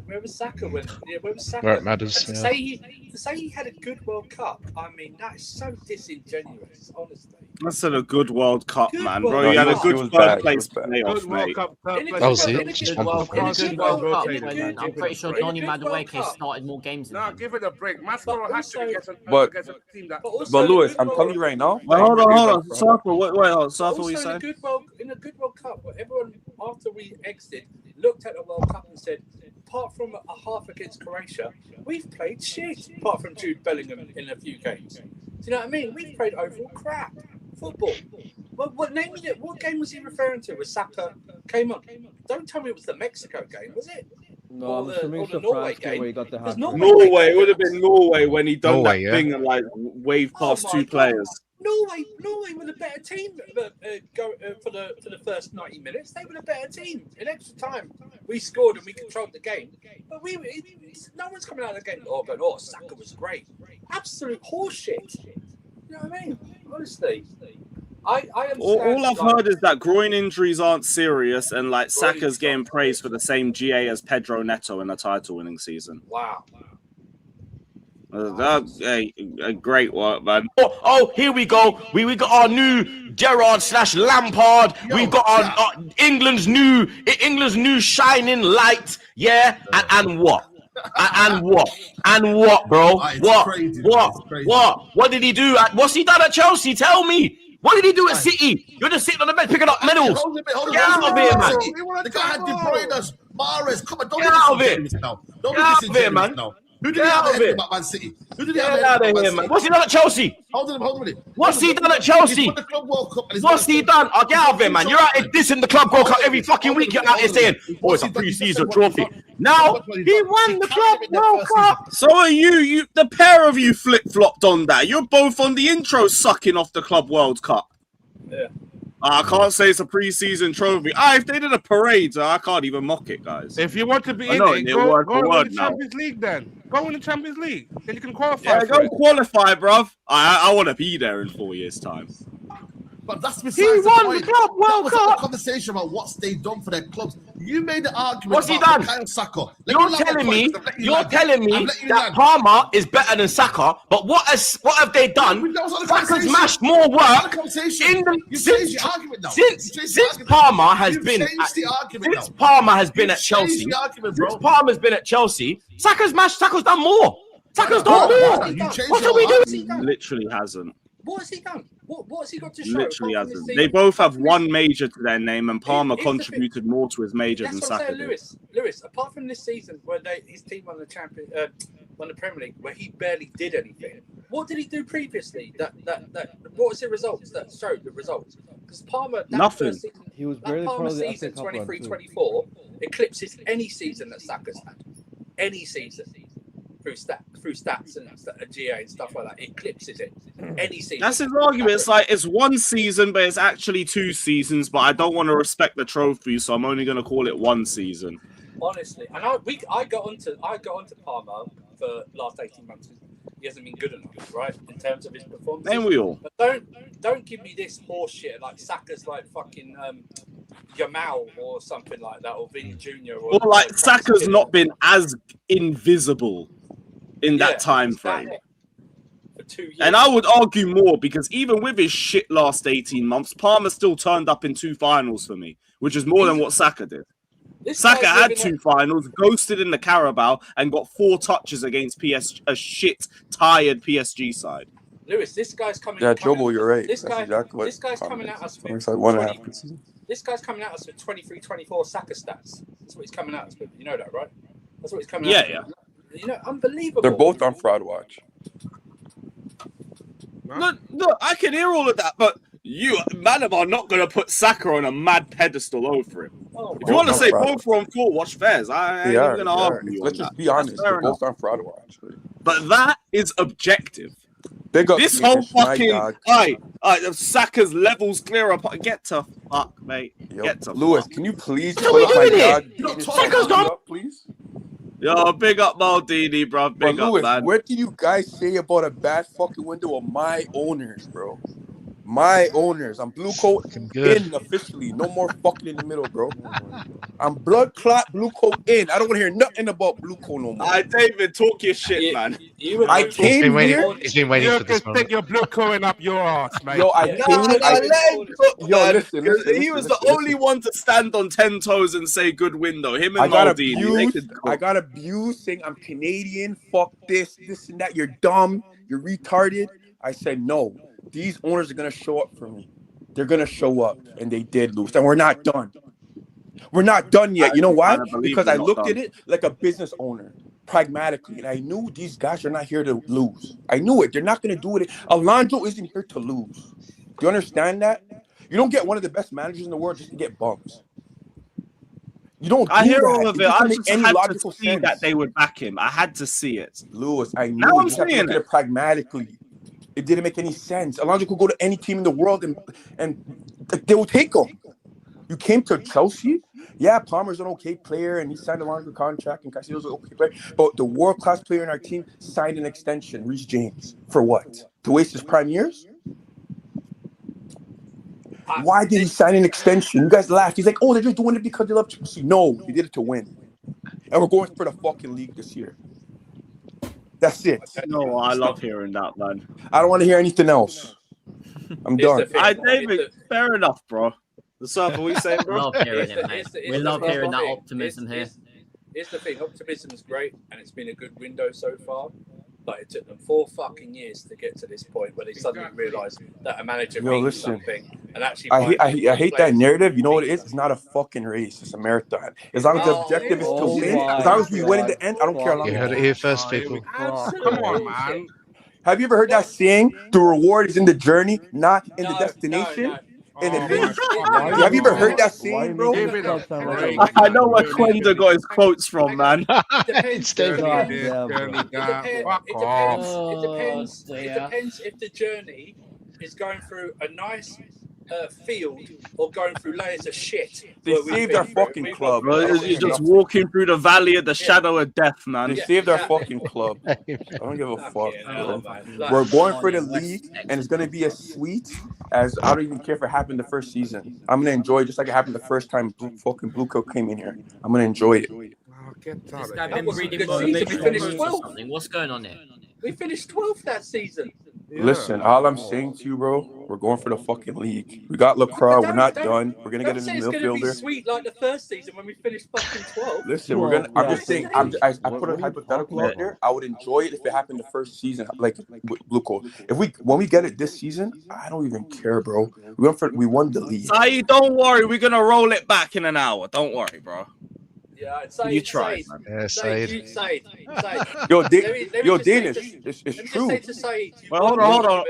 Where was Saka when? Yeah, where was Saka? Where it matters. To say he had a good World Cup, I mean, that is so disingenuous, honestly. That's a good World Cup, man, bro. He had a good third place playoff, mate. That was it. Just one World Cup, I'm pretty sure Donny Madueke started more games than him. Give it a break. Mascaro has to get a team that. But Lewis, I'm telling you right now. Hold on. Safa, wait, Safa, what you saying? In a good World Cup, everyone after we exited looked at the World Cup and said, apart from a half against Croatia, we've played shit. Apart from Jude Bellingham in a few games. Do you know what I mean? We've played overall crap football. What game was he referring to? Was Saka came on? Don't tell me it was the Mexico game, was it? No, or I'm the Norway game. Where he got the hat. Norway, it would have been Norway when he done that thing and like waved past two players. Norway were the better team for the first 90 minutes. They were the better team. In extra time, we scored and we controlled the game. But no one's coming out of the game going, Saka was great. Absolute horseshit. You know what I mean? Honestly. I understand. All I've heard is that groin injuries aren't serious and like Saka's getting praised for the same GA as Pedro Neto in a title-winning season. Wow. That's a great work, man. Here we go. We got our new Gerrard/Lampard. We got our England's new shining light. Yeah, and what? And what, bro? What did he do? What's he done at Chelsea? Tell me. What did he do at City? You're just sitting on the bench picking up medals. Get out of here, man. The guy had De Bruyne's Mahrez, come on, don't Get do out of this it. in now. Don't Get do out this of in it, man. now. Who did Get he have out of anything it. about Man City? Who did he Get have out of anything here, about man. Man What's he done at Chelsea? Hold on a minute. What's he done at He's Chelsea? won the Club World Cup. and he's What's won he the- done? I'll get out of it, man. You're out here dissing the Club World Cup every fucking week. You're out here saying, oh, it's a pre-season trophy. Now, he won the Club World Cup. So are you. The pair of you flip-flopped on that. You're both on the intro sucking off the Club World Cup. Yeah. I can't say it's a pre-season trophy. If they did a parade, I can't even mock it, guys. If you want to be I in know, it, they're go word for win word the now. Champions League then. Go in the Champions League. Then you can qualify Yeah, for go it. qualify, bruv. I want to be there in 4 years' time. But that's besides He the won point. the Club That World was Cup. a conversation about what they've done for their clubs. You made the argument. What's he about done? Kyle Saka. You're telling me that Palmer is better than Saka, but what have they done? Saka's mashed more work in the since Palmer has been at Chelsea. Since Palmer's been at Chelsea, Saka's done more. Saka's done more. What are we doing? Literally hasn't. What has he done? What has he got to show? Literally apart from this hasn't. season? They both have Apart from one this- major to their name, and Palmer Here's the thing. contributed more to his major That's than what I'm Saka saying, did. Lewis. Apart from this season where his team won won the Premier League, where he barely did anything. What did he do previously? What was the results that showed the results? Because Palmer, Nothing. Season, He was that barely Palmer part of the season FA Cup run, 23-24 eclipses any season that Saka's had. Any season through stats and GA and stuff like that, it eclipses it. Any season. That's his argument. It's like it's one season, but it's actually 2 seasons. But I don't want to respect the trophy, so I'm only going to call it 1 season. Honestly, and I got onto Palmer for the last 18 months because he hasn't been good enough, right, in terms of his performance. Ain't we all? But don't give me this horse shit like Saka's like fucking Yamal or something like that, or Vinny Jr. Or like Saka's not been as invisible in that time frame. For 2 years. And I would argue more because even with his shit last 18 months, Palmer still turned up in 2 finals for me, which is more than what Saka did. Saka had 2 finals, ghosted in the Carabao, and got 4 touches against a shit, tired PSG side. Lewis, this guy's coming. Yeah, Jobo, you're right. This That's guy, exactly what this guy's coming at us with It's like 1.5 good season. This guy's coming at us with 23-24 Saka stats. That's what he's coming at us with. You know that, right? That's what he's coming at us with. You know, unbelievable. They're both on fraud watch. Look, I can hear all of that, but you, man, are not going to put Saka on a mad pedestal over him. If you want to say both are on full watch fairs, I ain't even going to argue. Let's just be honest. They're both on fraud watch. But that is objective. Big up This whole Smith, my fucking dog. Saka's levels clear up. Get to fuck, mate. Get to Lewis, fuck. can you please What are put we up my doing dog? here? Saka's gone. Please. Yo, big up Maldini, bro. Big But up, Lewis, man. what do you guys say about a bad fucking window of my owners, bro? My owners. I'm blue coat in officially. No more fucking in the middle, bro. I'm blood clot blue coat in. I don't want to hear nothing about blue coat no more. David, talk your shit, man. I came here. He's been waiting You for this can moment. stick your blue coin up your ass, mate. Yo, I He was the only one to stand on 10 toes and say good window. Him and I got Maldini. they abused. could I got abused saying I'm Canadian. Fuck this and that. You're dumb. You're retarded. I said no. These owners are gonna show up for me. They're gonna show up, and they did lose. And we're not done. We're not done yet. You know why? Because I looked at it like a business owner, pragmatically, and I knew these guys are not here to lose. I knew it. They're not gonna do it. Alonso isn't here to lose. Do you understand that? You don't get one of the best managers in the world just to get bums. You don't. I do hear that. all of it. doesn't I make just any had to logical see sense. that they would back him. I had to see it. Lewis, I knew. Now I'm you have to seeing look at it. it pragmatically. It didn't make any sense. Alonso could go to any team in the world and they will take him. You came to Chelsea? Yeah, Palmer's an okay player and he signed a longer contract and Casillas an okay player. But the world-class player in our team signed an extension, Reece James. For what? To waste his prime years? Why did he sign an extension? You guys laughed. He's like, oh, they're just doing it because they love Chelsea. No, he did it to win. And we're going for the fucking league this year. That's it. No, I love hearing that, man. I don't want to hear anything else. I'm done. David, fair enough, bro. The circle we say, bro. Love hearing it, mate. We love hearing that optimism here. Here's the thing: optimism is great, and it's been a good window so far. But it took them 4 fucking years to get to this point where they suddenly realised that a manager means something, and actually. I hate that narrative. You know what it is? It's not a fucking race. It's a marathon. As long as the objective is to win, as long as we win in the end, I don't care how long. You heard it here first, people. Come on, man. Have you ever heard that saying? The reward is in the journey, not in the destination. And the finish. Have you ever heard that saying, bro? I know where Quenda got his quotes from, man. It depends if the journey is going through a nice field or going through layers of shit. They saved our fucking club. Bro, you're just walking through the valley of the shadow of death, man. They saved our fucking club. I don't give a fuck. We're going for the league, and it's gonna be as sweet as I don't even care if it happened the first season. I'm gonna enjoy it just like it happened the first time Blue Coat came in here. I'm gonna enjoy it. This guy been reading motivation or something. What's going on here? We finished 12th that season. Listen, all I'm saying to you, bro, we're going for the fucking league. We got Lacroix. We're not done. We're gonna get a new midfielder. It's gonna be sweet like the first season when we finished fucking 12th. Listen, we're gonna. I'm just saying. I put a hypothetical out there. I would enjoy it if it happened the first season, like Blue Coat. When we get it this season, I don't even care, bro. We won the league. Savić, don't worry. We're gonna roll it back in an hour. Don't worry, bro. Yeah, you try. Yo, Danish, it's true. Well, hold on.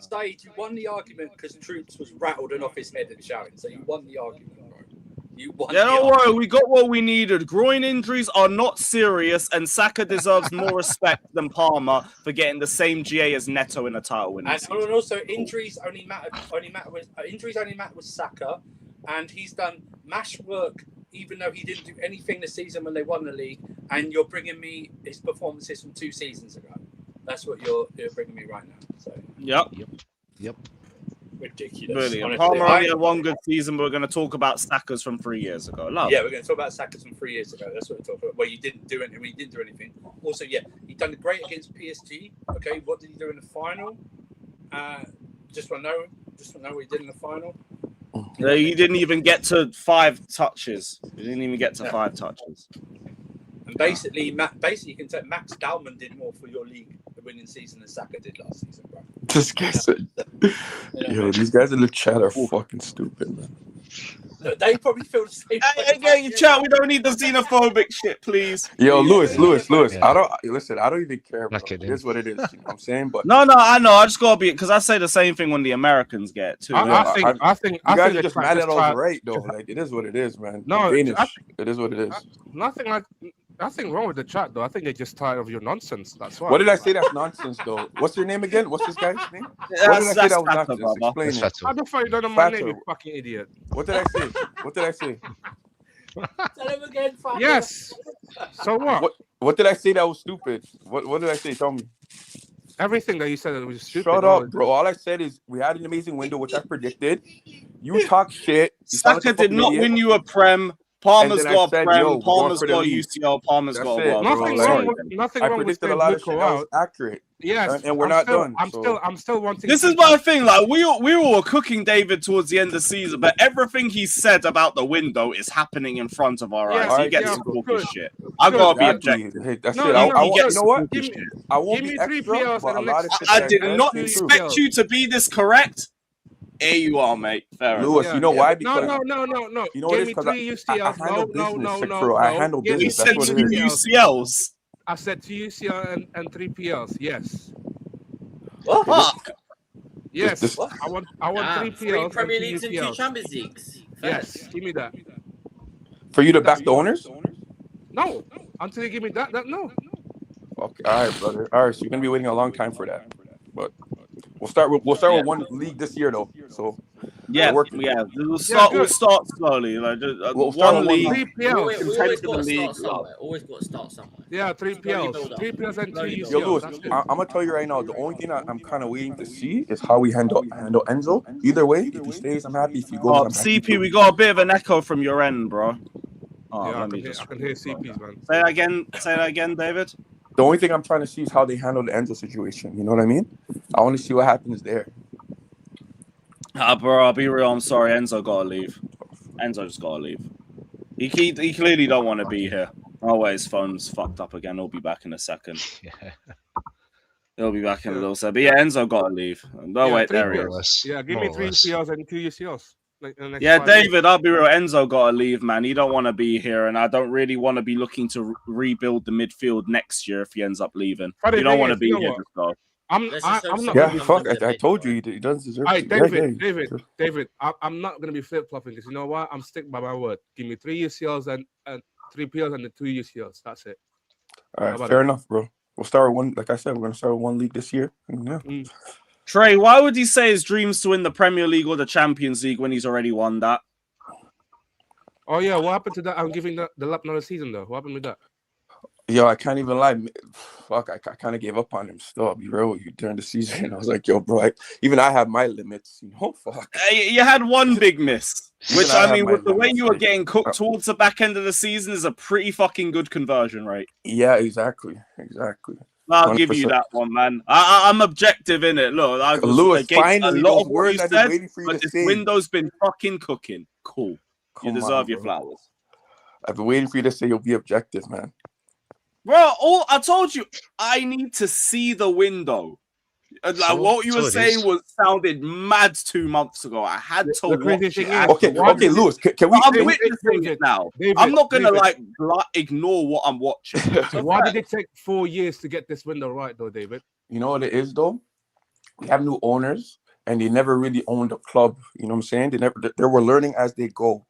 Savić, you won the argument because Troops was rattled and off his head and shouting. So you won the argument, bro. You won. Yeah, don't worry. We got what we needed. Groin injuries are not serious, and Saka deserves more respect than Palmer for getting the same GA as Neto in a title win. And also, injuries only matter with Saka, and he's done mash work. Even though he didn't do anything this season when they won the league, and you're bringing me his performances from 2 seasons ago. That's what you're bringing me right now. So. Yep. Ridiculous. Brilliant. Palmer only had one good season, but we're going to talk about Saka's from 3 years ago. Yeah, we're going to talk about Saka's from 3 years ago. That's what we're talking about. Well, you didn't do anything. He didn't do anything. Also, yeah, he done great against PSG. Okay, what did he do in the final? Just want to know what he did in the final. He didn't even get to 5 touches. He didn't even get to 5 touches. And basically, you can say Max Dalman did more for your league the winning season than Saka did last season, bro. This guy said, yo, these guys in the chat are fucking stupid, man. They probably feel the same. Hey, chat, we don't need the xenophobic shit, please. Yo, Lewis. I don't even care, bro. It is what it is. You know what I'm saying? But no, I know. I just gotta be because I say the same thing when the Americans get it too. I think you guys are just mad at all right though. Like it is what it is, man. No, Danish, it is what it is. Nothing wrong with the chat though. I think they're just tired of your nonsense. That's why. What did I say that's nonsense though? What's your name again? What's this guy's name? What did I say that was nonsense? Explain it. How the fuck you don't know my name, you fucking idiot? What did I say? Tell him again, fucker. Yes. So what? What did I say that was stupid? What did I say? Tell me. Everything that you said was stupid. Shut up, bro. All I said is we had an amazing window, which I predicted. You talk shit. Saka did not win you a Prem. Palmer's got a Prem. Palmer's got a UCL. Palmer's got a World. Nothing wrong with a lot of shit that was accurate. Yes, and we're not done. I'm still wanting. This is my thing. Like we were cooking David towards the end of the season, but everything he said about the window is happening in front of our eyes. He gets some talking shit. I gotta be objective. Hey, that's it. You know what? I won't be extra, but a lot of shit I did not expect you to be this correct. Here you are, mate. Fair Lewis, enough. you know why? Because no. You know what it is? Because I handle business, bro. I handle business. That's what it is. UCLs. I said 2 UCL and 3 PLs. Yes. What? Fuck. Yes. I want 3 PLs. 3 Premier Leagues and 2 Champions Leagues. Yes. Give me that. For you to back the owners? No. Until you give me that no. Okay. All right, brother. All right. So you're gonna be waiting a long time for that, but. We'll start with one league this year though. So we'll start slowly. Like we'll start one league. We always got to start somewhere. Always got to start somewhere. Yeah, 3 PLs. 3 PLs and 2 UCLs. Yo, Lewis, I'm gonna tell you right now. The only thing I'm kind of waiting to see is how we handle Enzo. Either way, if he stays, I'm happy. If he goes, I'm happy. CP, we got a bit of an echo from your end, bro. I can hear CPs, man. Say that again, David. The only thing I'm trying to see is how they handle the Enzo situation. You know what I mean? I want to see what happens there. Bro, I'll be real. I'm sorry. Enzo got to leave. Enzo just got to leave. He clearly don't want to be here. Oh, wait, his phone's fucked up again. He'll be back in a second. He'll be back in a little set. But yeah, Enzo got to leave. No, wait, there he is. Yeah, give me 3 UCLs and 2 UCLs. Yeah, David, I'll be real. Enzo got to leave, man. He don't want to be here, and I don't really want to be looking to rebuild the midfield next year if he ends up leaving. You don't want to be here, just go. I'm not. Yeah, fuck. I told you he doesn't deserve. All right, David. David. I'm not gonna be flip flopping this. You know what? I'm sticking by my word. Give me 3 UCLs and 3 PLs and the 2 UCLs. That's it. All right, fair enough, bro. We'll start with one. Like I said, we're gonna start with 1 league this year. Yeah. Trey, why would he say his dreams to win the Premier League or the Champions League when he's already won that? Oh yeah, what happened to that? I'm giving the lap another season though. What happened with that? Yo, I can't even lie. Fuck, I kind of gave up on him still. I'll be real with you during the season. I was like, yo, bro, even I have my limits. You know, fuck. You had one big miss, which I mean, with the way you were getting cooked towards the back end of the season, is a pretty fucking good conversion rate. Yeah, exactly. I'll give you that one, man. I'm objective in it. Look, I was Lewis, against finally, a lot those of what words you I've been said, waiting for you but to this say. window's been fucking cooking. Cool. You deserve your bro. flowers. I've been waiting for you to say you'll be objective, man. Bro, I told you, I need to see the window. Like what you were saying sounded mad 2 months ago. I had to watch it. Okay, Lewis, can we? I'm witnessing it now. I'm not gonna ignore what I'm watching. Why did it take 4 years to get this window right, though, David? You know what it is, though. We have new owners, and they never really owned a club. You know what I'm saying? They were learning as they go.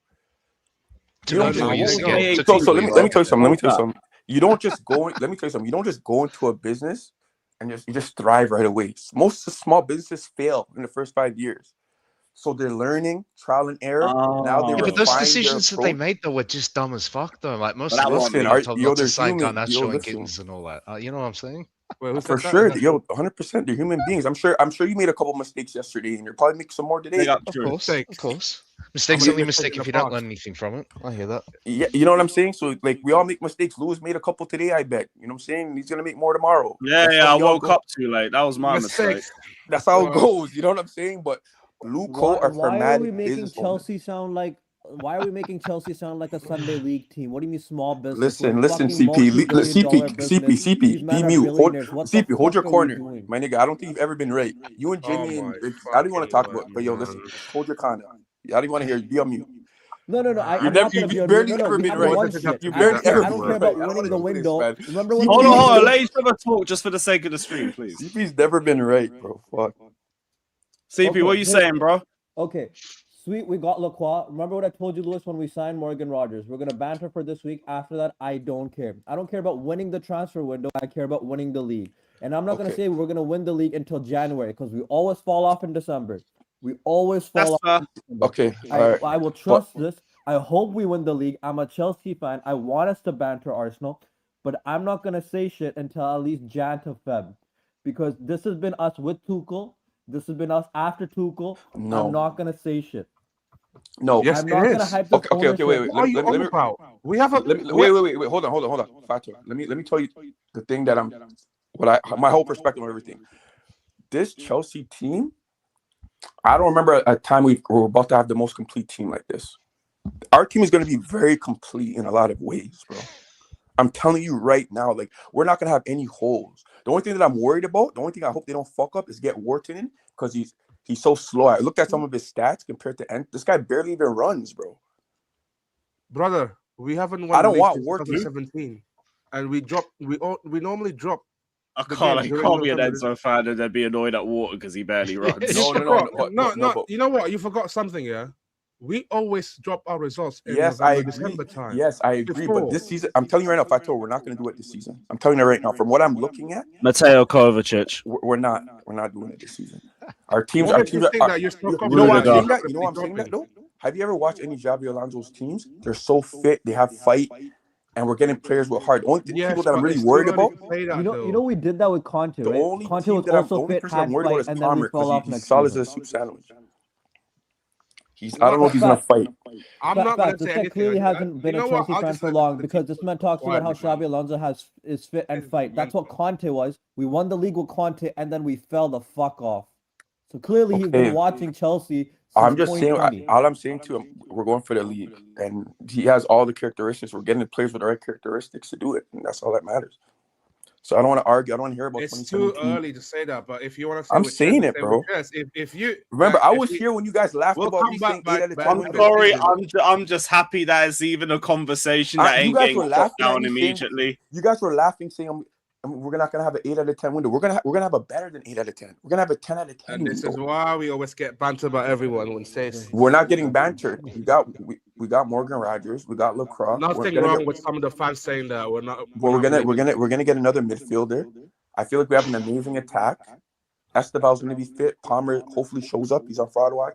So let me tell you something. You don't just go. Let me tell you something. You don't just go into a business and you just thrive right away. Most of the small businesses fail in the first 5 years, so they're learning, trial and error. Now they but those decisions that they made though were just dumb as fuck though. Like most of listen, us told not to there's sign human- Garnacho and listen. Gittins and all that. You know what I'm saying? For sure, 100%. They're human beings. I'm sure you made a couple mistakes yesterday, and you'll probably make some more today. Of course. Mistakes only mistake if you don't learn anything from it. I hear that. Yeah, you know what I'm saying? So, like, we all make mistakes. Lewis made a couple today, I bet. You know what I'm saying? He's going to make more tomorrow. I woke up too late. That was my mistake. That's how it goes. You know what I'm saying? But Blue Coat are Why are pragmatic we making business Chelsea sound like? Why are we making Chelsea sound like a Sunday league team? What do you mean small business? Listen, CP, be mute. CP, hold your corner. My nigga, I don't think you've ever been right. You and Jimmy, I don't even want to talk about it, but yo, listen, hold your corner. I don't even want to hear you. Be on mute. No. You've barely ever been right. You barely ever I don't care about winning the window. Remember when? Hold on. Let each other talk just for the sake of the stream, please. CP's never been right, bro. Fuck. CP, what are you saying, bro? Okay. Sweet, we got Lacroix. Remember what I told you, Lewis, when we signed Morgan Rogers? We're going to banter for this week. After that, I don't care. I don't care about winning the transfer window. I care about winning the league. And I'm not going to say we're going to win the league until January because we always fall off in December. We always fall off. Okay. I will trust this. I hope we win the league. I'm a Chelsea fan. I want us to banter Arsenal. But I'm not going to say shit until at least Jan to Feb. Because this has been us with Tuchel. This has been us after Tuchel. No. I'm not going to say shit. No, yes, I'm not gonna hype this okay. Wait. What are you on about? We have a wait. Hold on. Fato. Let me tell you the thing that my whole perspective on everything. This Chelsea team, I don't remember a time we were about to have the most complete team like this. Our team is going to be very complete in a lot of ways, bro. I'm telling you right now, like we're not going to have any holes. The only thing that I'm worried about, the only thing I hope they don't fuck up is get Wharton in because he's so slow. I looked at some of his stats compared to this guy barely even runs, bro. Brother, we haven't won. I don't want since Wharton. 2017, and we normally drop. I can't be an Enzo fan and then be annoyed at Wharton because he barely runs. No. You know what? You forgot something, yeah. We always drop our results in December time. Yes, I agree. But this season, I'm telling you right now, Fato, we're not going to do it this season. I'm telling you right now, from what I'm looking at, Mateo Kovacic. We're not doing it this season. Our teams. You know what I'm saying that though? Have you ever watched any Xabi Alonso's teams? They're so fit. They have fight, and we're getting players with heart. The only people that I'm really worried about. You know, we did that with Conte. The right? only Conte team was that I'm also fit, I'm worried about is and then Palmer we fell off because he's next solid as season. a soup sandwich. I don't know if he's gonna fight. I'm not going to say anything. Clearly hasn't been a Chelsea fan for long because this man talks about how Xabi Alonso is fit and fight. That's what Conte was. We won the league with Conte and then we fell the fuck off. So clearly he's been watching Chelsea. I'm just saying. All I'm saying to him, we're going for the league, and he has all the characteristics. We're getting the players with the right characteristics to do it, and that's all that matters. So I don't want to argue. I don't want to hear about. It's too early to say that, but if you want to say, I'm saying it, bro. If you remember, I was here when you guys laughed about me saying 8 out of 10. I'm sorry. I'm just happy that it's even a conversation that ain't getting shut down immediately. You guys were laughing, saying we're not gonna have an 8 out of 10 window. We're gonna have a better than 8 out of 10. We're gonna have a 10 out of 10. And this is why we always get bantered by everyone when says we're not getting bantered. We got Morgan Rogers. We got Lacroix. Nothing wrong with some of the fans saying that we're not. We're gonna get another midfielder. I feel like we have an amazing attack. Esteval's gonna be fit. Palmer hopefully shows up. He's on fraud watch.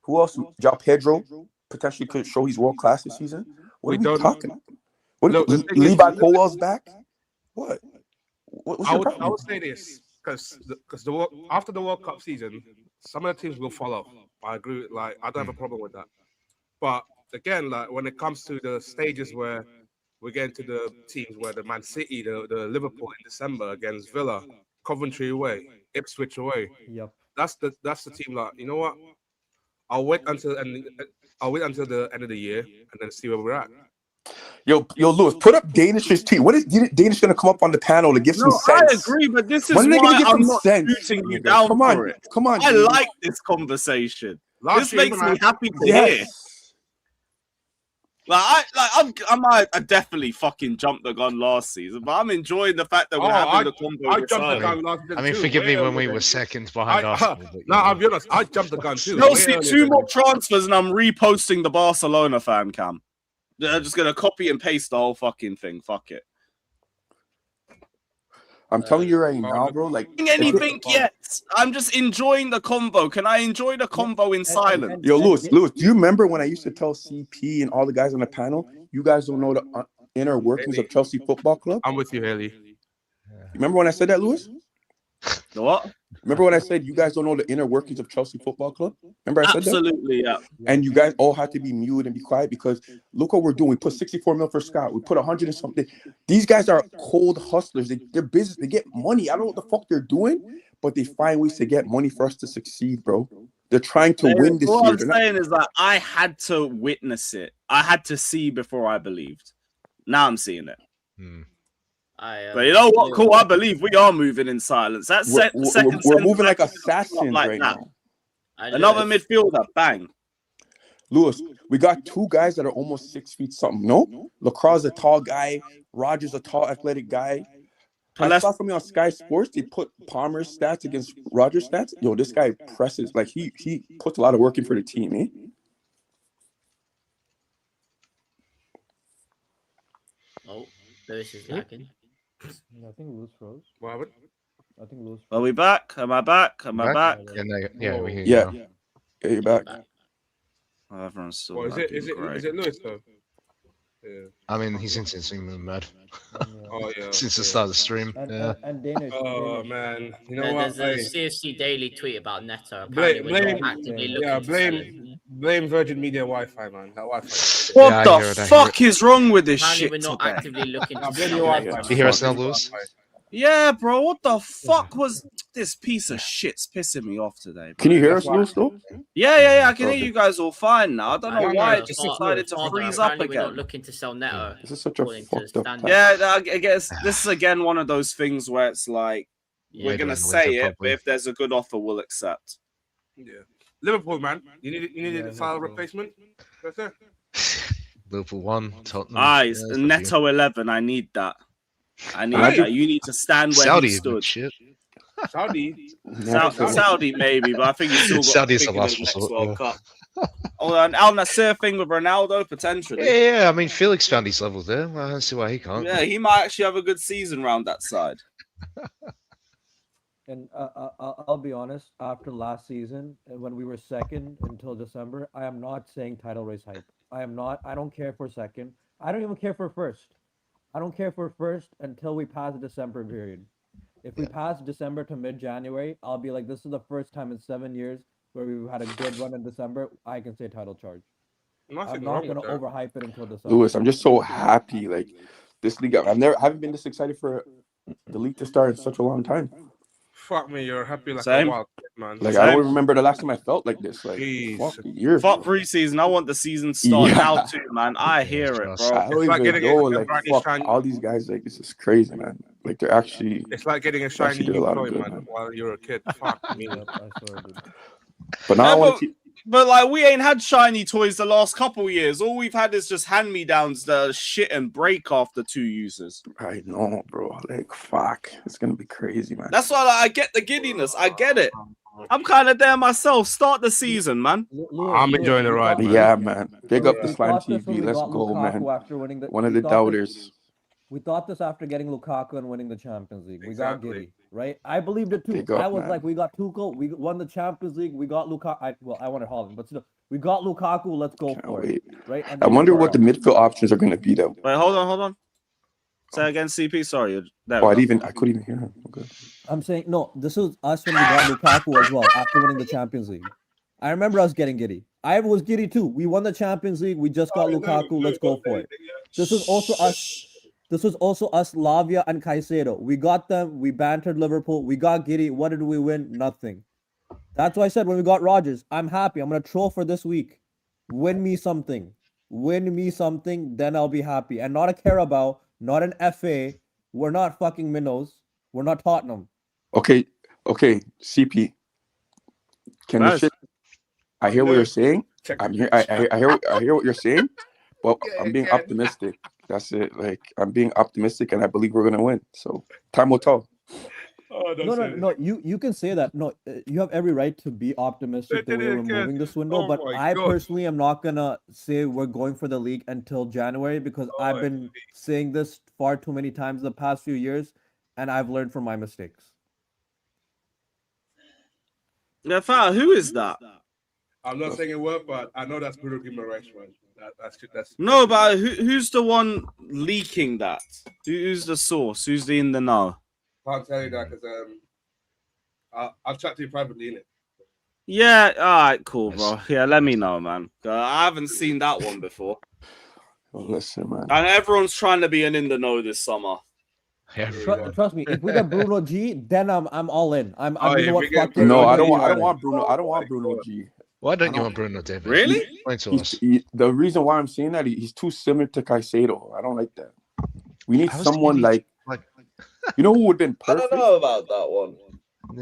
Who else? João Pedro potentially could show he's world class this season. What are we talking? Levi Colwell's back. What? I would say this because after the World Cup season, some of the teams will follow. I agree. Like I don't have a problem with that. But again, like when it comes to the stages where we get into the teams where the Man City, the Liverpool in December against Villa, Coventry away, Ipswich away. Yep. That's the team. Like you know what? I'll wait until the end of the year and then see where we're at. Yo, Lewis, put up Danish's tweet. When is Danish going to come up on the panel to give some sense? I agree, but this is when why I'm not shooting you down for it. Come on. I like this conversation. This makes me happy to hear. I definitely fucking jumped the gun last season, but I'm enjoying the fact that we're having the combo. I jumped the gun last season. I mean, forgive me when we were second behind Arsenal. I'll be honest. I jumped the gun too. Chelsea, 2 more transfers, and I'm reposting the Barcelona fan cam. They're just gonna copy and paste the whole fucking thing. Fuck it. I'm telling you right now, bro. Like anything yet? I'm just enjoying the combo. Can I enjoy the combo in silence? Yo, Lewis, do you remember when I used to tell CP and all the guys on the panel, you guys don't know the inner workings of Chelsea Football Club? I'm with you, Haley. Remember when I said that, Lewis? The what? Remember when I said you guys don't know the inner workings of Chelsea Football Club? Remember I said that? Absolutely, yeah. And you guys all had to be mute and be quiet because look what we're doing. We put 64 mil for Scott. We put 100 and something. These guys are cold hustlers. They're business. They get money. I don't know what the fuck they're doing, but they find ways to get money for us to succeed, bro. They're trying to win this year. What I'm saying is that I had to witness it. I had to see before I believed. Now I'm seeing it. But you know what? Cool. I believe we are moving in silence. That's we're moving like assassins right now. Another midfielder, bang. Lewis, we got 2 guys that are almost 6 feet something. No, Lacroix is a tall guy. Rogers a tall, athletic guy. I saw something on Sky Sports. They put Palmer's stats against Rogers' stats. Yo, this guy presses like he puts a lot of work in for the team, eh? Oh, Lewis is lagging. I think Lewis froze. What happened? I think Lewis. Are we back? Am I back? Am I back? Yeah, we hear you. Yeah, you're back. Oh, everyone's still. Is it Lewis though? Yeah. I mean, he's instantly mad. Oh yeah. Since the start of the stream. And Danish. Oh man, you know what? There's a CFC Daily tweet about Neto. Blame Virgin Media Wi-Fi, man. That Wi-Fi. What the fuck is wrong with this shit? We're not actively looking to blame your Wi-Fi. Do you hear us now, Lewis? Yeah, bro. What the fuck was this piece of shit's pissing me off today? Bro. Can you hear us, Lewis, though? Yeah. I can hear you guys all fine now. I don't know why it just decided to freeze up again. We're not looking to sell Neto. This is such a fucked up. Yeah, I guess this is again one of those things where it's like we're gonna say it, but if there's a good offer, we'll accept. Yeah. Liverpool, man. You needed a solid replacement. That's it. Liverpool 1, Tottenham. Nice. Neto 11. I need that. I need that. You need to stand where Saudi he stood. Shit. Saudi maybe, but I think he's still got Saudi's the last next resort. World Cup. Oh, and Al Nassr thing with Ronaldo potentially. Yeah. I mean, Felix found his level there. I don't see why he can't. Yeah, he might actually have a good season round that side. And I'll be honest, after last season, when we were second until December, I am not saying title race hype. I am not. I don't care for second. I don't even care for first. I don't care for first until we pass the December period. If we pass December to mid-January, I'll be like, this is the first time in 7 years where we've had a good run in December. I can say title charge. I'm not going to overhype it until December. Lewis, I'm just so happy. Like this league, I haven't been this excited for the league to start in such a long time. Fuck me, you're happy like Same. a wild. man. Like I don't remember the last time I felt like this. Like fuck years. Fuck preseason. I want the season to start now too, man. I hear it, bro. I don't even know. Like fuck all these guys. Like this is crazy, man. Like they're actually. It's like getting a they actually shiny did a new lot of toy, good, man, man. while you're a kid. Fuck me. But now I want to keep. But like we ain't had shiny toys the last couple years. All we've had is just hand-me-downs that are shit and break after 2 uses. I know, bro. Like fuck, it's gonna be crazy, man. That's why like, I get the giddiness. I get it. I'm kind of there myself. Start the season, man. I'm enjoying the ride, man. Yeah, man. Big up the We Slime thought this when TV. we Let's got go, Lukaku man. after winning One of we the thought this- doubters. We thought this after getting Lukaku and winning the Champions League. We got Exactly. giddy, right? I believed it too. Big up, I was man. like, we got Tuchel, we won the Champions League, we got Lukaku. I wanted Holland, but still, we got Lukaku. Let's go for wait. it, right? And I then wonder we what the got- midfield options are gonna be though. Wait, hold on. Say again, CP. Sorry. There Oh, we I go. couldn't even hear him. Okay. I'm saying no. This was us when we got Lukaku as well after winning the Champions League. I remember us getting giddy. I was giddy too. We won the Champions League. We just got Lukaku. Let's go for it. This was also us. This was also us, Lavia and Caicedo. We got them. We bantered Liverpool. We got giddy. What did we win? Nothing. That's why I said when we got Rodgers, I'm happy. I'm gonna troll for this week. Win me something. Win me something. Then I'll be happy. And not a Carabao, not an FA. We're not fucking minnows. We're not Tottenham. Okay, CP. Can Nice. this shit? I hear what you're saying. I'm here. I hear what you're saying, but I'm being optimistic. That's it. Like I'm being optimistic, and I believe we're gonna win. So time will tell. No. You can say that. No, you have every right to be optimistic the way we're moving this window. Oh But my I God. personally am not gonna say we're going for the league until January because I've been saying this far too many times the past few years, and I've learned from my mistakes. Yeah, fam, who is that? I'm not saying a word, but I know that's Bruno Guimaraes, man. That's No, but who's the one leaking that? Who's the source? Who's the in the know? Can't tell you that because I've chatted to you privately, innit? Yeah, all right, cool, bro. Yeah, let me know, man. I haven't seen that one before. Well, listen, man. And everyone's trying to be an in the know this summer. Trust me, if we get Bruno G, then I'm all in. I'm you know what, fuck it. No, I'm I don't gonna want be Bruno. I don't want Bruno G. Why don't you want Bruno, David? Really? Explain to us. The reason why I'm saying that he's too similar to Caicedo. I don't like that. We need How's someone he- like you know who would have been I perfect. don't know about that one.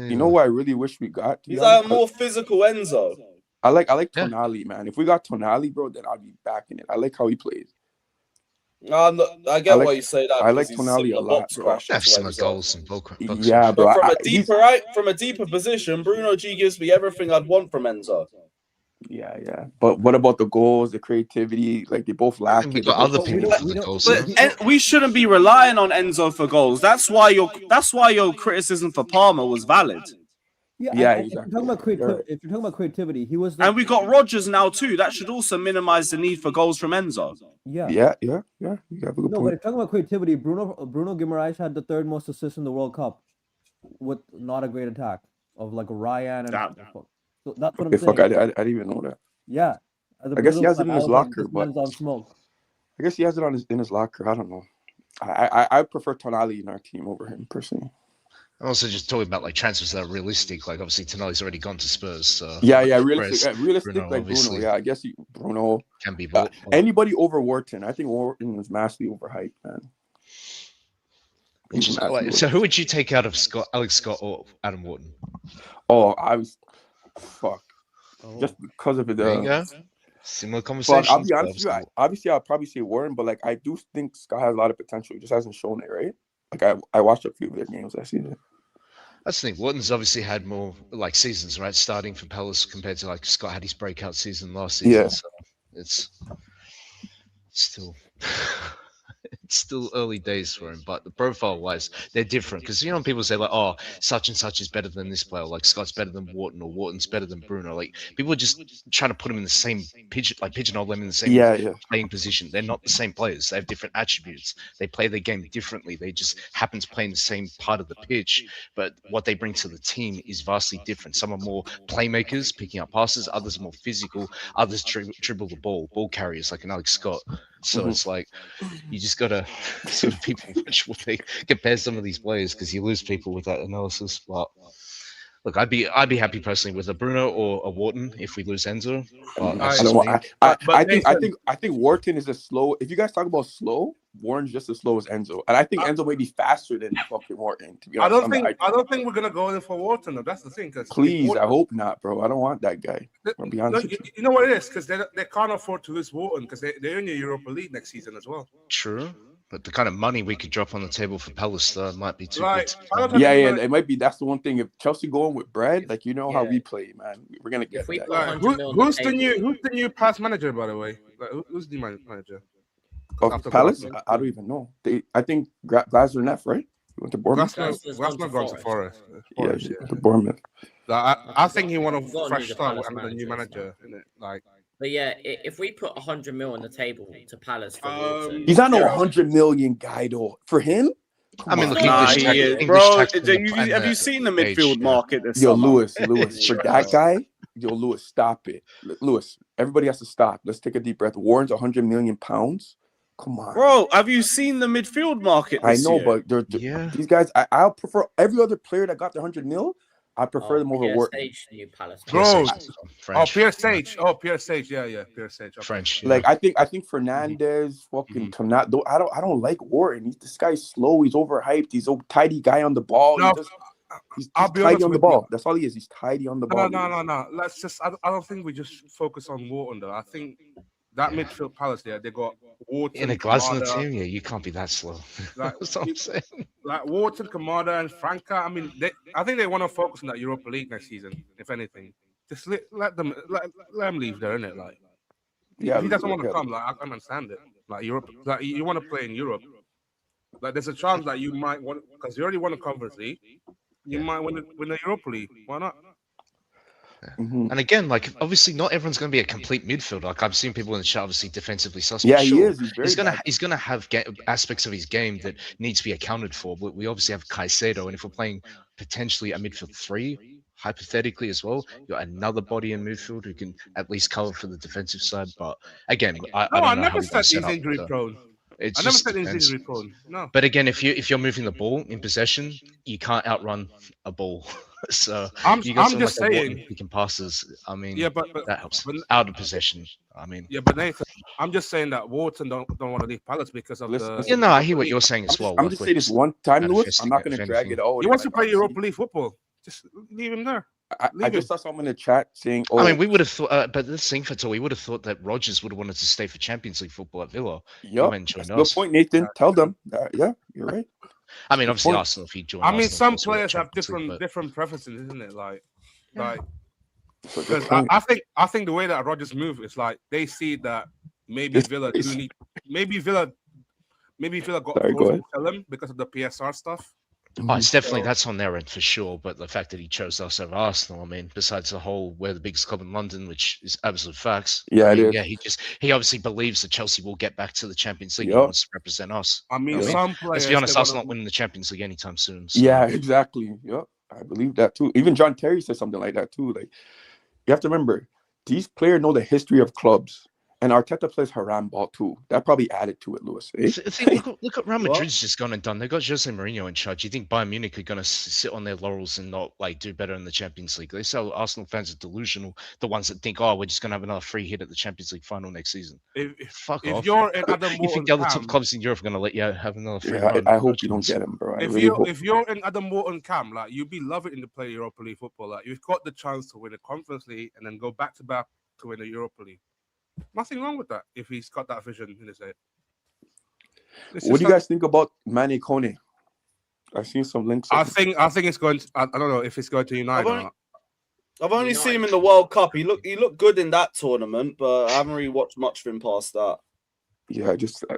You know who I really wish we got? to be He's like a honest? more physical Enzo. I like Tonali, man. If we got Tonali, bro, then I'd be backing it. I like how he plays. I get why you say that. I like because he's Tonali similar a lot, box bro. crash Have to similar Enzo. goals and bulk. Yeah, bro. But from a deeper position, Bruno G gives me everything I'd want from Enzo. Yeah. But what about the goals, the creativity? Like they both lack. We got other people for the goals. But we shouldn't be relying on Enzo for goals. That's why your criticism for Palmer was valid. Yeah, and exactly. if you're talking about creativity, he was. And we got Rodgers now too. That should also minimize the need for goals from Enzo. Yeah. You have a good No, but point. if you're talking about creativity, Bruno Guimaraes had the third most assists in the World Cup with not a great attack of like Ryan and so that's what Okay, Oh, I'm saying. fuck, I didn't even know that. Yeah. I guess he has it in his locker, this but man's on smoke. I guess he has it in his locker. I don't know. I prefer Tonali in our team over him personally. I'm also just talking about like transfers that are realistic. Like obviously Tonali's already gone to Spurs. So Yeah, whereas realistic Bruno, like obviously, Bruno. Yeah, I guess Bruno can be bought. anybody over Wharton. I think Wharton was massively overhyped, man. Interesting. So who would you take out of Alex Scott or Adam Wharton? Oh, I was just because of it. There you go. Similar conversation. I'll be honest with you. Obviously, I'll probably say Warren, but like I do think Scott has a lot of potential. He just hasn't shown it, right? Like I watched a few of their games last season. That's the thing. Wharton's obviously had more like seasons, right? Starting from Palace compared to like Scott had his breakout season last season. Yeah. So it's still it's still early days for him, but the profile wise, they're different because you know when people say like, "Oh, such and such is better than this player," like Scott's better than Wharton or Wharton's better than Bruno. Like people are just trying to put them in the same pigeonhole them in the same playing position. They're not the same players. They have different attributes. They play their game differently. They just happen to play in the same part of the pitch, but what they bring to the team is vastly different. Some are more playmakers, picking up passes. Others are more physical. Others dribble the ball carriers like an Alex Scott. So it's like you just gotta sort of people watch what they compare some of these players because you lose people with that analysis. But Look, I'd be happy personally with a Bruno or a Wharton if we lose Enzo. But I think Wharton is as slow. If you guys talk about slow, Wharton's just as slow as Enzo, and I think Enzo may be faster than fucking Wharton. To be honest, I don't think we're gonna go in for Wharton though. That's the thing. Please, Wharton, I hope not, bro. I don't want that guy. I'll be honest with you. You know what it is? Because they can't afford to lose Wharton because they're in the Europa League next season as well. True. But the kind of money we could drop on the table for Palace might be too Like, good. It might be. That's the one thing. If Chelsea going with bread, like how we play, man, we're gonna get that. Like, who's the new past manager, by the way? Like, who's the manager? Of Palace? I don't even know. I think Glasner left, right? He went to Bournemouth. Glasner gone to Forest. Yeah, to Bournemouth. Like, I think he want a fresh start with the new manager, isn't it? Like. But yeah, if we put 100 mil on the table to Palace, he's not no 100 million guy though. For him, I mean, look, he is, bro. Have you seen the midfield market this summer? Lewis, for that guy, Lewis, stop it. Lewis, everybody has to stop. Let's take a deep breath. Warren's 100 million pounds. Come on, bro. Have you seen the midfield market? I know, but these guys, I'll prefer every other player that got the 100 mil. I prefer them over Wharton. Bro, Pierre Savić. Pierre Savić. Yeah, Pierre Savić. Okay. French. Yeah. Like I think Fernandez, fucking Tonat. I don't like Wharton. This guy's slow. He's overhyped. He's a tidy guy on the ball. No, he's tidy on the ball. That's all he is. He's tidy on the ball. No. Let's just. I don't think we just focus on Wharton though. I think that midfield Palace there, they got Wharton in a Glasner team. Yeah, you can't be that slow. Like, That's what I'm saying. Like Wharton, Kamada, and Franca. I mean, I think they want to focus on that Europa League next season. If anything, just let them leave there, innit? Like, if he doesn't want to come, like I can understand it. Like Europe, like you want to play in Europe. Like there's a chance that you might want, because you already won a Conference League. You might win the Europa League. Why not? And again, like obviously, not everyone's going to be a complete midfielder. Like I've seen people in the chat, obviously defensively suspect. Yeah, he is. He's gonna have aspects of his game that needs to be accounted for. But we obviously have Caicedo, and if we're playing potentially a midfield three, hypothetically as well, you got another body in midfield who can at least cover for the defensive side. But again, I don't know never how said he's injury prone. I never said he's injury prone. No. But again, if you're moving the ball in possession, you can't outrun a ball. So I'm just saying he can passes. I mean, yeah, but that helps. But out of possession, I mean, yeah, but Nathan, I'm just saying that Wharton don't want to leave Palace because of the. Yeah, no, I hear what you're saying as well. I'm just saying this one time, Lewis. I'm not going to drag it out. He wants to play Europa League football. Just leave him there. I just saw someone in the chat saying, I mean, we would have thought, but this thing for we would have thought that Rodgers would have wanted to stay for Champions League football at Villa. Yeah, good point, Nathan. Tell them. Yeah, you're right. I mean, obviously Arsenal. If you join, I mean, some players have different preferences, isn't it? Like, because I think the way that Rodgers move is like they see that maybe Villa got forced to sell him because of the PSR stuff. Oh, it's definitely that's on their end for sure. But the fact that he chose us over Arsenal, I mean, besides the whole we're the biggest club in London, which is absolute facts. Yeah, it is. Yeah, he obviously believes that Chelsea will get back to the Champions League. He wants to represent us. I mean, some players. Let's be honest, us not winning the Champions League anytime soon. So. Yeah, exactly. Yep, I believe that too. Even John Terry said something like that too. Like, you have to remember, these players know the history of clubs. And Arteta plays haram ball too. That probably added to it, Lewis. Look at Real Madrid's just gone and done. They've got Jose Mourinho in charge. You think Bayern Munich are going to sit on their laurels and not like do better in the Champions League? They say Arsenal fans are delusional. The ones that think, we're just going to have another free hit at the Champions League final next season. Fuck off. You're in Adam you think the other top clubs in Europe are going to let you have another free hit? I hope you don't get him, bro. If you're in Adam Wharton camp, like you'd be loving to play Europa League football. Like you've got the chance to win a Conference League and then go back to back to win the Europa League. Nothing wrong with that if he's got that vision in his head. What do you guys think about Mane Kone? I've seen some links. I think it's going to, I don't know if it's going to United or not. I've only seen him in the World Cup. He looked good in that tournament, but I haven't really watched much of him past that. Yeah,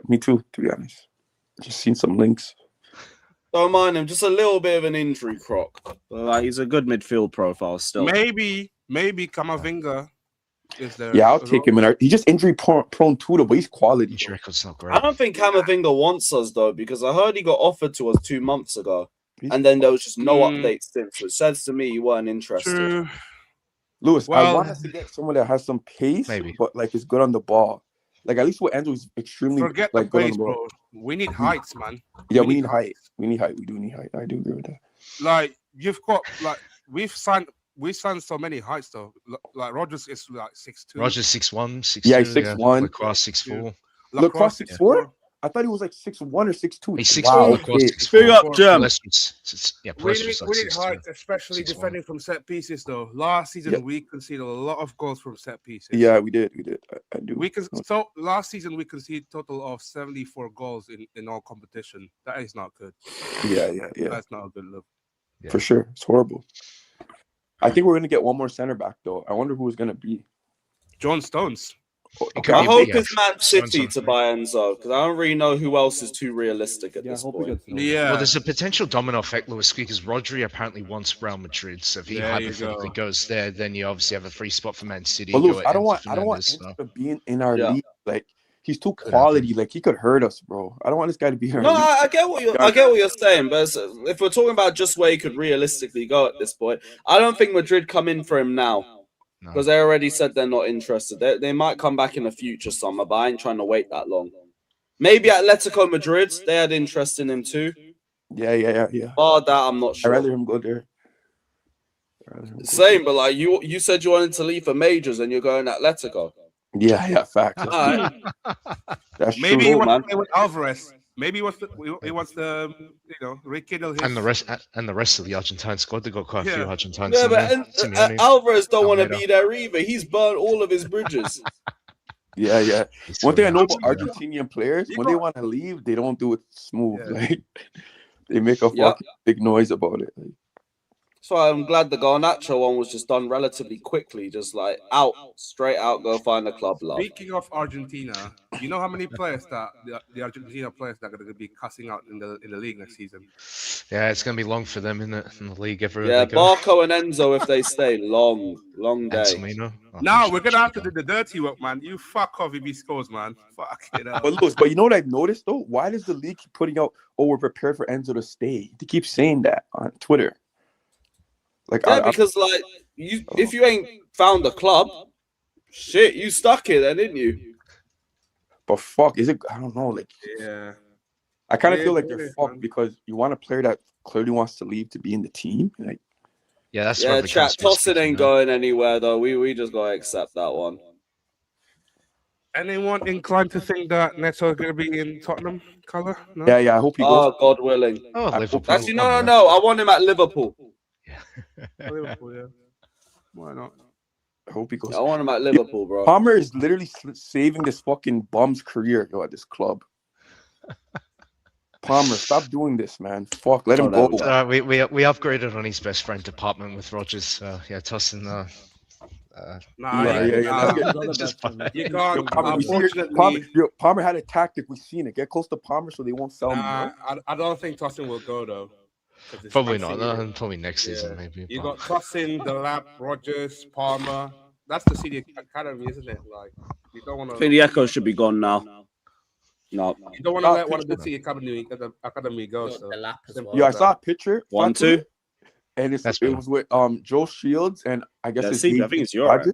me too, to be honest. Just seen some links. Don't mind him. Just a little bit of an injury crock. But, he's a good midfield profile still. Maybe Camavinga. Yeah, I'll take him. He's just injury prone too. The waste quality. His record's not great. I don't think Camavinga wants us though, because I heard he got offered to us 2 months ago, and then there was just no updates since. It says to me you weren't interested. True. Lewis, I want us to get someone that has some pace, but like is good on the ball. Like at least with Andrew is extremely good on the ball. We need heights, man. Yeah, we need height. We need height. We do need height. I do agree with that. Like you've got like we've signed so many heights though. Like Rogers is like 6'2". Rogers 6'1", 6'2". Yeah, he's 6'1". Lacroix 6'4". Lacroix 6'4". I thought he was like 6'1" or 6'2". He's 6'4". Wow, Lacroix okay. 6'4". Big up, Jam. We need heights, especially 6'1". defending from set pieces though. Last season we conceded a lot of goals from set pieces. Yeah, we did. I do. So last season we conceded total of 74 goals in all competition. That is not good. Yeah. That's not a good look. Yeah. For sure. It's horrible. I think we're gonna get one more center back though. I wonder who it's gonna be. John Stones. Okay. I hope it's Man City to buy Enzo because I don't really know who else is too realistic at this point. Yeah. Well, there's a potential domino effect, Lewis, because Rodri apparently wants Real Madrid. So if he hypothetically goes there, then you obviously have a free spot for Man City. But Lewis, I don't want Enzo to be in our league. Like he's too quality. Like he could hurt us, bro. I don't want this guy to be here. No, I get what you're saying, but if we're talking about just where he could realistically go at this point, I don't think Madrid come in for him now. Because they already said they're not interested. They might come back in the future summer, but I ain't trying to wait that long. Maybe Atletico Madrid, they had interest in him too. Yeah. Oh, that I'm not sure. I'd rather him go there. Same, but like you said you wanted to leave for majors and you're going Atletico. Yeah, facts. That's Maybe true, he wants man. to play with Alvarez. Maybe he wants to rekindle his... And the rest of the Argentine squad, they got quite a few Argentines. Yeah, but Alvarez don't want to be there either. He's burned all of his bridges. Yeah. One thing I know about Argentinian players, when they want to leave, they don't do it smooth. Like they make a fucking big noise about it. Like, So I'm glad the Garnacho one was just done relatively quickly, just like straight out, go find a club. Love. Speaking of Argentina, you know how many players that the Argentina players that are going to be cussing out in the league next season? Yeah, it's going to be long for them in the league. Yeah, Barco and Enzo if they stay, long day. Now we're going to have to do the dirty work, man. You fuck off if he scores, man. Fuck it up. but you know what I've noticed though? Why does the league keep putting out, "Oh, we're prepared for Enzo to stay"? They keep saying that on Twitter. Like, because like if you ain't found a club, shit, you stuck here then, didn't you? But fuck, is it? I don't know. Like, yeah, I kind of feel like they're fucked because you want a player that clearly wants to leave to be in the team. Like, that's chat. Tosin ain't going anywhere though. We just gotta accept that one. Anyone inclined to think that Neto is going to be in Tottenham colour? No? Yeah. I hope he goes. Oh, God willing. Oh, Liverpool. Actually, no. I want him at Liverpool. Liverpool, yeah. Why not? I hope he goes. I want him at Liverpool, bro. Palmer is literally saving this fucking bum's career at this club. Palmer, stop doing this, man. Fuck, let him go. We upgraded on his best friend department with Rogers. Yeah, tossing the. You can't. Palmer had a tactic. We've seen it. Get close to Palmer so they won't sell him. I don't think Tosin will go though. Probably not. No, probably next season, maybe. You got Tosin, Delap, Rogers, Palmer. That's the City Academy, isn't it? Like you don't want to. I think the Echo should be gone now. No, you don't want to let one of the City Academy go. So. I saw a picture. 1-2. And it was with Joe Shields and I guess I think it's yours.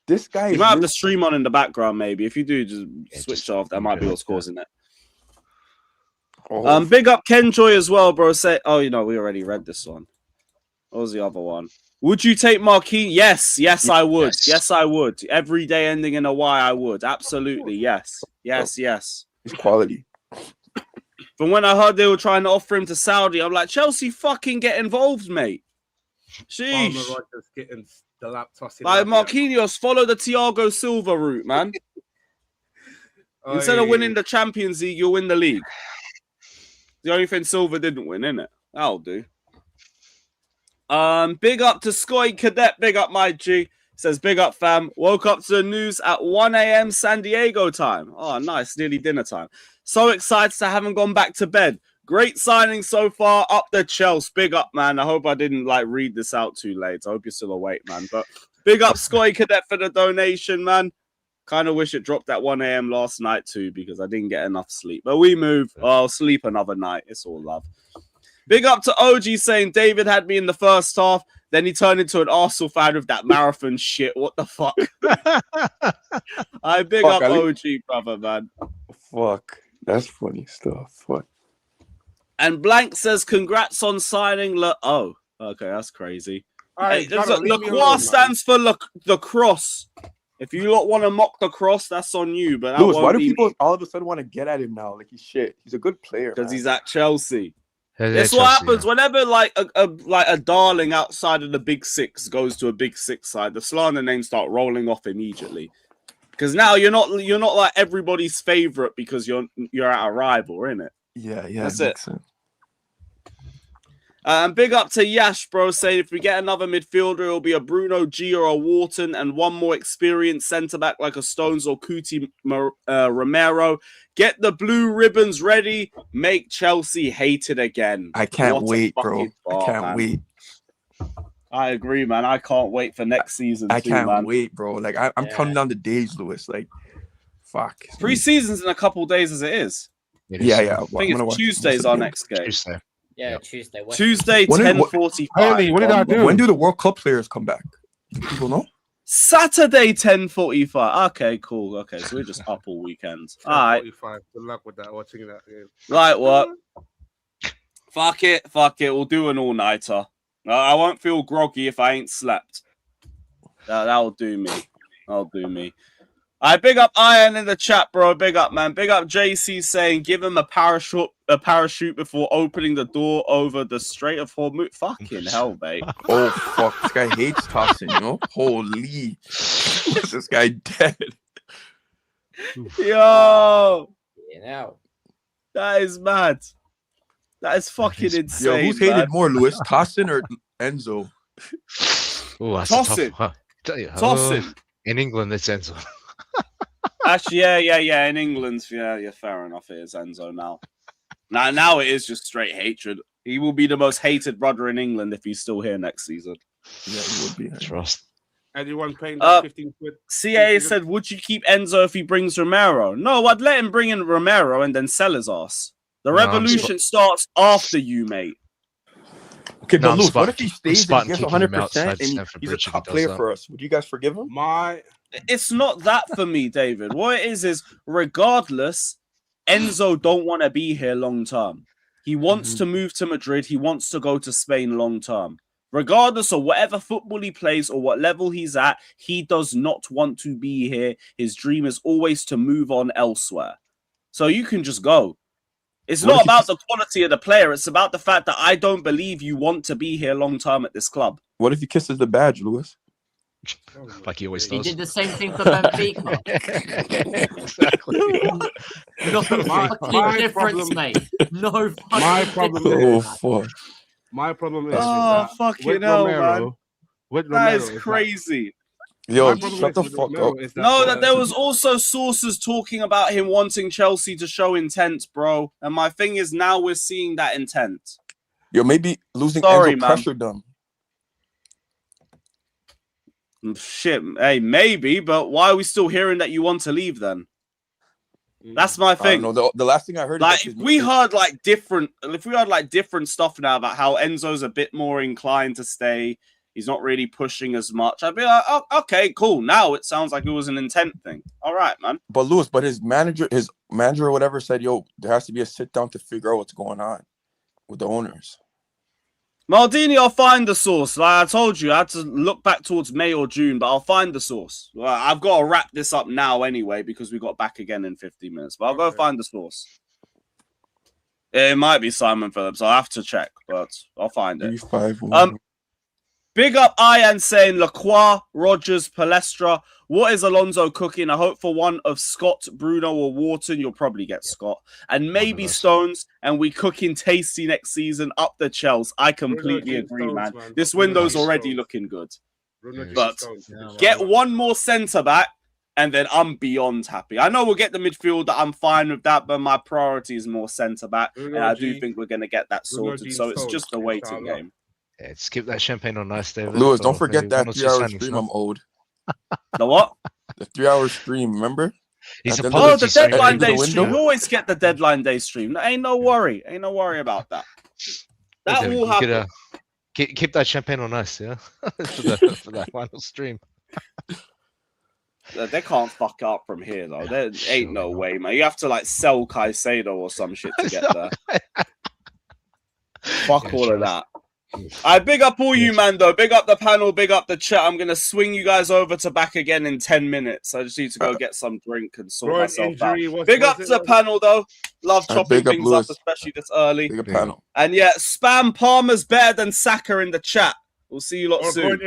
This guy you might have the stream on in the background, maybe. If you do, just switch off. That might be what's causing it. Big up Kenjoy as well, bro. We already read this one. What was the other one? Would you take Marquis? Yes, I would. Yes, I would. Every day ending in a Y, I would. Absolutely, yes. It's quality. From when I heard they were trying to offer him to Saudi, I'm like, Chelsea, fucking get involved, mate. Sheesh. Like Marquinhos, follow the Thiago Silva route, man. Instead of winning the Champions League, you'll win the league. The only thing Silva didn't win, innit? That'll do. Big up to Skoy Cadet. Big up, my G. Says, big up, fam. Woke up to the news at 1 a.m. San Diego time. Oh, nice. Nearly dinner time. So excited to haven't gone back to bed. Great signing so far. Up the Chelsea. Big up, man. I hope I didn't read this out too late. I hope you're still awake, man. But big up Skoy Cadet for the donation, man. Kind of wish it dropped at 1 a.m. last night too because I didn't get enough sleep. But we move. I'll sleep another night. It's all love. Big up to OG saying David had me in the first half. Then he turned into an Arsenal fan with that marathon shit. What the fuck? I big up OG, brother, man. Fuck. That's funny stuff. Fuck. And Blank says, congrats on signing. Okay, that's crazy. All right, Hey, Jono, leave me Lacroix alone, man. stands for the cross. If you lot want to mock the cross, that's on you. But Lewis, why do people all of a sudden want to get at him now? Like he's shit. He's a good player. Because man. he's at Chelsea. Yeah, It's Chelsea, what happens yeah. whenever like a darling outside of the Big Six goes to a Big Six side. The slander names start rolling off immediately. Because now you're not like everybody's favorite because you're at a rival, innit? Yeah, That's that it. makes sense. Big up to Yash, bro, saying if we get another midfielder, it'll be a Bruno G or a Wharton and one more experienced centre-back like a Stones or Kuti Romero. Get the blue ribbons ready. Make Chelsea hated again. I can't What a wait, bro. fucking I bar, can't man. wait. I agree, man. I can't wait for next season. I can't man. wait, bro. Like I'm counting down the days, Lewis. Like, fuck. Pre-season's in a couple of days as it is. Yeah. I think it's Tuesday's our next game. Tuesday. Yeah, Tuesday. Tuesday, When did- 10:45. Haley, what did I do? When do the World Cup players come back? Do people know? Saturday, 10:45. Okay, cool. Okay, so we're just up all weekend. All right. 45. Good luck with that. Watching that game. Like what? Fuck it. We'll do an all-nighter. I won't feel groggy if I ain't slept. That'll do me. That'll do me. I big up Iron in the chat, bro. Big up, man. Big up JC saying give him a parachute before opening the door over the Strait of Hormuz. Fucking hell, mate. Oh fuck, this guy hates tossing, you know? Holy, is this guy dead? Yo, You know. that is mad. That is fucking insane. Yo, who's hated man. more, Lewis? Tossin or Enzo? Oh, that's Toss a it. tough one. Tell you, Toss it. In England, it's Enzo. Actually, yeah. In England, yeah, fair enough. It is Enzo now. Now it is just straight hatred. He will be the most hated brother in England if he's still here next season. Yeah, he would be. Trust. Anyone paying that 15 quid? CA said, would you keep Enzo if he brings Romero? No, I'd let him bring in Romero and then sell his ass. The No, I'm revolution starts after you, mate. Okay, No, but I'm Lewis, what spot- if he I'm stays and spotting he gets kicking him 100% outside and Stamford he's a Bridge if he top does player that. for us? Would you guys forgive him? It's not that for me, David. What it is regardless, Enzo don't want to be here long term. He wants to move to Madrid. He wants to go to Spain long term. Regardless of whatever football he plays or what level he's at, he does not want to be here. His dream is always to move on elsewhere. So you can just go. It's What not if he about the quality of the player. It's about the fact that I don't believe you want to be here long term at this club. What if he kisses the badge, Lewis? Like he always He does. did the same thing for Benfica. Exactly. No My fucking difference, problem- mate. No fucking My problem difference. Oh, fuck. My problem is, Oh, is that fucking with hell, Romero, man. with That Romero, is it's crazy. Yo, My problem shut is the with fuck Romero up. is No, that there was also sources talking about him wanting Chelsea to show intent, bro. And my thing is now we're seeing that intent. Yo, maybe losing Sorry, Enzo man. pressured them. Shit, hey, maybe, but why are we still hearing that you want to leave then? That's my I thing. don't know. The last thing I heard Like, is if we heard different stuff now about how Enzo's a bit more inclined to stay, he's not really pushing as much, I'd be like, oh, okay, cool. Now it sounds like it was an intent thing. All right, man. But Lewis, but his manager or whatever said, yo, there has to be a sit down to figure out what's going on with the owners. Maldini, I'll find the source. Like I told you, I had to look back towards May or June, but I'll find the source. Well, I've got to wrap this up now anyway because we got back again in 15 minutes. But I'll go find the source. It might be Simon Phillips. I'll have to check, but I'll find it. Big up Ian saying Lacroix, Rogers, Palestra. What is Alonso cooking? I hope for one of Scott, Bruno, or Wharton. You'll probably get Scott. And maybe Stones. And we cooking tasty next season up the Chels. I completely agree, man. This window's already looking good. But get one more centre back, and then I'm beyond happy. I know we'll get the midfielder. I'm fine with that, but my priority is more centre back. And I do think we're going to get that sorted. So it's just a waiting game. Yeah, just keep that champagne on ice, David. Lewis, for don't forget maybe that 1 or 2 3-hour signings, stream no? I'm owed. The what? The 3-hour stream, remember? He's At the Oh, the stream. deadline At the day window? stream. We always get the deadline day stream. Ain't no worry. Ain't no worry about that. That David, will you could, happen. keep that champagne on ice, yeah? for that final stream. They can't fuck up from here, though. There ain't no way, man. You have to, like, sell Caicedo or some shit to get there. Fuck all of that. I big up all you, man, though. Big up the panel, big up the chat. I'm going to swing you guys over to back again in 10 minutes. I just need to go get some drink and sort myself out. Big up to the panel, though. Love chopping things up, especially this early. Big up panel. And yeah, spam Palmer's better than Saka in the chat. We'll see you lot soon.